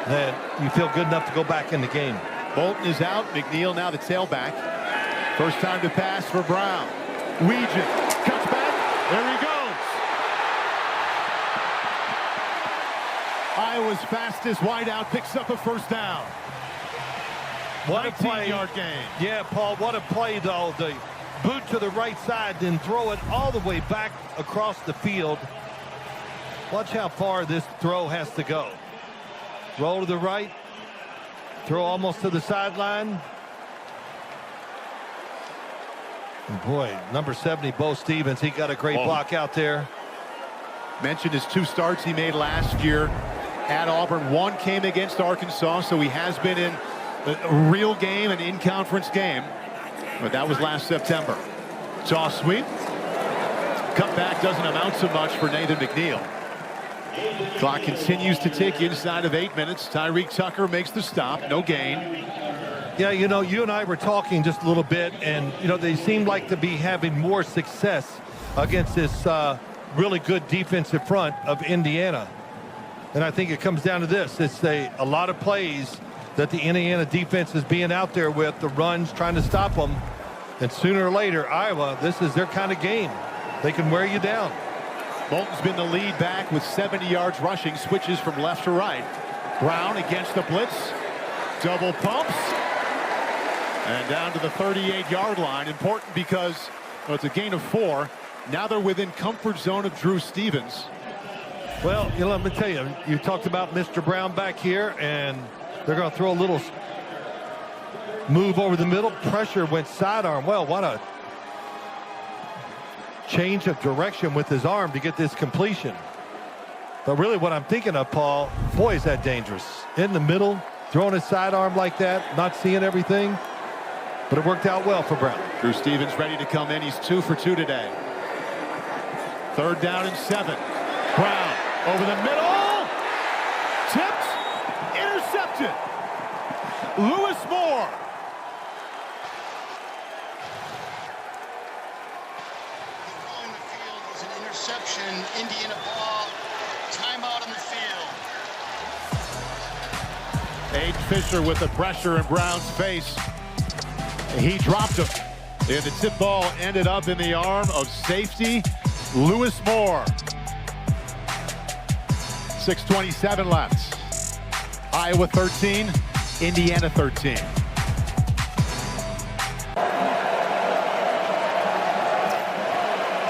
that you feel good enough to go back in the game. Bolton is out. McNeil now the tailback. First time to pass for Brown. Weegan cuts back. There he goes. Iowa's fastest wideout picks up a first down. What a play. 19-yard gain. Yeah, Paul, what a play, though. The boot to the right side, then throw it all the way back across the field. Watch how far this throw has to go. Roll to the right. Throw almost to the sideline. And boy, number 70, Bo Stevens, he got a great block out there. Mentioned his 2 starts he made last year at Auburn. 1 came against Arkansas, so he has been in a real game, an in-conference game. But that was last September. Toss sweep. Cutback doesn't amount so much for Nathan McNeil. Clock continues to tick inside of 8 minutes. Tyreek Tucker makes the stop. No gain. Yeah, you know, you and I were talking just a little bit, and, you know, they seem like to be having more success against this really good defensive front of Indiana. And I think it comes down to this. It's a lot of plays that the Indiana defense is being out there with, the runs, trying to stop them. And sooner or later, Iowa, this is their kind of game. They can wear you down. Bolton's been the lead back with 70 yards rushing, switches from left to right. Brown against the blitz. Double pumps. And down to the 38-yard line. Important because it's a gain of 4. Now they're within comfort zone of Drew Stevens. Well, you know, let me tell you, you talked about Mr. Brown back here, and they're going to throw a little move over the middle. Pressure went sidearm. Well, what a change of direction with his arm to get this completion. But really what I'm thinking of, Paul, boy, is that dangerous. In the middle, throwing his sidearm like that, not seeing everything. But it worked out well for Brown. Drew Stevens ready to come in. He's 2 for 2 today. 3rd down and 7. Brown over the middle. Tipped. Intercepted. Lewis Moore. On the field was an interception. Indiana ball. Timeout on the field. Aiden Fisher with the pressure in Brown's face. He dropped him. And the tip ball ended up in the arm of safety Lewis Moore. 6:27 left. Iowa 13, Indiana 13.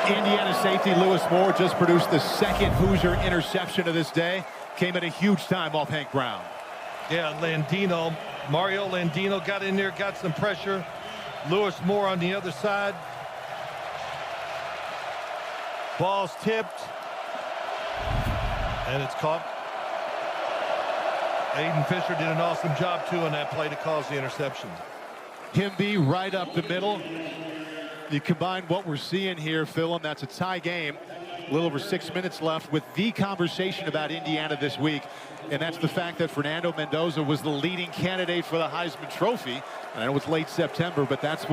Indiana safety Lewis Moore just produced the 2nd Hoosier interception of this day. Came at a huge time off Hank Brown. Yeah, Mario Landino got in there, got some pressure. Lewis Moore on the other side. Ball's tipped. And it's caught. Aiden Fisher did an awesome job, too, on that play to cause the interception. Himby right up the middle. You combine what we're seeing here, Phil, and that's a tie game. A little over 6 minutes left with the conversation about Indiana this week. And that's the fact that Fernando Mendoza was the leading candidate for the Heisman Trophy. And I know it's late September, but that's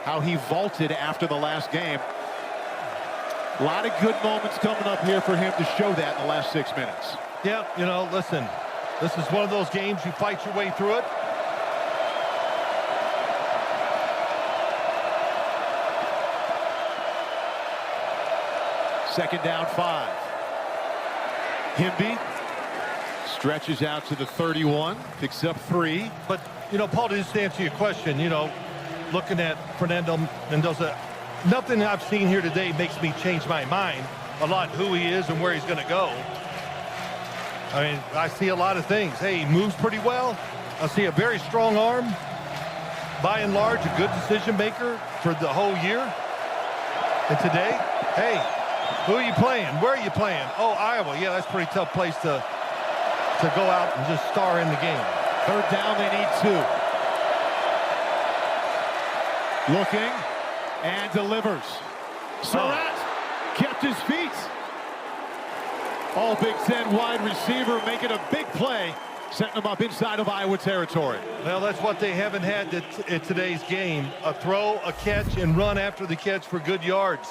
how he vaulted after the last game. A lot of good moments coming up here for him to show that in the last 6 minutes. Yeah, you know, listen, this is one of those games you fight your way through it. Second down 5. Himby stretches out to the 31, picks up 3. But, you know, Paul, just to answer your question, you know, looking at Fernando Mendoza, nothing I've seen here today makes me change my mind a lot who he is and where he's going to go. I mean, I see a lot of things. Hey, he moves pretty well. I see a very strong arm. By and large, a good decision maker for the whole year. And today, hey, who are you playing? Where are you playing? Oh, Iowa. Yeah, that's a pretty tough place to go out and just star in the game. Third down, they need 2. Looking and delivers. Surratt kept his feet. All Big Ten wide receiver making a big play, setting them up inside of Iowa territory. Well, that's what they haven't had in today's game. A throw, a catch, and run after the catch for good yards.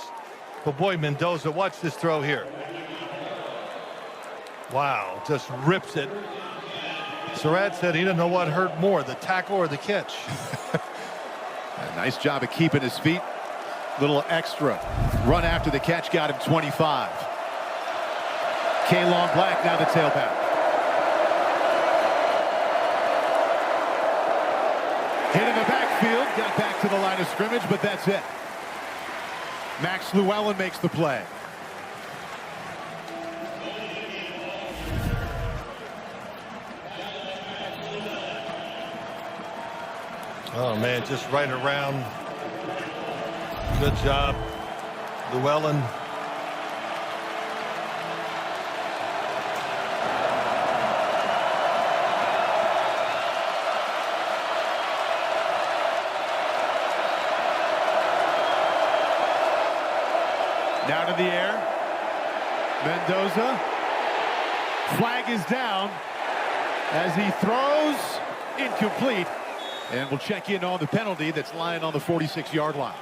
But boy, Mendoza, watch this throw here. Wow, just rips it. Surratt said he didn't know what hurt more, the tackle or the catch. A nice job of keeping his feet. Little extra run after the catch got him 25. K-Long Black now the tailback. Hit in the backfield, got back to the line of scrimmage, but that's it. Max Llewellyn makes the play. Oh, man, just right around. Good job, Llewellyn. Down in the air. Mendoza. Flag is down as he throws. Incomplete. And we'll check in on the penalty that's lying on the 46-yard line.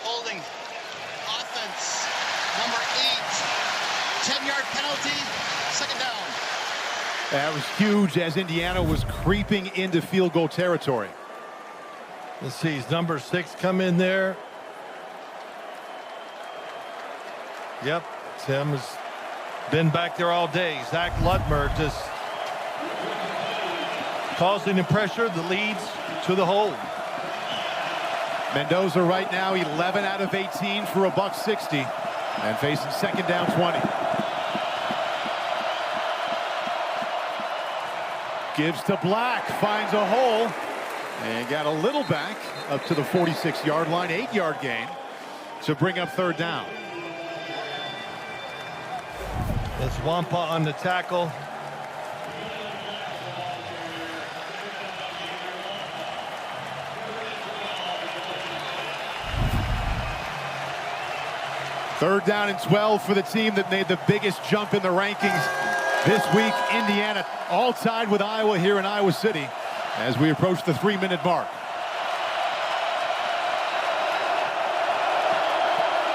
Holding. Offense. Number 8. 10-yard penalty. Second down. That was huge as Indiana was creeping into field goal territory. Let's see, number 6 come in there. Yep, Tim has been back there all day. Zach Lutmer just causing the pressure that leads to the hold. Mendoza right now 11 out of 18 for $160 and facing second down 20. Gives to Black, finds a hole, and got a little back up to the 46-yard line, 8-yard gain to bring up third down. It's Wampa on the tackle. Third down and 12 for the team that made the biggest jump in the rankings this week. Indiana all tied with Iowa here in Iowa City as we approach the 3-minute mark.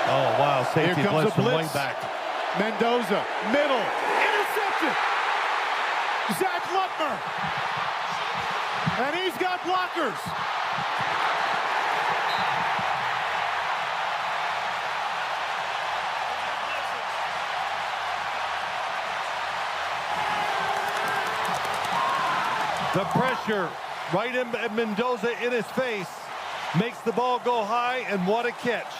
Oh, wow. Safety Here comes blitz a from way blitz. back. Mendoza, middle, interception. Zach Lutmer. And he's got blockers. The pressure right in Mendoza in his face makes the ball go high, and what a catch.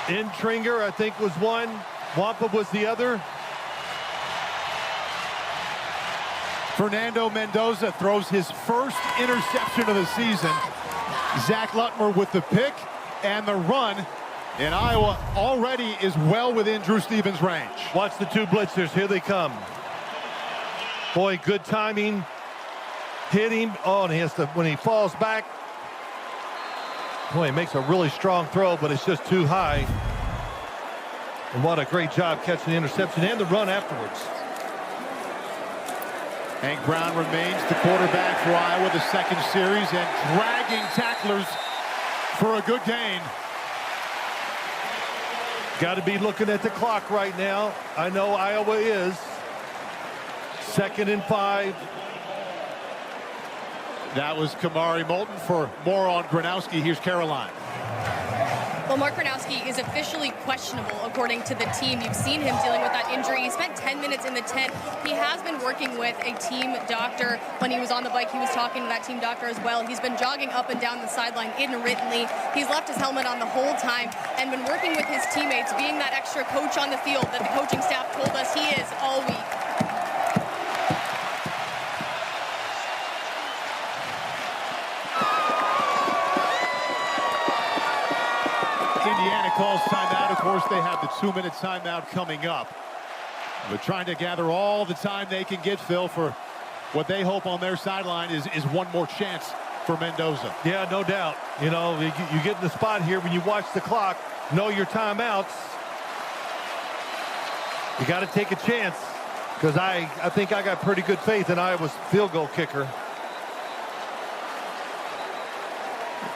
Intringer, I think, was one. Wampa was the other. Fernando Mendoza throws his first interception of the season. Zach Lutmer with the pick and the run. And Iowa already is well within Drew Stevens' range. Watch the two blitzers. Here they come. Boy, good timing. Hit him. Oh, and he has to, when he falls back. Boy, he makes a really strong throw, but it's just too high. And what a great job catching the interception and the run afterwards. Hank Brown remains the quarterback for Iowa, the second series, and dragging tacklers for a good gain. Got to be looking at the clock right now. I know Iowa is. 2nd and 5. That was Kamari Moulton. For more on Gronowski, here's Caroline. Well, Mark Gronowski is officially questionable, according to the team. You've seen him dealing with that injury. He spent 10 minutes in the tent. He has been working with a team doctor. When he was on the bike, he was talking to that team doctor as well. He's been jogging up and down the sideline intermittently. He's left his helmet on the whole time and been working with his teammates, being that extra coach on the field that the coaching staff told us he is all week. Indiana calls timeout. Of course, they have the 2-minute timeout coming up. They're trying to gather all the time they can get, Phil, for what they hope on their sideline is one more chance for Mendoza. Yeah, no doubt. You know, you get in the spot here when you watch the clock, know your timeouts. You got to take a chance, because I think I got pretty good faith in Iowa's field goal kicker.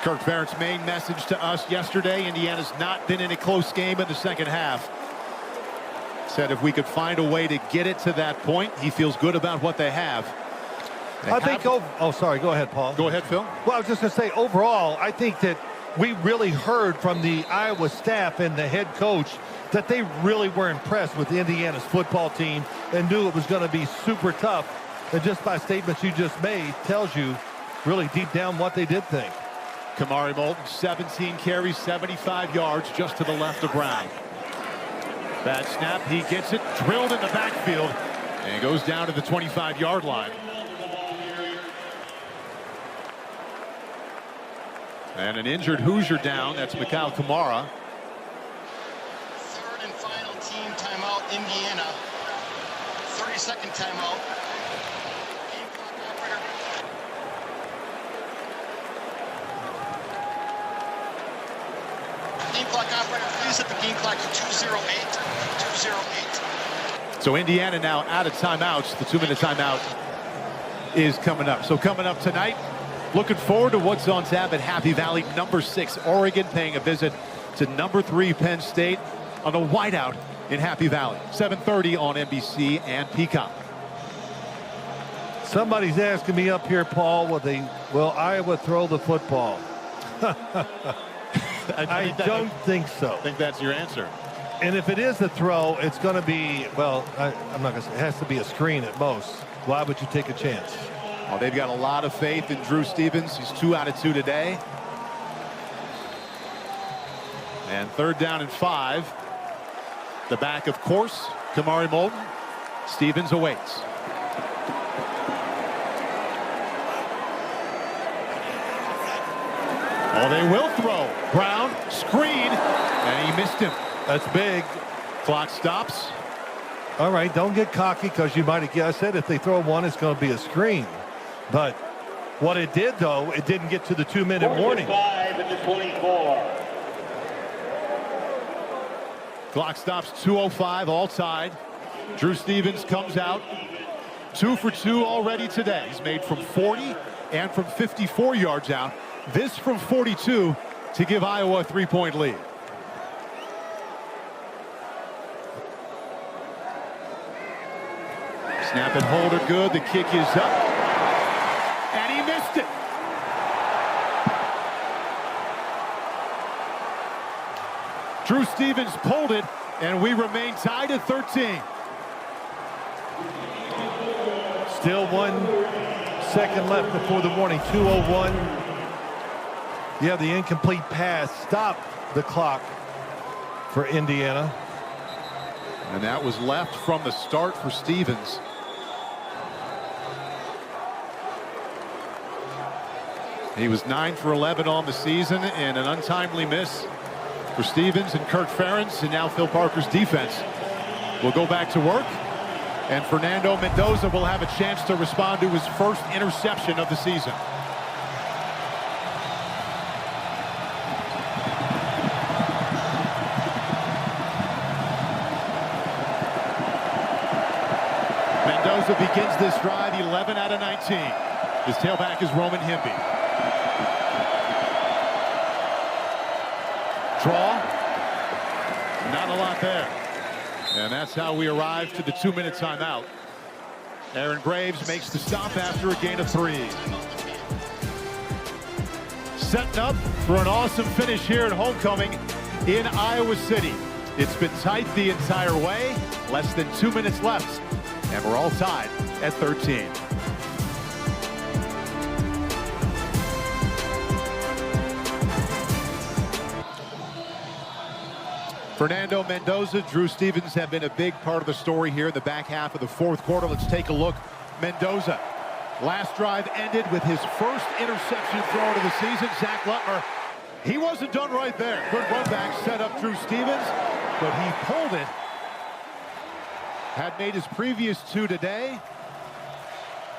Kirk Ferentz' main message to us yesterday: Indiana's not been in a close game in the second half. Said if we could find a way to get it to that point, he feels good about what they have. Oh, sorry. Go ahead, Paul. Go ahead, Phil. Well, I was just going to say, overall, I think that we really heard from the Iowa staff and the head coach that they really were impressed with Indiana's football team and knew it was going to be super tough. And just by statements you just made tells you really deep down what they did think. Kamari Moulton, 17 carries, 75 yards, just to the left of Brown. Bad snap. He gets it drilled in the backfield and goes down to the 25-yard line. And an injured Hoosier down. That's Mikal Kamara. Third and final team timeout, Indiana. 30-second timeout. Game clock operator, please set the game clock to 2:08. 2:08. So Indiana now out of timeouts. The 2-minute timeout is coming up. So coming up tonight, looking forward to what's on tap at Happy Valley. Number 6 Oregon paying a visit to number 3 Penn State on a whiteout in Happy Valley. 7:30 on NBC and Peacock. Somebody's asking me up here, Paul, will Iowa throw the football? I don't think so. I think that's your answer. And if it is a throw, it's going to be, well, I'm not going to say, it has to be a screen at most. Why would you take a chance? Well, they've got a lot of faith in Drew Stevens. He's 2 out of 2 today. And 3rd down and 5. The back, of course, Kamari Moulton. Stevens awaits. Oh, they will throw. Brown, screen, and he missed him. That's big. Clock stops. All right, don't get cocky, because you might have guessed it. If they throw one, it's going to be a screen. But what it did, though, it didn't get to the 2-minute warning. 5 at the 24. Clock stops, 2:05, all tied. Drew Stevens comes out 2 for 2 already today. He's made from 40 and from 54 yards out. This from 42 to give Iowa a 3-point lead. Snap and hold are good. The kick is up. And he missed it. Drew Stevens pulled it, and we remain tied at 13. Still 1 second left before the warning. 2:01. Yeah, the incomplete pass stopped the clock for Indiana. And that was left from the start for Stevens. He was 9 for 11 on the season, and an untimely miss for Stevens and Kirk Ferentz, and now Phil Parker's defense will go back to work. And Fernando Mendoza will have a chance to respond to his first interception of the season. Mendoza begins this drive 11 out of 19. His tailback is Roman Himby. Draw. Not a lot there. And that's how we arrive to the 2-minute timeout. Aaron Graves makes the stop after a gain of 3. Setting up for an awesome finish here at homecoming. in Iowa City. It's been tight the entire way. Less than 2 minutes left, and we're all tied at 13. Fernando Mendoza, Drew Stevens have been a big part of the story here in the back half of the fourth quarter. Let's take a look. Mendoza, last drive ended with his first interception thrown of the season. Zach Lutmer, he wasn't done right there. Good run back, set up Drew Stevens, but he pulled it. Had made his previous 2 today.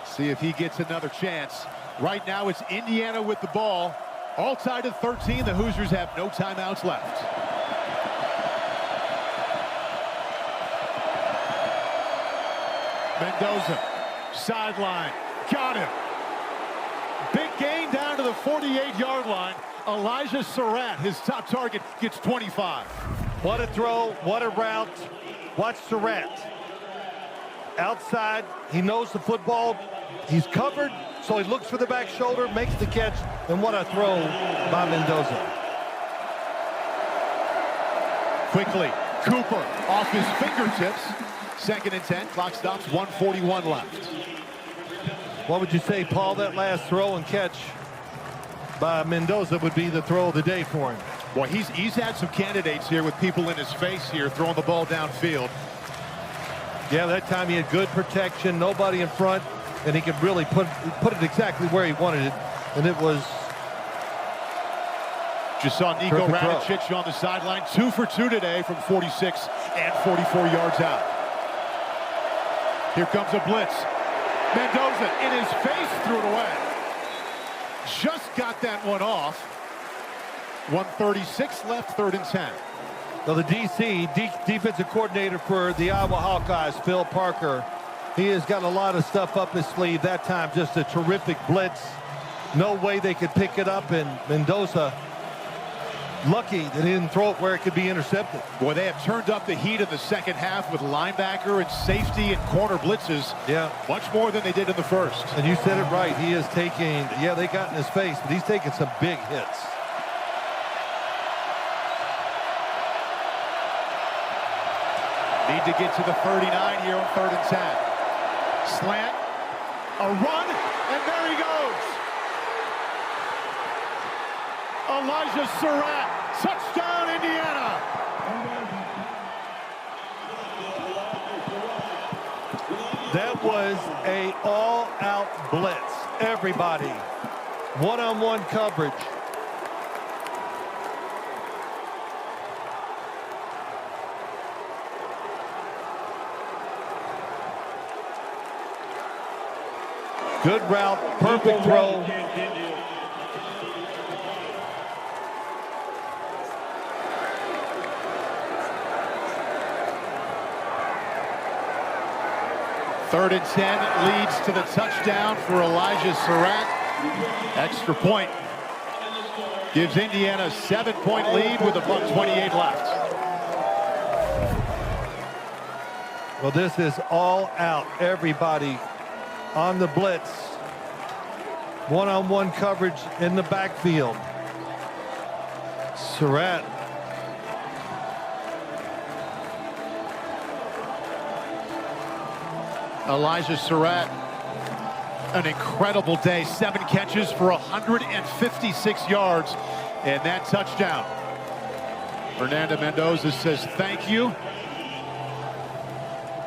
See if he gets another chance. Right now it's Indiana with the ball. All tied at 13. The Hoosiers have no timeouts left. Mendoza, sideline, got him. Big gain down to the 48-yard line. Elijah Surratt, his top target, gets 25. What a throw, what a route. Watch Surratt. Outside, he knows the football. He's covered, so he looks for the back shoulder, makes the catch, and what a throw by Mendoza. Quickly, Cooper off his fingertips. 2nd and 10, clock stops, 1:41 left. What would you say, Paul? That last throw and catch by Mendoza would be the throw of the day for him. Well, he's had some candidates here with people in his face here throwing the ball downfield. Yeah, that time he had good protection, nobody in front, and he could really put it exactly where he wanted it, and it was. Just saw Nico Radicic on the sideline, 2 for 2 today from 46 and 44 yards out. Here comes a blitz. Mendoza in his face, threw it away. Just got that one off. 1:36 left, 3rd and 10. So the defensive coordinator for the Iowa Hawkeyes, Phil Parker, he has got a lot of stuff up his sleeve. That time, just a terrific blitz. No way they could pick it up, and Mendoza, lucky that he didn't throw it where it could be intercepted. Boy, they have turned up the heat in the second half with linebacker and safety and corner blitzes. Yeah. Much more than they did in the first. And you said it right. He is taking, yeah, they got in his face, but he's taking some big hits. Need to get to the 39 here on 3rd and 10. Slant, a run, and there he goes. Elijah Surratt, touchdown Indiana. That was a all-out blitz. Everybody, one-on-one coverage. Good route, perfect throw. Third and 10 leads to the touchdown for Elijah Surratt. Extra point gives Indiana a 7-point lead with $1:28 left. Well, this is all out. Everybody on the blitz. One-on-one coverage in the backfield. Surratt. Elijah Surratt, an incredible day. 7 catches for 156 yards and that touchdown. Fernando Mendoza says thank you.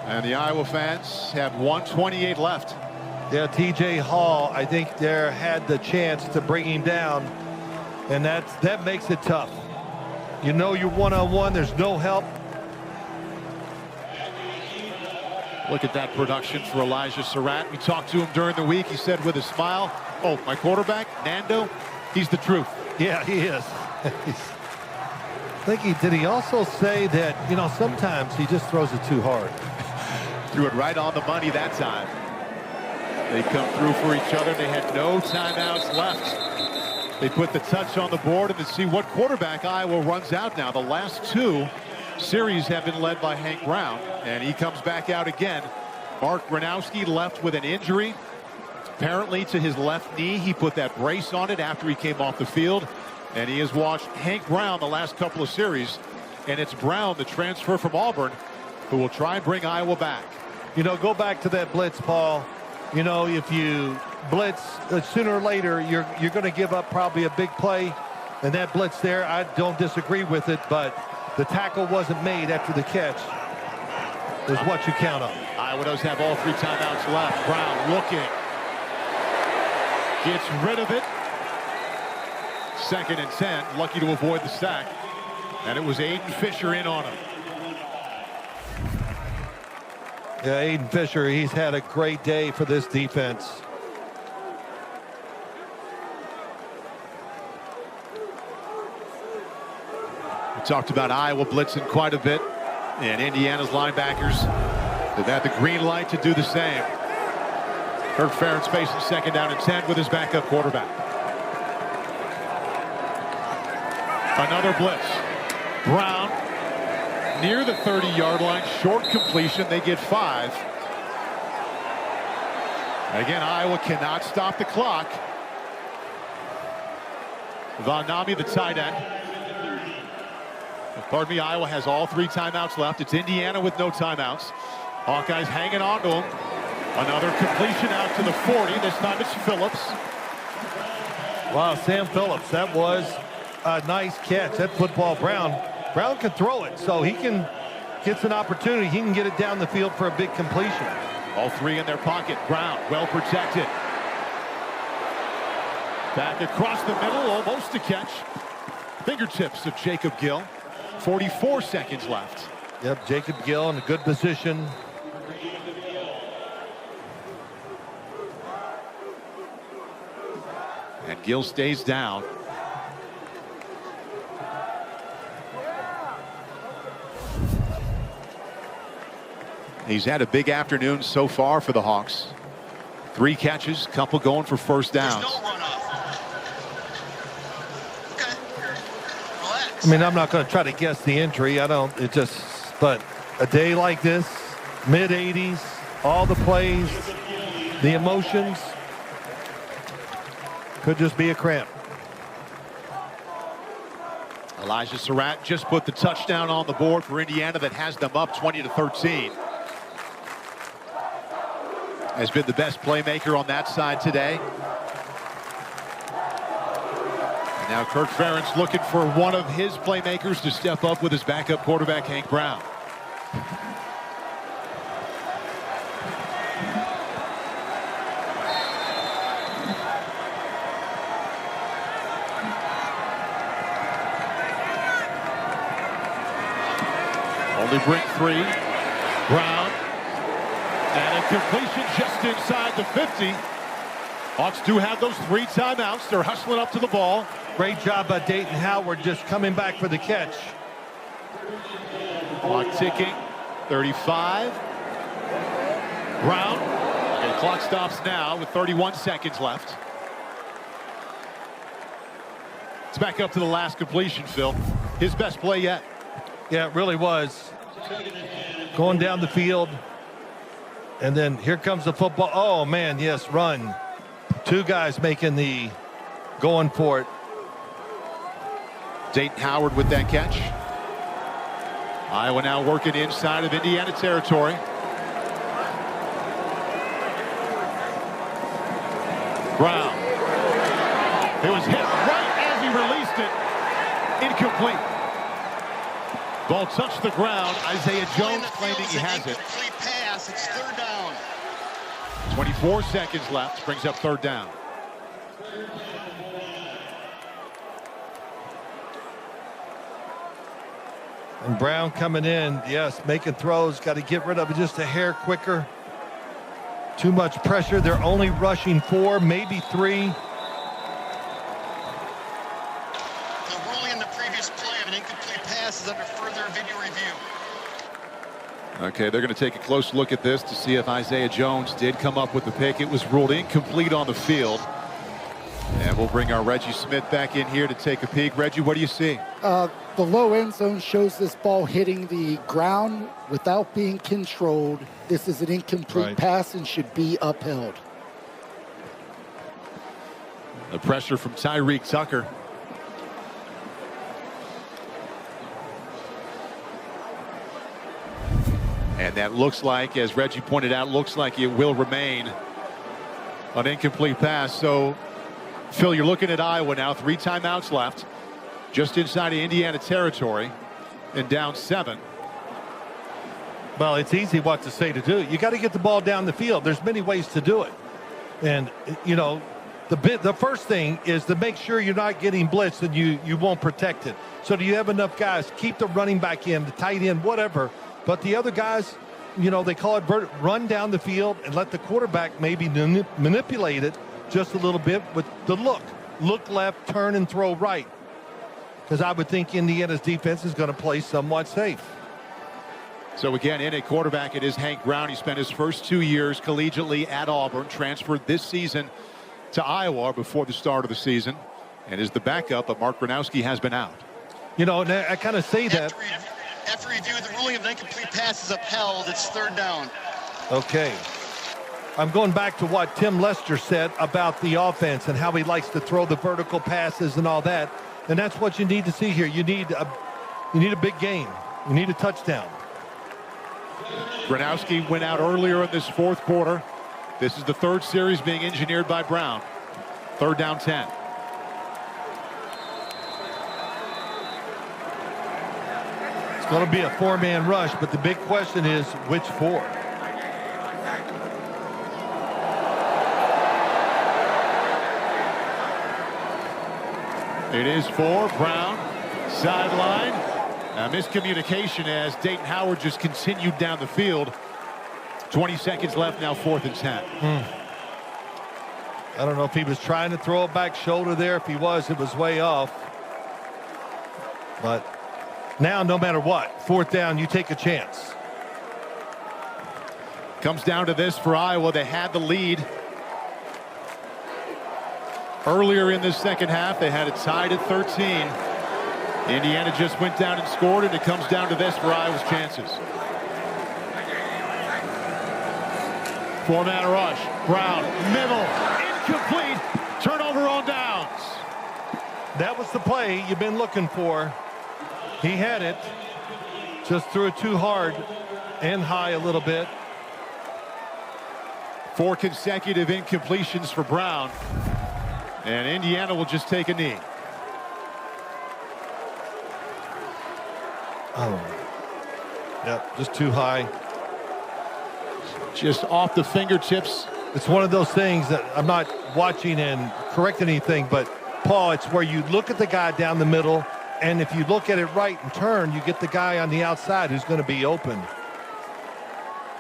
And the Iowa fans have 1:28 left. Yeah, TJ Hall, I think there had the chance to bring him down, and that makes it tough. You know you're one-on-one, there's no help. Look at that production for Elijah Surratt. We talked to him during the week. He said with a smile, oh, my quarterback, Nando, he's the truth. Yeah, he is. Did he also say that, you know, sometimes he just throws it too hard? Threw it right on the money that time. They come through for each other. They had no timeouts left. They put the touch on the board, and to see what quarterback Iowa runs out now. The last 2 series have been led by Hank Brown, and he comes back out again. Mark Gronowski left with an injury, apparently to his left knee. He put that brace on it after he came off the field. And he has watched Hank Brown the last couple of series. And it's Brown, the transfer from Auburn, who will try and bring Iowa back. You know, go back to that blitz, Paul. You know, if you blitz, sooner or later, you're going to give up probably a big play. And that blitz there, I don't disagree with it, but the tackle wasn't made after the catch is what you count on. Iowa does have all 3 timeouts left. Brown looking. Gets rid of it. 2nd and 10. Lucky to avoid the sack. And it was Aiden Fisher in on him. Yeah, Aiden Fisher, he's had a great day for this defense. We talked about Iowa blitzing quite a bit, and Indiana's linebackers have had the green light to do the same. Kirk Ferentz facing 2nd down and 10 with his backup quarterback. Another blitz. Brown near the 30-yard line, short completion. They get 5. Again, Iowa cannot stop the clock. Von Nami, the tight end. Pardon me, Iowa has all 3 timeouts left. It's Indiana with no timeouts. Hawkeyes hanging on to him. Another completion out to the 40. This time it's Phillips. Wow, Sam Phillips, that was a nice catch. That football, Brown can throw it, so he gets an opportunity. He can get it down the field for a big completion. All 3 in their pocket. Brown, well protected. Back across the middle, almost a catch. Fingertips of Jacob Gill. 44 seconds left. Yep, Jacob Gill in a good position. And Gill stays down. He's had a big afternoon so far for the Hawks. 3 catches, couple going for 1st downs. I mean, I'm not going to try to guess the injury. But a day like this, mid-80s, all the plays, the emotions, could just be a cramp. Elijah Surratt just put the touchdown on the board for Indiana that has them up 20-13. Has been the best playmaker on that side today. And now Kirk Ferentz looking for one of his playmakers to step up with his backup quarterback, Hank Brown. Only bring 3. Brown. And a completion just inside the 50. Hawks do have those 3 timeouts. They're hustling up to the ball. Great job by Dayton Howard just coming back for the catch. Clock ticking. 35. Brown. And the clock stops now with 31 seconds left. It's back up to the last completion, Phil. His best play yet. Yeah, it really was. Going down the field. And then here comes the football. Oh, man, yes, run. 2 guys making the going for it. Dayton Howard with that catch. Iowa now working inside of Indiana territory. Brown. It was hit right as he released it. Incomplete. Ball touched the ground. Isaiah Jones claiming he has it. Pass. It's 3rd down. 24 seconds left. Brings up 3rd down. And Brown coming in, yes, making throws. Got to get rid of it just a hair quicker. Too much pressure. They're only rushing 4, maybe 3. The ruling in the previous play of an incomplete pass is under further video review. Okay, they're going to take a close look at this to see if Isaiah Jones did come up with the pick. It was ruled incomplete on the field. And we'll bring our Reggie Smith back in here to take a peek. Reggie, what do you see? The low end zone shows this ball hitting the ground without being controlled. This is an incomplete pass and should be upheld. The pressure from Tyreek Tucker. And that looks like, as Reggie pointed out, looks like it will remain an incomplete pass. So, Phil, you're looking at Iowa now, 3 timeouts left, just inside of Indiana territory, and down 7. Well, it's easy what to say to do. You got to get the ball down the field. There's many ways to do it. And, you know, the first thing is to make sure you're not getting blitzed and you won't protect it. So do you have enough guys? Keep the running back in, the tight end, whatever. But the other guys, you know, they call it run down the field and let the quarterback maybe manipulate it just a little bit with the look. Look left, turn, and throw right. Because I would think Indiana's defense is going to play somewhat safe. So again, in a quarterback, it is Hank Brown. He spent his first 2 years collegiately at Auburn, transferred this season to Iowa before the start of the season, and is the backup, but Mark Gronowski has been out. You know, I kind of say that. After review, the ruling of an incomplete pass is upheld. It's 3rd down. Okay. I'm going back to what Tim Lester said about the offense and how he likes to throw the vertical passes and all that. And that's what you need to see here. You need a big game. You need a touchdown. Gronowski went out earlier in this 4th quarter. This is the 3rd series being engineered by Brown. 3rd down 10. It's going to be a 4-man rush, but the big question is which 4? It is 4. Brown, sideline. Miscommunication as Dayton Howard just continued down the field. 20 seconds left now, 4th and 10. I don't know if he was trying to throw a back shoulder there. If he was, it was way off. But now, no matter what, 4th down, you take a chance. Comes down to this for Iowa. They had the lead earlier in this second half. They had it tied at 13. Indiana just went down and scored, and it comes down to this for Iowa's chances. 4-man rush. Brown, middle, incomplete. Turnover on downs. That was the play you've been looking for. He had it. Just threw it too hard and high a little bit. 4 consecutive incompletions for Brown. And Indiana will just take a knee. Oh. Yep, just too high. Just off the fingertips. It's one of those things that I'm not watching and correcting anything, but Paul, it's where you look at the guy down the middle, and if you look at it right and turn, you get the guy on the outside who's going to be open,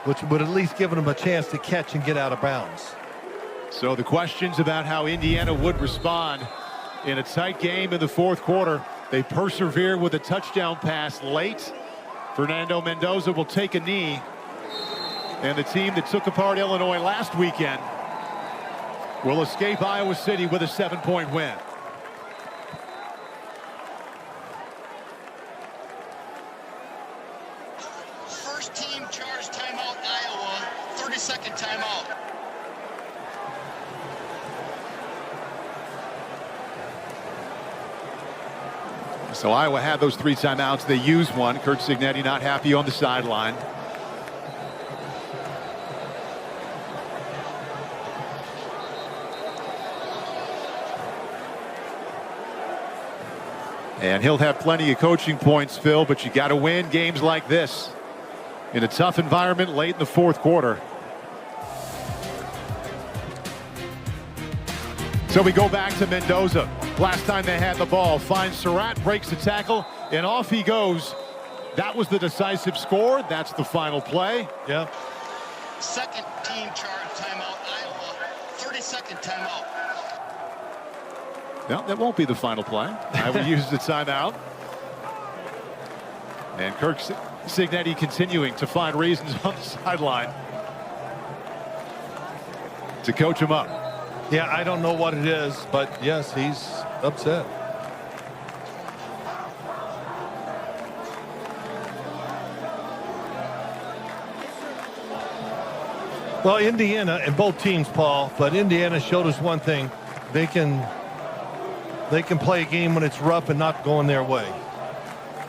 which would at least give him a chance to catch and get out of bounds. So the questions about how Indiana would respond in a tight game in the 4th quarter. They persevere with a touchdown pass late. Fernando Mendoza will take a knee. And the team that took apart Illinois last weekend will escape Iowa City with a 7-point win. First team charge timeout, Iowa. 30-second timeout. So Iowa had those 3 timeouts. They used one. Curt Cignetti not happy on the sideline. And he'll have plenty of coaching points, Phil, but you got to win games like this in a tough environment late in the 4th quarter. So we go back to Mendoza. Last time they had the ball, finds Surratt, breaks the tackle, and off he goes. That was the decisive score. That's the final play. Yeah. Second team charge timeout, Iowa. 30-second timeout. No, that won't be the final play. Iowa uses the timeout. And Curt Cignetti continuing to find reasons on the sideline to coach him up. Yeah, I don't know what it is, but yes, he's upset. Well, Indiana and both teams, Paul, but Indiana showed us one thing. They can play a game when it's rough and not going their way.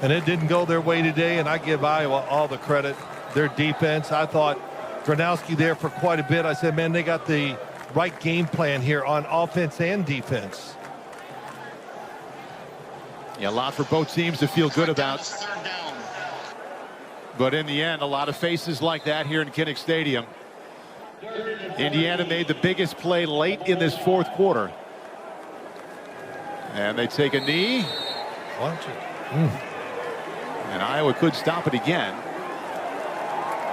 And it didn't go their way today, and I give Iowa all the credit. their defense. I thought Gronowski there for quite a bit. I said, man, they got the right game plan here on offense and defense. Yeah, a lot for both teams to feel good about. But in the end, a lot of faces like that here in Kinnick Stadium. Indiana made the biggest play late in this fourth quarter. And they take a knee. And Iowa could stop it again.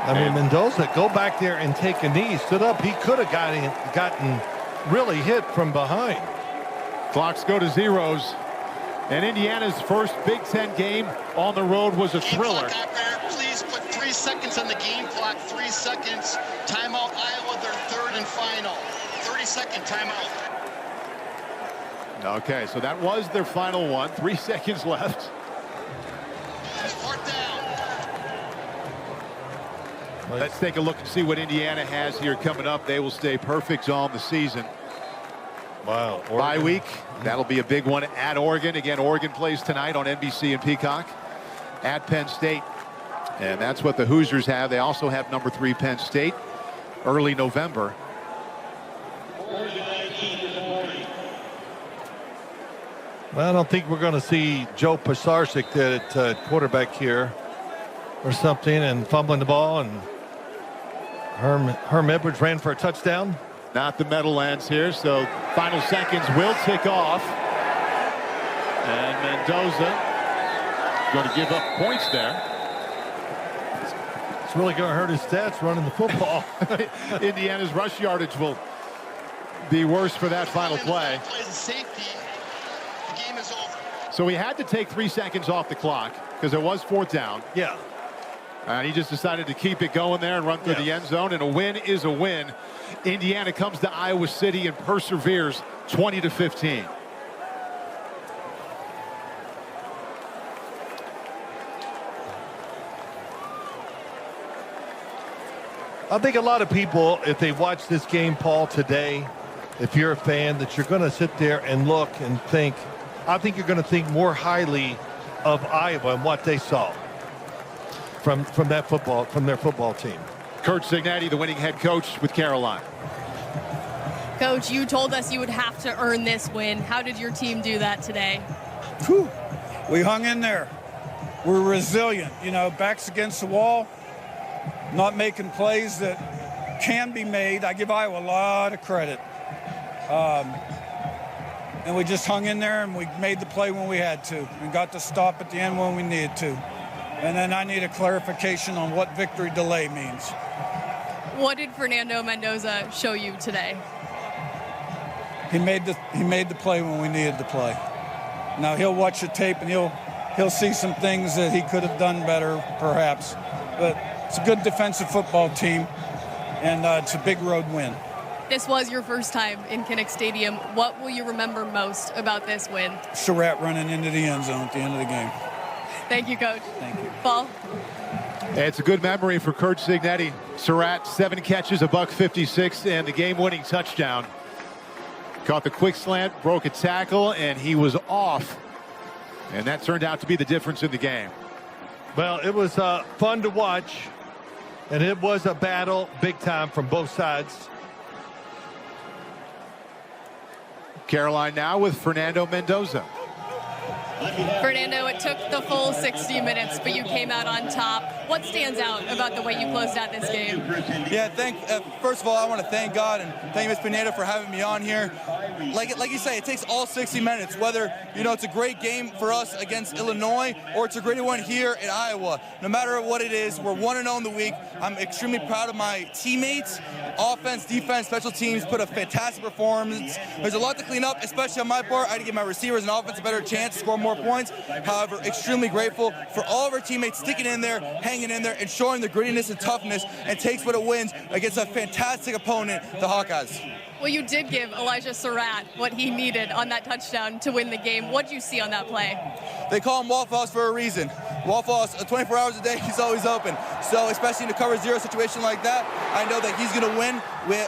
I mean, Mendoza, go back there and take a knee. Stood up. He could have gotten really hit from behind. Clocks go to zeros. And Indiana's first Big Ten game on the road was a thriller. Please put 3 seconds on the game clock. 3 seconds. Timeout, Iowa, their third and final. 30-second timeout. Okay, so that was their final one. 3 seconds left. Fourth down. Let's take a look and see what Indiana has here coming up. They will stay perfect on the season. Wow. Bye week. That'll be a big one at Oregon. Again, Oregon plays tonight on NBC and Peacock at Penn State. And that's what the Hoosiers have. They also have number 3 Penn State early November. Well, I don't think we're going to see Joe Pisarcik at quarterback here or something and fumbling the ball. And Herm Edwards ran for a touchdown. Not the Meadowlands here, so final seconds will tick off. And Mendoza going to give up points there. It's really going to hurt his stats running the football. Indiana's rush yardage will be worse for that final play. So he had to take 3 seconds off the clock because it was 4th down. Yeah. And he just decided to keep it going there and run through the end zone. And a win is a win. Indiana comes to Iowa City and perseveres 20-15. I think a lot of people, if they watch this game, Paul, today, if you're a fan, that you're going to sit there and look and think, I think you're going to think more highly of Iowa and what they saw from their football team. Curt Cignetti, the winning head coach with Carolina. Coach, you told us you would have to earn this win. How did your team do that today? Whew. We hung in there. We're resilient, you know, backs against the wall, not making plays that can be made. I give Iowa a lot of credit. And we just hung in there and we made the play when we had to and got to stop at the end when we needed to. And then I need a clarification on what victory delay means. What did Fernando Mendoza show you today? He made the play when we needed the play. Now he'll watch the tape and he'll see some things that he could have done better, perhaps. But it's a good defensive football team, and it's a big road win. This was your first time in Kinnick Stadium. What will you remember most about this win? Surratt running into the end zone at the end of the game. Thank you, Coach. Thank you. Paul? It's a good memory for Curt Cignetti. Surratt, 7 catches, $156, and the game-winning touchdown. Caught the quick slant, broke a tackle, and he was off. And that turned out to be the difference in the game. Well, it was fun to watch, and it was a battle big time from both sides. Caroline now with Fernando Mendoza. Fernando, it took the full 60 minutes, but you came out on top. What stands out about the way you closed out this game? Yeah, first of all, I want to thank God and thank Ms. Pineda for having me on here. Like you say, it takes all 60 minutes, whether, you know, it's a great game for us against Illinois or it's a great one here in Iowa. No matter what it is, we're 1-0 in the week. I'm extremely proud of my teammates. Offense, defense, special teams put a fantastic performance. There's a lot to clean up, especially on my part. I had to give my receivers and offense a better chance to score more points. However, extremely grateful for all of our teammates sticking in there, hanging in there, and showing the grittiness and toughness and takes what it wins against a fantastic opponent, the Hawkeyes. Well, you did give Elijah Surratt what he needed on that touchdown to win the game. What did you see on that play? They call him Waffle House for a reason. Waffle House, 24 hours a day, he's always open. So especially in a cover zero situation like that, I know that he's going to win.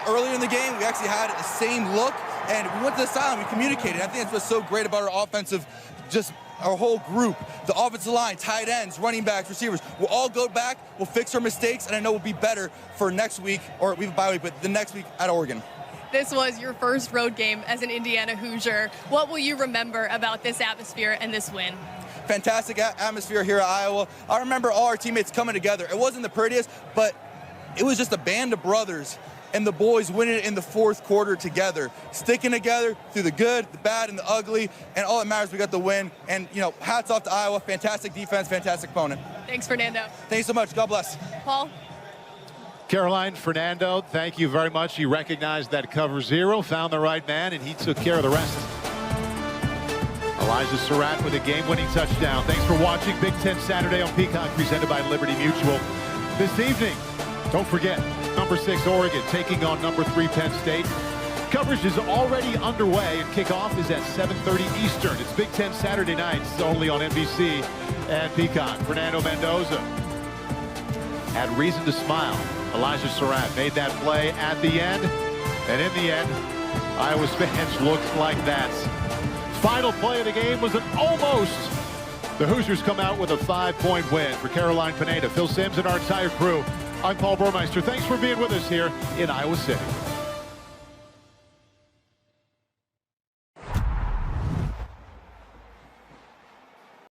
Earlier in the game, we actually had the same look, and we went to the sideline, we communicated. I think that's what's so great about our offensive just our whole group, the offensive line, tight ends, running backs, receivers, we'll all go back, we'll fix our mistakes, and I know we'll be better for next week, or we have a bye week, but the next week at Oregon. This was your first road game as an Indiana Hoosier. What will you remember about this atmosphere and this win? Fantastic atmosphere here at Iowa. I remember all our teammates coming together. It wasn't the prettiest, but it was just a band of brothers, and the boys winning it in the fourth quarter together, sticking together through the good, the bad, and the ugly, and all that matters, we got the win. And, you know, hats off to Iowa. Fantastic defense, fantastic opponent. Thanks, Fernando. Thanks so much. God bless. Paul? Caroline, Fernando, thank you very much. He recognized that cover zero, found the right man, and he took care of the rest. Elijah Surratt with a game-winning touchdown. Thanks for watching Big Ten Saturday on Peacock, presented by Liberty Mutual. This evening, don't forget, number 6 Oregon taking on number 3 Penn State. Coverage is already underway, and kickoff is at 7:30 Eastern. It's Big Ten Saturday nights only on NBC and Peacock. Fernando Mendoza had reason to smile. Elijah Surratt made that play at the end, and in the end, Iowa's fans looked like that. Final play of the game was an almost. The Hoosiers come out with a 5-point win. For Caroline Pineda, Phil Sims, and our entire crew, I'm Paul Burmeister. Thanks for being with us here in Iowa City.